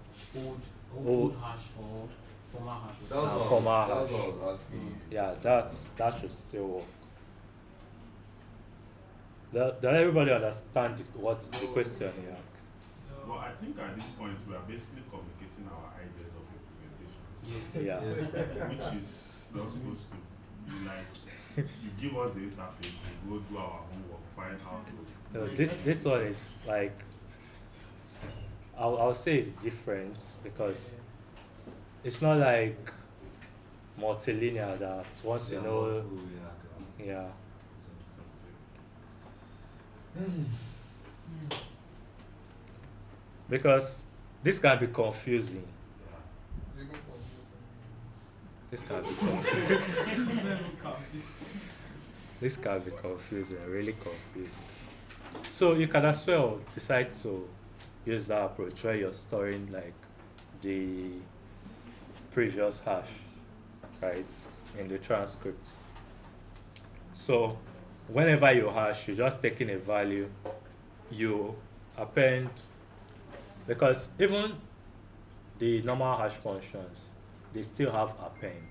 old hash or former hash. That was what former that was hash. what I was asking. Yeah, that should still work. Does everybody understand what's the question he asked? Well, I think at this point we are basically communicating our ideas of implementation. Yes. Yeah. Which is not supposed to be like you give us the interface, we go do our homework, find how to No, this one is like I'll say it's different because it's not like multilinear that once you Yeah, know, multiple, yeah. yeah. Because this can be confusing. This can be confusing. This can be confusing, really confusing. So you can as well decide to use that approach where you're storing like the previous hash, right, in the transcript. So whenever you hash, you're just taking a value, you append, because even the normal hash functions, they still have append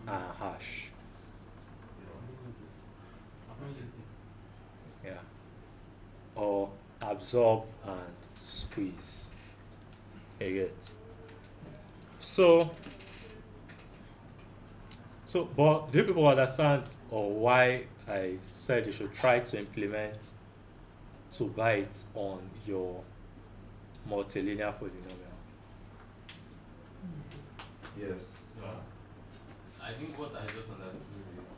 and hash. Yeah. Or absorb and squeeze. You get. So but do people understand or why I said you should try to implement 2 bytes on your multilinear polynomial? Yes. Yeah. I think what I just understood is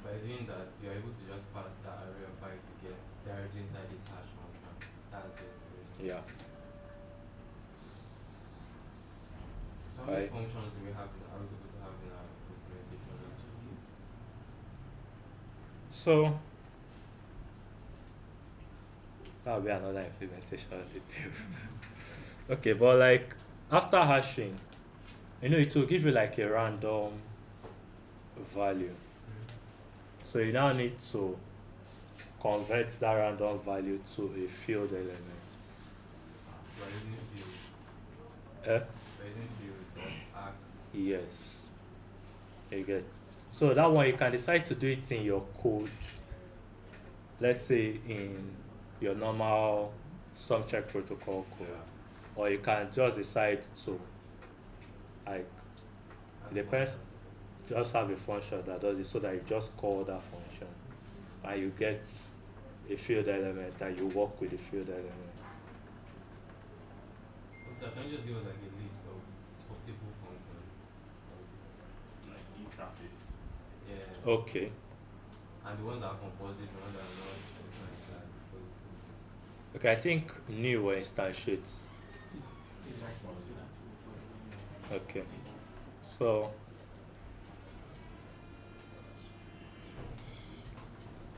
by doing that, you're able to just pass that array of bytes you get directly inside this hash function. That's it. Yeah. So how many Right. functions do we have are we supposed to have in our implementation? So that'll be another implementation detail. Okay, but like after hashing, it will give you like a random value. So you now need to convert that random value to a field element. By using field. Eh? By using field, that's arc. Yes. You get. So that one you can decide to do it in your code. Let's say in your normal Sumcheck protocol code. Or you can just decide to like it depends, just have a function that does it so that you just call that function and you get a field element and you work with the field element. So can you just give us like a list of possible functions? Like interface. Yeah. Okay. And the ones that are composite, the ones that are not, something like that. So Okay, I think new or instantiates. Okay. So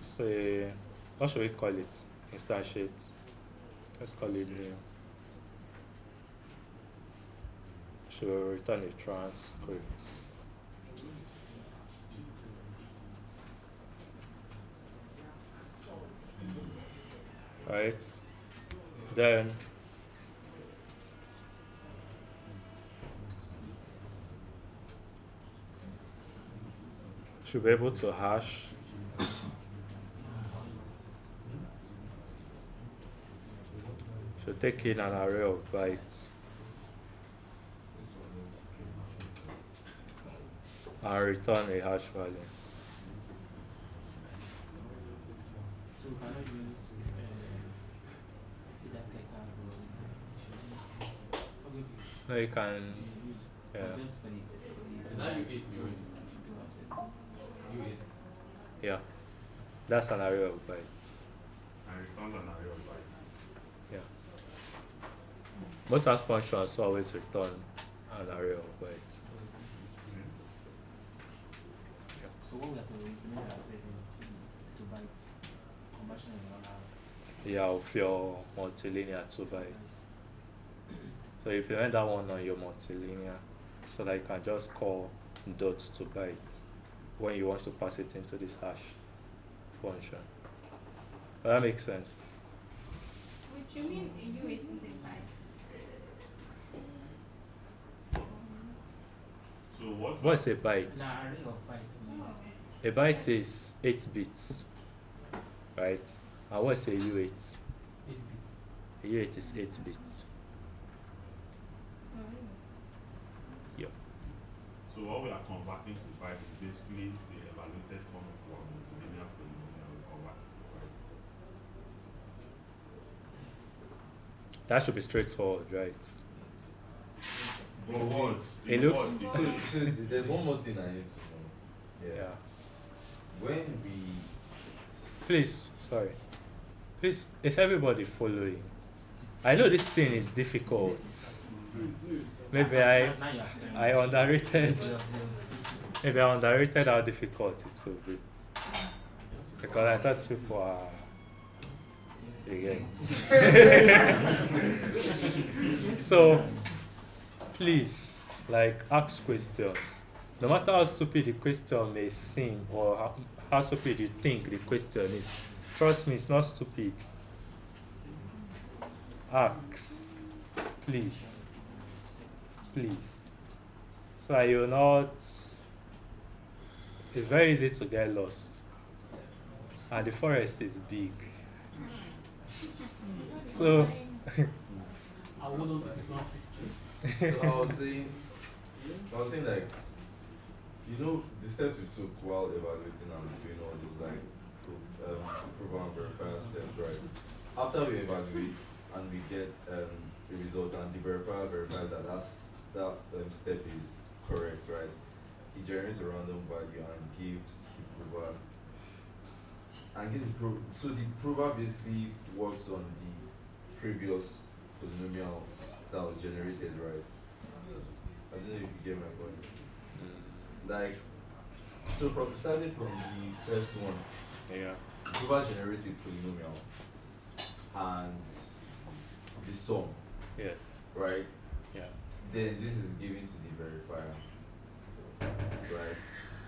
say what should we call it? Instantiate. Let's call it new. Should we return a transcript? Right. Then should be able to hash should take in an array of bytes and return a hash value. So we cannot use either Keka or No, you can, yeah. just for the is that U8 sorry? U8. Yeah. That's an array of bytes. And returns an array of bytes. Most hash functions always return an array of bytes. So what we have to implement ourselves is to bytes conversion in 1 hour. Yeah, of your multilinear 2 bytes. So you implement that one on your multilinear so that you can just call dot to bytes when you want to pass it into this hash function. That makes sense. Which you mean a U8 is a byte? So what? What's a byte? An array of bytes. A byte is 8 bits, right? And what's a U8? 8 bits. A U8 is 8 bits. So what we are converting to byte is basically the evaluated form of our multilinear polynomial we convert to byte. That should be straightforward, right? In words, It in looks- words, the So, same. so there's one more thing I need to know. Yeah. When we Please, sorry. Please, is everybody following? I know this thing is difficult. Maybe Now you are scaring I us. underrated maybe I underrated how difficult it will be. Because I thought people are again. So please, like, ask questions. No matter how stupid the question may seem or how stupid you think the question is, trust me, it's not stupid. Ask. Please. Please. So that you're not. It's very easy to get lost. And the forest is big. So I hold on to the Francis tree. so I was saying like, you know, the steps we took while evaluating and doing all those like prove and verify steps, right? After we evaluate and we get the result and the verifier verifies that that step is correct, right? He generates a random value and gives the prover so the prover basically works on the previous polynomial that was generated, right? I don't know if you get my point. Like, so starting from the first one, yeah. the prover generates a polynomial and the sum, Yes. right? Yeah. Then this is given to the verifier, right?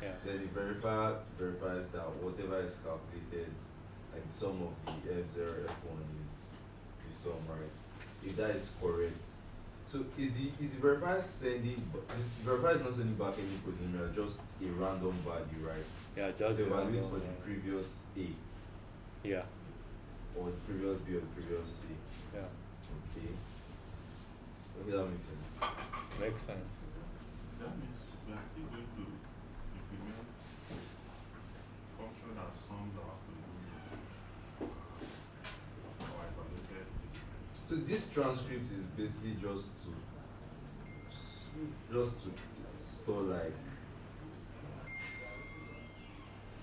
Yeah. Then the verifier verifies that whatever is calculated, like the sum of the F0, F1 is the sum, right? If that is correct. So is the verifier sending, this verifier is not sending back any polynomial, just a random value, right? Yeah, just So the evaluates random for the one. previous A Yeah. or the previous B or the previous C. Yeah. Okay. Okay, that makes sense. Makes sense. That means we are still going to implement function that sums our polynomial or evaluated this. So this transcript is basically just to store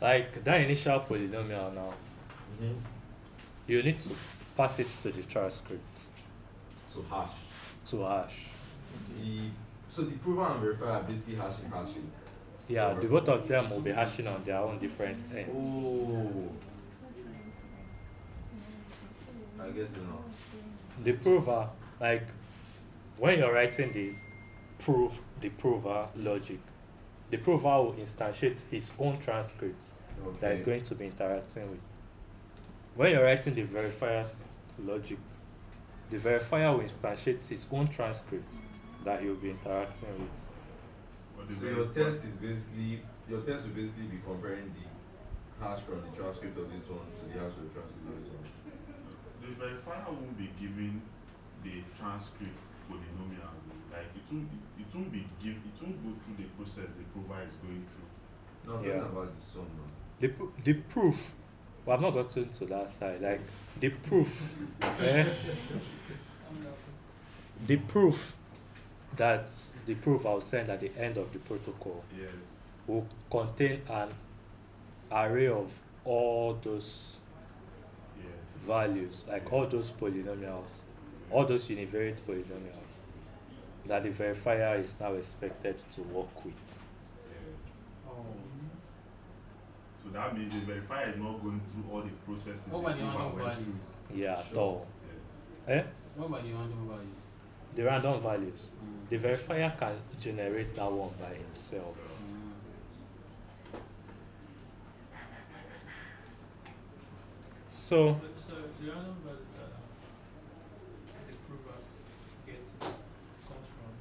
Like that initial polynomial now, you need to pass it to the transcript so hash. to hash. So the prover and verifier are basically hashing. Yeah, the both of them will be hashing on their own different ends. Oh, I guess you know. The prover, like when you're writing the prover logic, the prover will instantiate his own transcript that is going to be interacting with. When you're writing the verifier's logic, the verifier will instantiate his own transcript that he will be interacting with. But the So your test will basically be comparing the hash from the transcript of this one to the hash of the transcript of this one. the verifier won't be giving the transcript polynomial. Like it won't go through the process the prover is going through. No, I'm Yeah. talking about the sum now. The proof, well, I've not gotten to that side. Like the proof, the proof that the proof I'll send at the end of the protocol Yes. will contain an array of all those Yes. values, like all those polynomials, all those univariate polynomials that the verifier is now expected to work with. Yes. So that means the verifier is not going through all the processes the What about the prover random went value? through. Yeah, at Sure. all. Yes. What about the random value? The random values. The verifier can generate that one by himself. So So the random value the prover gets comes from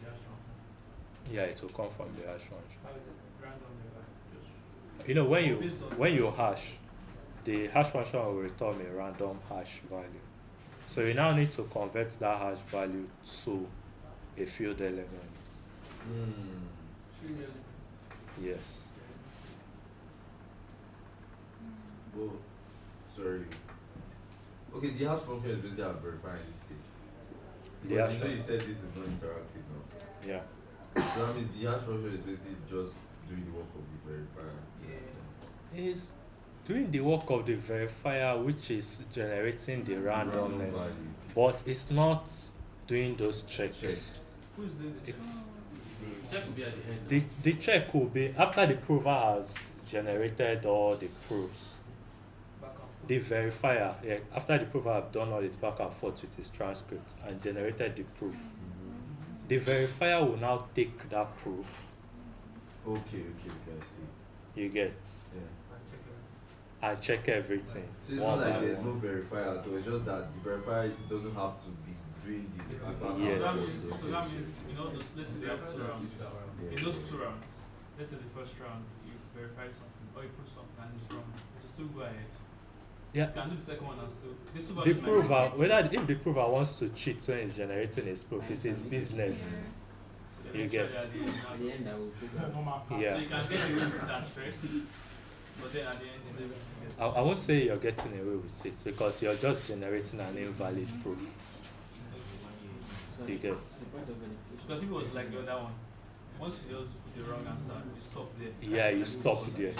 the hash function. yeah, it will come from the hash function. How is it randomly just You know, Based on- when you hash, the hash function will return a random hash value. So you now need to convert that hash value to a field element. three elements? Yes. Well, sorry. Okay, the hash function is basically a verifier in this case. The Because hash you know you function. said this is not interactive now. Yeah. So that means the hash function is basically just doing the work of the verifier. Is doing the work of the verifier, which is generating the Random randomness, value. but it's not doing those checks. Checks. Who's doing the check? Check will be at the end. The check will be after the prover has generated all the proofs. Back and forth. The verifier, yeah, after the prover have done all his back and forth with his transcript and generated the proof, the verifier will now take that proof. Okay, I see. You get Yeah. and check everything. So it's one not like by there's one. no verifier at all. It's just that the verifier doesn't have to be doing the back and Yes. forth. So that means, you know, those, let's say they have 2 rounds. Yeah. In those 2 rounds, let's say the first round, you verify something, or you prove something and it's wrong, you still go ahead. Yeah. You can do the second one and still. This The supervisor might prover, check. whether if the prover wants to cheat when he's generating his proof, it's his business. So You eventually get. at the end, At the end, I will figure out. Yeah. So you can get away with that first, but then at the end, you never get. I won't say you're getting away with it because you're just generating an invalid proof. So You get. the point of verification. Because if it was like the other one, once you just put the wrong answer, you stop there. Yeah, you stop there.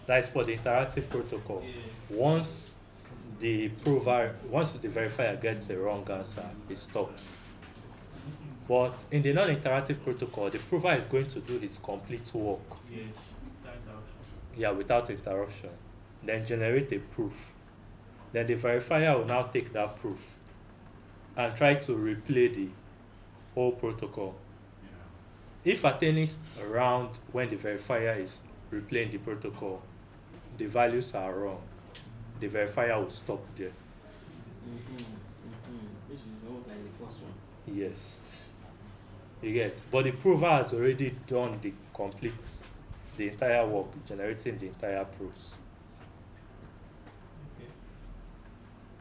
That is for the interactive protocol. Yeah. Once the verifier gets a wrong answer, it stops. But in the non-interactive protocol, the prover is going to do his complete work, Yeah, that interruption. yeah, without interruption, then generate a proof. Then the verifier will now take that proof and try to replay the whole protocol. If at any round when the verifier is replaying the protocol, the values are wrong, the verifier will stop there. Which is almost like the first one. Yes. You get. But the prover has already done the entire work, generating the entire proofs. Okay.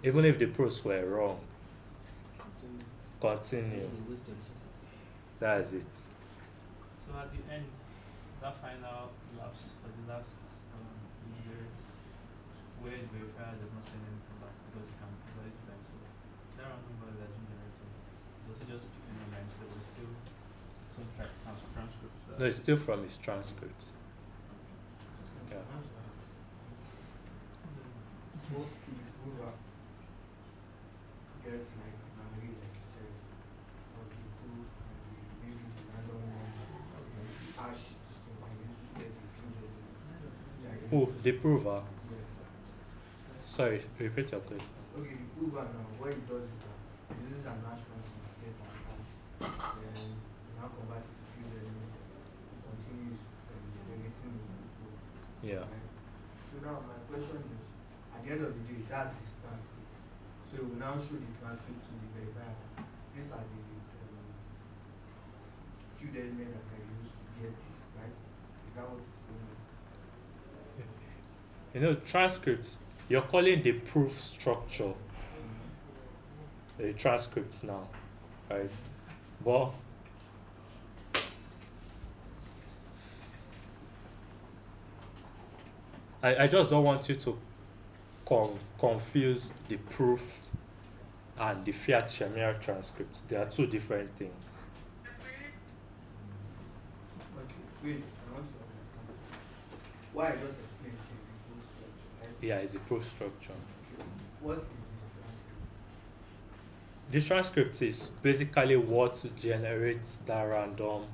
Even if the proofs were wrong, Continue. continue. The wasted resources. That is it. So at the end, that final lapse for the last years, where the verifier does not send anything back because you can evaluate it by himself. That random value that's been generated, does he just pick any by himself or still some transcripts? No, it's still from his transcript. Yeah. Most things over gets like memory, like you said, of the proof and maybe the random number, hash, so I used to get the few Who? The prover? Yes. Sorry, repeat your question. Okay, the prover now, what it does is that it uses an hash function to get an hash, then you now convert it to field element, it continues generating the proof. Yeah. Right? So now my question is, at the end of the day, that's his transcript. So we now show the transcript to the verifier. These are the few elements that I use to get this, right? Is that what You know, transcript, you're calling the proof structure a transcript now, right? But I just don't want you to confuse the proof and the Fiat Shamir transcript. They are two different things. Okay, wait, I want to understand. Why I just explained is the proof structure, right? Yeah, it's a proof structure. Okay. What is this transcript? This transcript is basically what generates that random.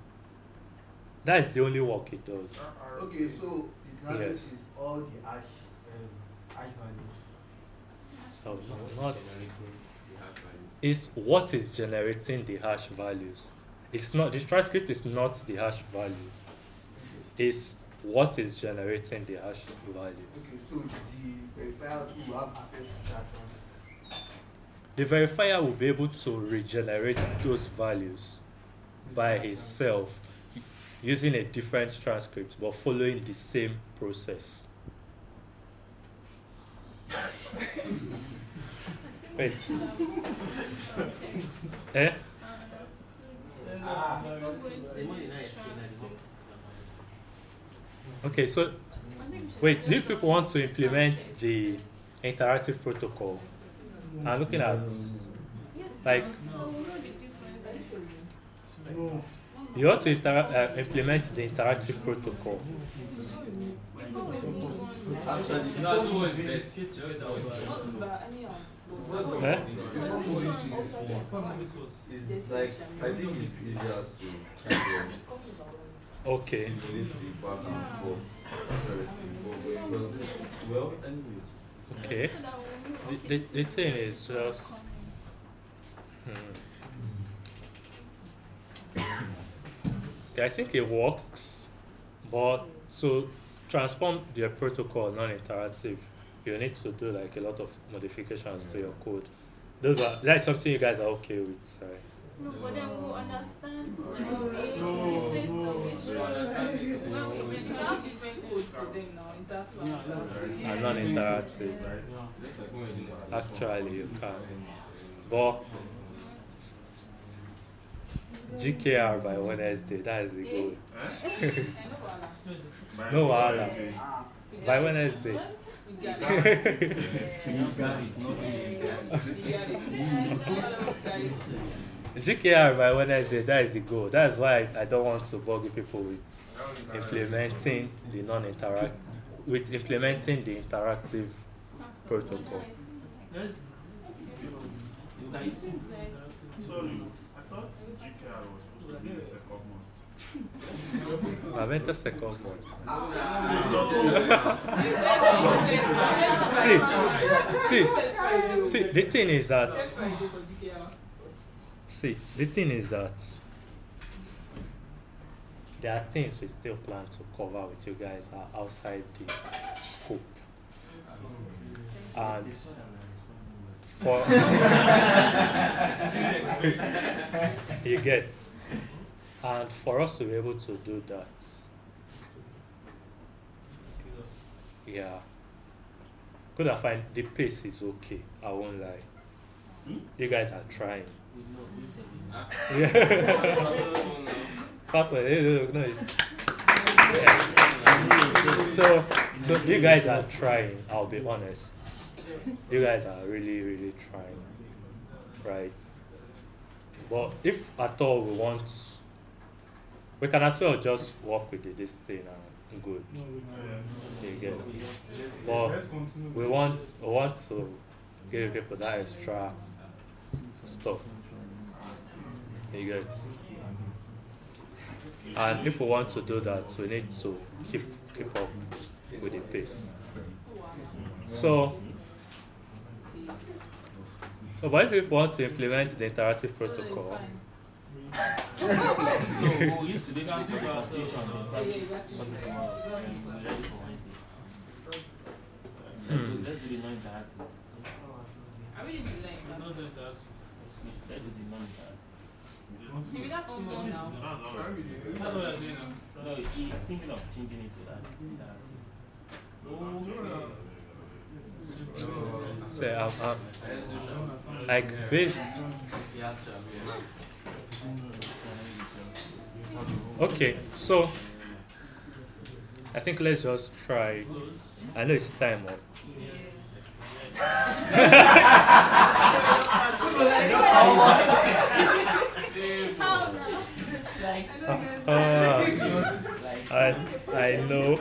That is the only work it does. Okay, so the transcript Yes. is all the hash values. No, not. It's what is generating the hash values. It's not the transcript is not the hash value. It's what is generating the hash values. Okay, so the verifier will have access to that transcript. The verifier will be able to regenerate those values by himself using a different transcript but following the same process. Wait. Eh? Okay, so wait, do people want to implement the interactive protocol? I'm looking at Like you want to implement the interactive protocol. Actually, no, do what's best. Just do what's best. Eh? It's like I think it's easier to kind of Okay. simulate the back and forth interesting because this, well anyways. Okay. The thing is just okay, I think it works, but to transform the protocol non-interactive, you need to do like a lot of modifications to your code. That's something you guys are okay with, right? No, but then we'll understand place when you have different codes for them now, And non-interactive. Actually, you can. But GKR by Wednesday, that is the goal. No wahala. By Wednesday. GKR by Wednesday, that is the goal. That's why I don't want to bug people with implementing the implementing the interactive protocol. Sorry, I thought GKR was supposed to be the second month. I went the second month. See, the thing is that there are things we still plan to cover with you guys are outside the scope. And for you get, and for us to be able to do that, yeah, good and fine. The pace is okay. I won't lie. You guys are trying. Yeah. Papa, no, so you guys are trying. I'll be honest. You guys are really, really trying, right? But if at all we can as well just work with this thing and good. You get it. But we want to give people that extra stuff. You get it. And if we want to do that, we need to keep up with the pace. So but if people want to implement the interactive protocol, So we used to do that for the completion something tomorrow and we're ready for Wednesday. Let's do the non-interactive. I really like that. Let's do the non-interactive. Maybe that's too long now. That's what I'm doing now. No, he's thinking of changing it to that interactive. so I'm like based. Okay, so I think let's just try. I know it's time up. I know.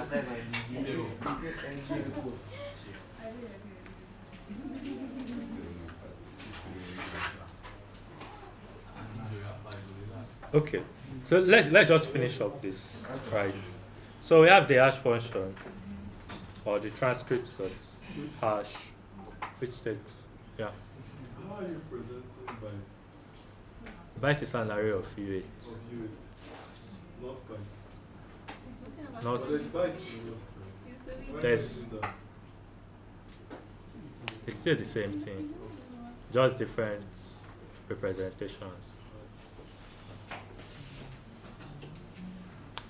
Okay, so let's just finish up this, right? So we have the hash function or the transcript that's hash, which takes How are you presenting bytes? byte is an array of U8. Not bytes. Not But there's bytes in yours. there's it's still the same thing, just different representations.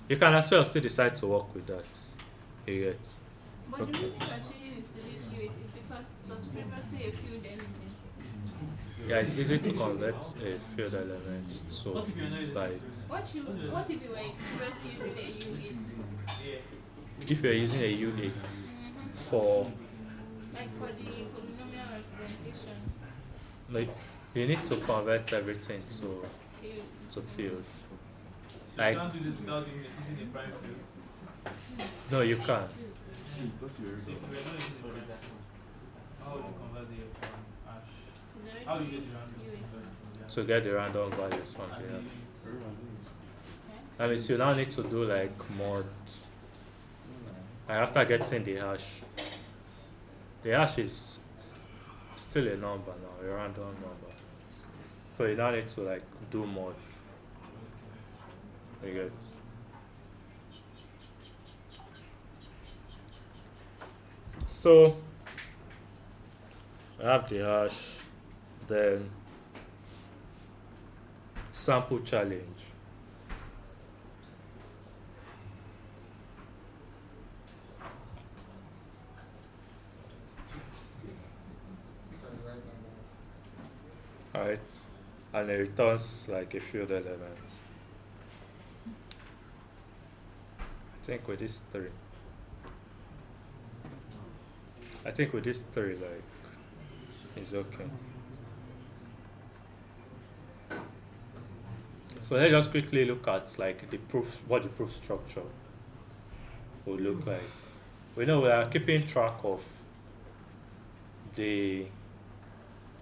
You can as well still decide to work with that. You get. But the reason you're changing it to this UAT is because it was previously a field element. Yeah, it's easy to convert a field element to byte. What if you were previously using a UAT? If you're using a U8 for Like for the polynomial representation. like You need to convert everything to field. You Like can't do this without doing it using a prime field. no, you can't. So if we're not using a prime field, how would you convert the from hash? How do you get the random conversion from the hash? To get the random values from And the there. units. That means you now need to do like mod. And after getting the hash is still a number now, a random number. So you now need to like do mod. You get. So I have the hash, then sample challenge. Alright, and it returns like a field element. I think with this three. Like is okay. So let's just quickly look at like the proof, what the proof structure would look like. We know we are keeping track of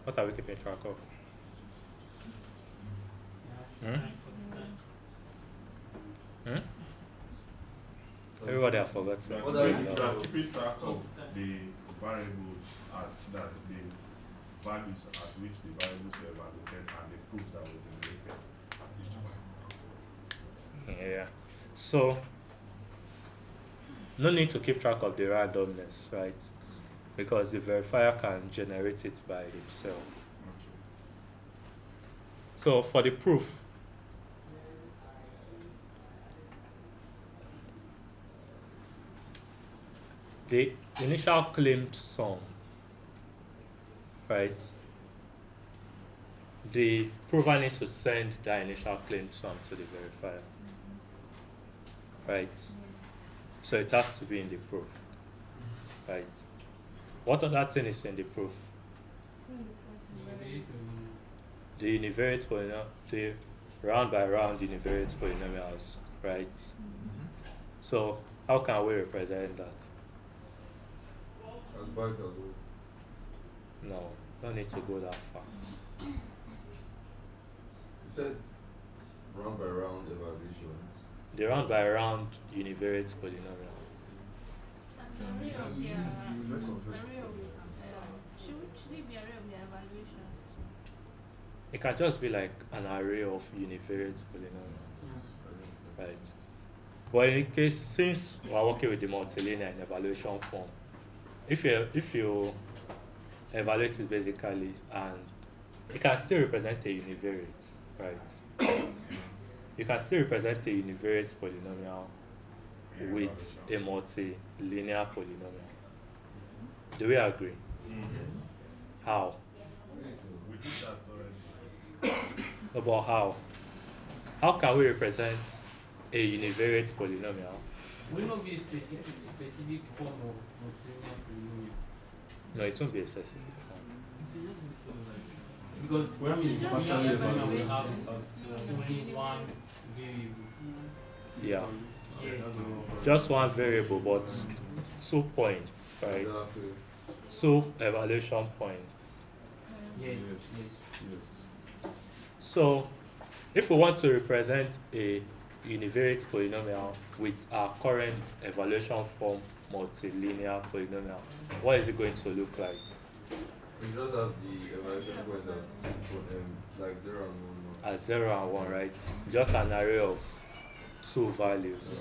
what are we keeping track of? Everybody have forgotten. What are we You are keeping track of the variables that the values at which the variables were evaluated and the proofs that were generated at each point. Yeah. So no need to keep track of the randomness, right? Because the verifier can generate it by himself. So for the proof, the initial claimed sum, right? The prover needs to send that initial claimed sum to the verifier, right? So it has to be in the proof, right? What other thing is in the proof? The univariate polynomial, the round by round univariate polynomials, right? So how can we represent that? As bytes as well. No need to go that far. You said round by round evaluations. The round by round univariate polynomial. Should it be array of the evaluations too? It can just be like an array of univariate polynomials, right? But in case, since we are working with the multilinear in evaluation form, if you evaluate it basically, and it can still represent a univariate, right? You can still represent a univariate polynomial with a multilinear polynomial. Do we agree? How? We did that already. About how? How can we represent a univariate polynomial? Will it not be a specific form of multilinear polynomial? No, it won't be a specific form. Because When we we partially have evaluate only one variable. Yeah, Yes. just one variable, but 2 points, right? Exactly. 2 evaluation points. Yes. So, if we want to represent a univariate polynomial with our current evaluation form multilinear polynomial, what is it going to look like? We just have the evaluation points as 2 like 0 and 1. As 0 and 1, right? Just an array of 2 values.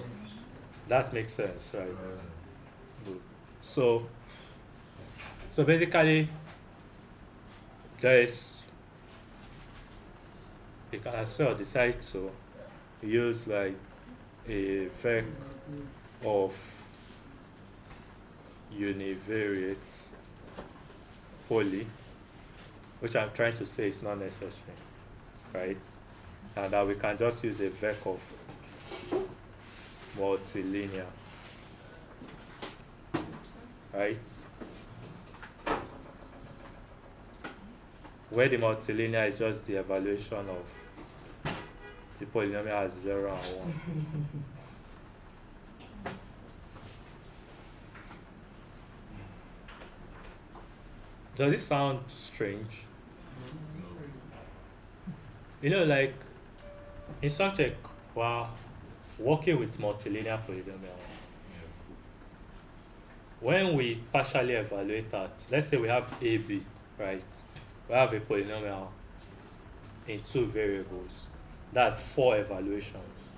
That makes sense, right? Good. So basically, you can as well decide to use like a vec of univariate poly, which I'm trying to say is not necessary, right? And that we can just use a vec of multilinear, right? where the multilinear is just the evaluation of the polynomial as 0 and 1. Does it sound strange? You know, like in Sumcheck, we're working with multilinear polynomials. When we partially evaluate that, let's say we have AB, right? We have a polynomial in 2 variables. That's 4 evaluations,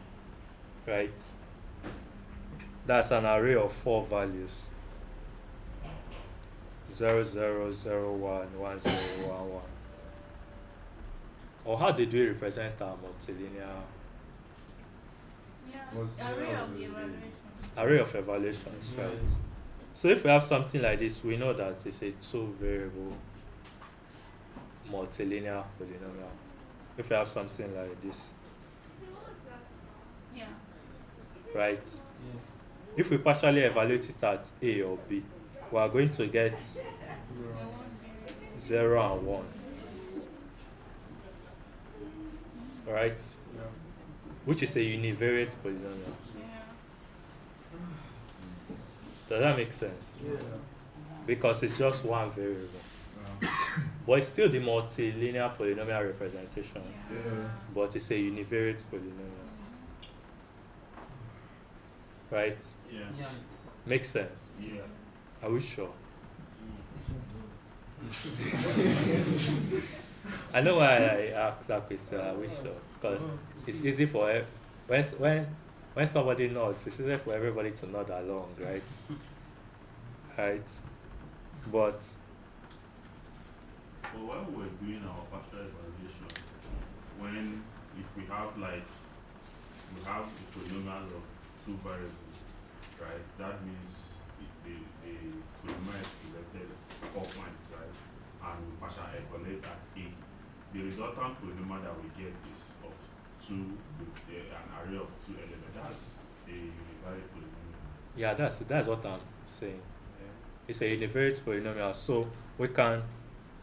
right? That's an array of 4 values. 0, 0, 0, 1, 1, 0, 1, 1. Or how did we represent our multilinear Array of evaluation. array of evaluations, right? So if we have something like this, we know that it's a 2 variable multilinear polynomial. If we have something like this, Yeah. right? If we partially evaluate it at A or B, we are going to get 0 and 1. Right? Which is a univariate polynomial. Does that make sense? Yeah. Because it's just one variable. But it's still the multilinear polynomial representation. But it's a univariate polynomial. Right? Yeah. Makes sense? Yeah. Are we sure? I know why I asked that question. Are we sure? Because it's easy for when somebody nods, it's easy for everybody to nod along, right? Right? But when we're doing our partial evaluation, if we have a polynomial of 2 variables, right? That means the polynomial is presented 4 points, right? And we partial evaluate at A. The resultant polynomial that we get is of 2 with an array of 2 elements. That's a univariate polynomial. yeah, that's what I'm saying. Yeah. It's a univariate polynomial, so we can,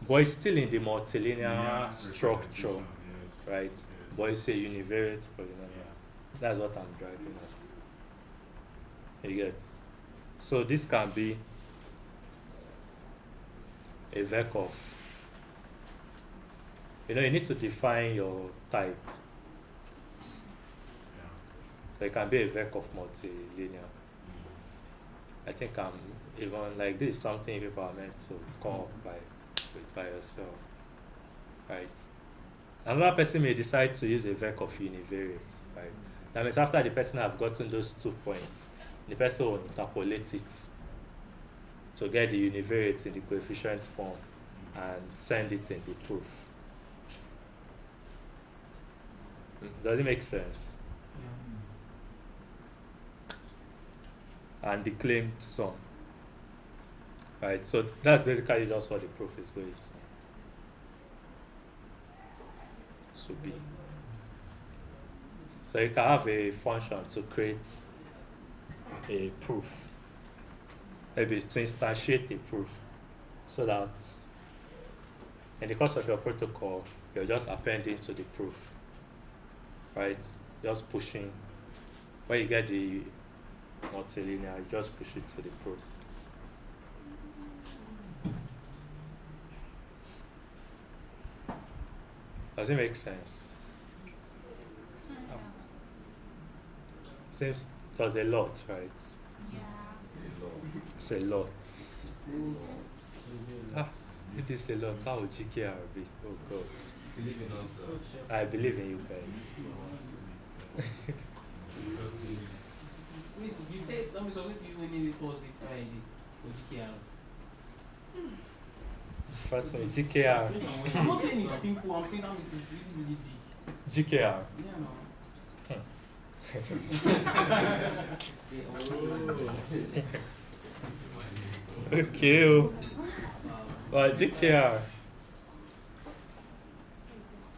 but it's still in the multilinear structure, Yes. right? Yes. But it's a univariate polynomial. That's what I'm driving at. You get? So this can be a vec of, you need to define your type. Yeah. So it can be a vec of multilinear. I think I'm even like this is something people are meant to come up by yourself, right? Another person may decide to use a vec of univariate, right? That means after the person have gotten those 2 points, the person will interpolate it to get the univariate in the coefficient form and send it in the proof. Does it make sense? And the claimed sum. Right, so that's basically just what the proof is going to be. So you can have a function to create a proof, maybe to instantiate a proof, so that in the course of your protocol, you're just appending to the proof, right? Just pushing. When you get the multilinear, you just push it to the proof. Does it make sense? Seems it was a lot, right? It's a lot. If it's a lot, how would GKR be? Oh God. Believe in us, I believe in you guys. Wait, you said that means if you winning this Thursday, Friday for GKR. Trust me, GKR. I'm not saying it's simple, I'm saying that means it's really, really big. GKR. Yeah, no. Okay. Well, GKR.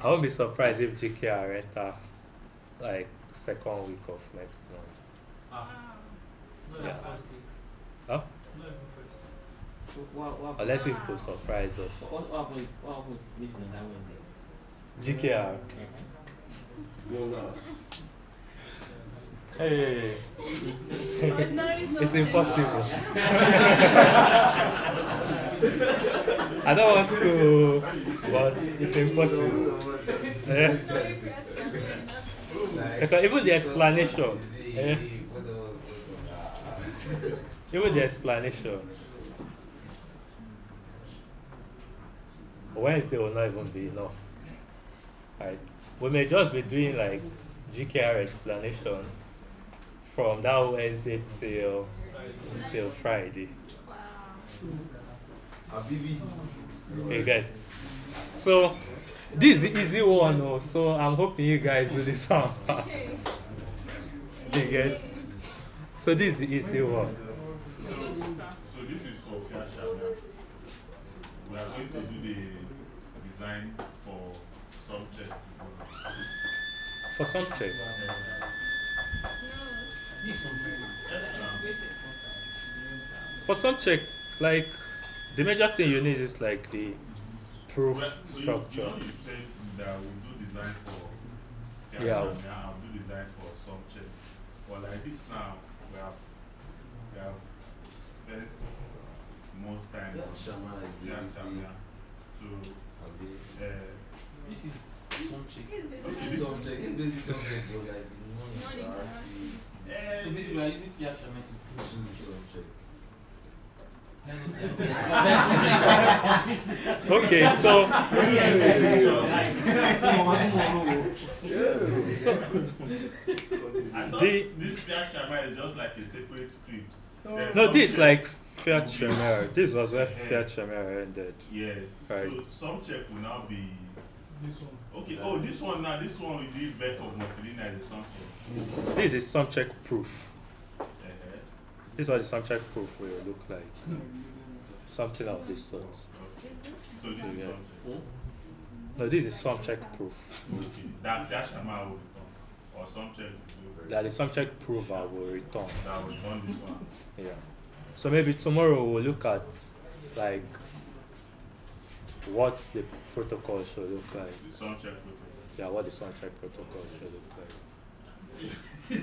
I won't be surprised if GKR enter like second week of next month. Not Yeah. first week. Huh? Not even first. So what Unless people surprise us. what happened if this is on that Wednesday? GKR. Hey, it's impossible. I don't want to, but it's impossible. Eh? Because even the explanation, even the explanation, Wednesday will not even be enough, right? We may just be doing like GKR explanation from that Wednesday till Friday. You get. So this is the easy one, oh, so I'm hoping you guys do this one fast. You get. So this is the easy one. So this is for Fiat Shamir. We are going to do the design for Sumcheck. For Sumcheck. For Sumcheck, like the major thing you need is like the proof structure. You said that we do design for Fiat Yeah. Shamir and we do design for Sumcheck. But like this now, we have spent most time on Fiat Shamir. So This is Sumcheck. So basically, we are using Fiat Shamir to do Sumcheck. Okay, so I thought the this Fiat Shamir is just like a separate script. no, this is like Fiat Shamir. This was where Fiat Shamir ended. Yes. Right. So Sumcheck will now be This one. okay. Oh, this one now. This one we did vet of Montelina is Sumcheck. This is Sumcheck proof. Uh-huh. This is what the Sumcheck proof will look like. Something of this sort. So this is Yeah. Sumcheck. No, this is Sumcheck proof. Okay. That Fiat Shamir will return, or Sumcheck will That the Sumcheck proof I will return. that will return this one. Yeah. So maybe tomorrow we'll look at like what the protocol should look like. The Sumcheck protocol. Yeah, what the Sumcheck protocol should look like.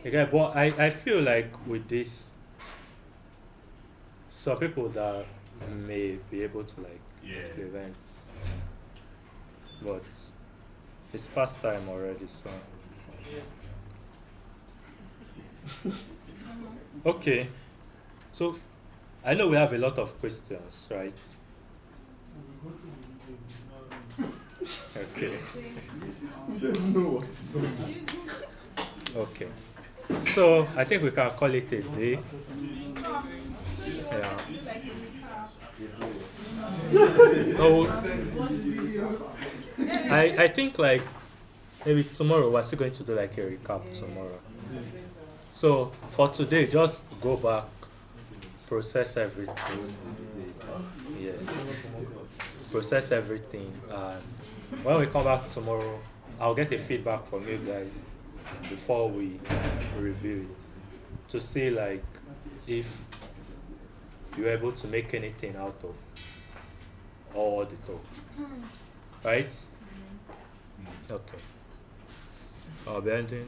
Okay, but I feel like with this, some people that may be able to like implement, but it's past time already, so. Okay, so I know we have a lot of questions, right? Okay. Okay. So I think we can call it a day. Yeah. Oh, I think like maybe tomorrow we're still going to do like a recap tomorrow. So for today, just go back, process everything. Yes. Process everything, and when we come back tomorrow, I'll get a feedback from you guys before we review it to see like if you're able to make anything out of all the talk. Right? Okay. I'll be ending.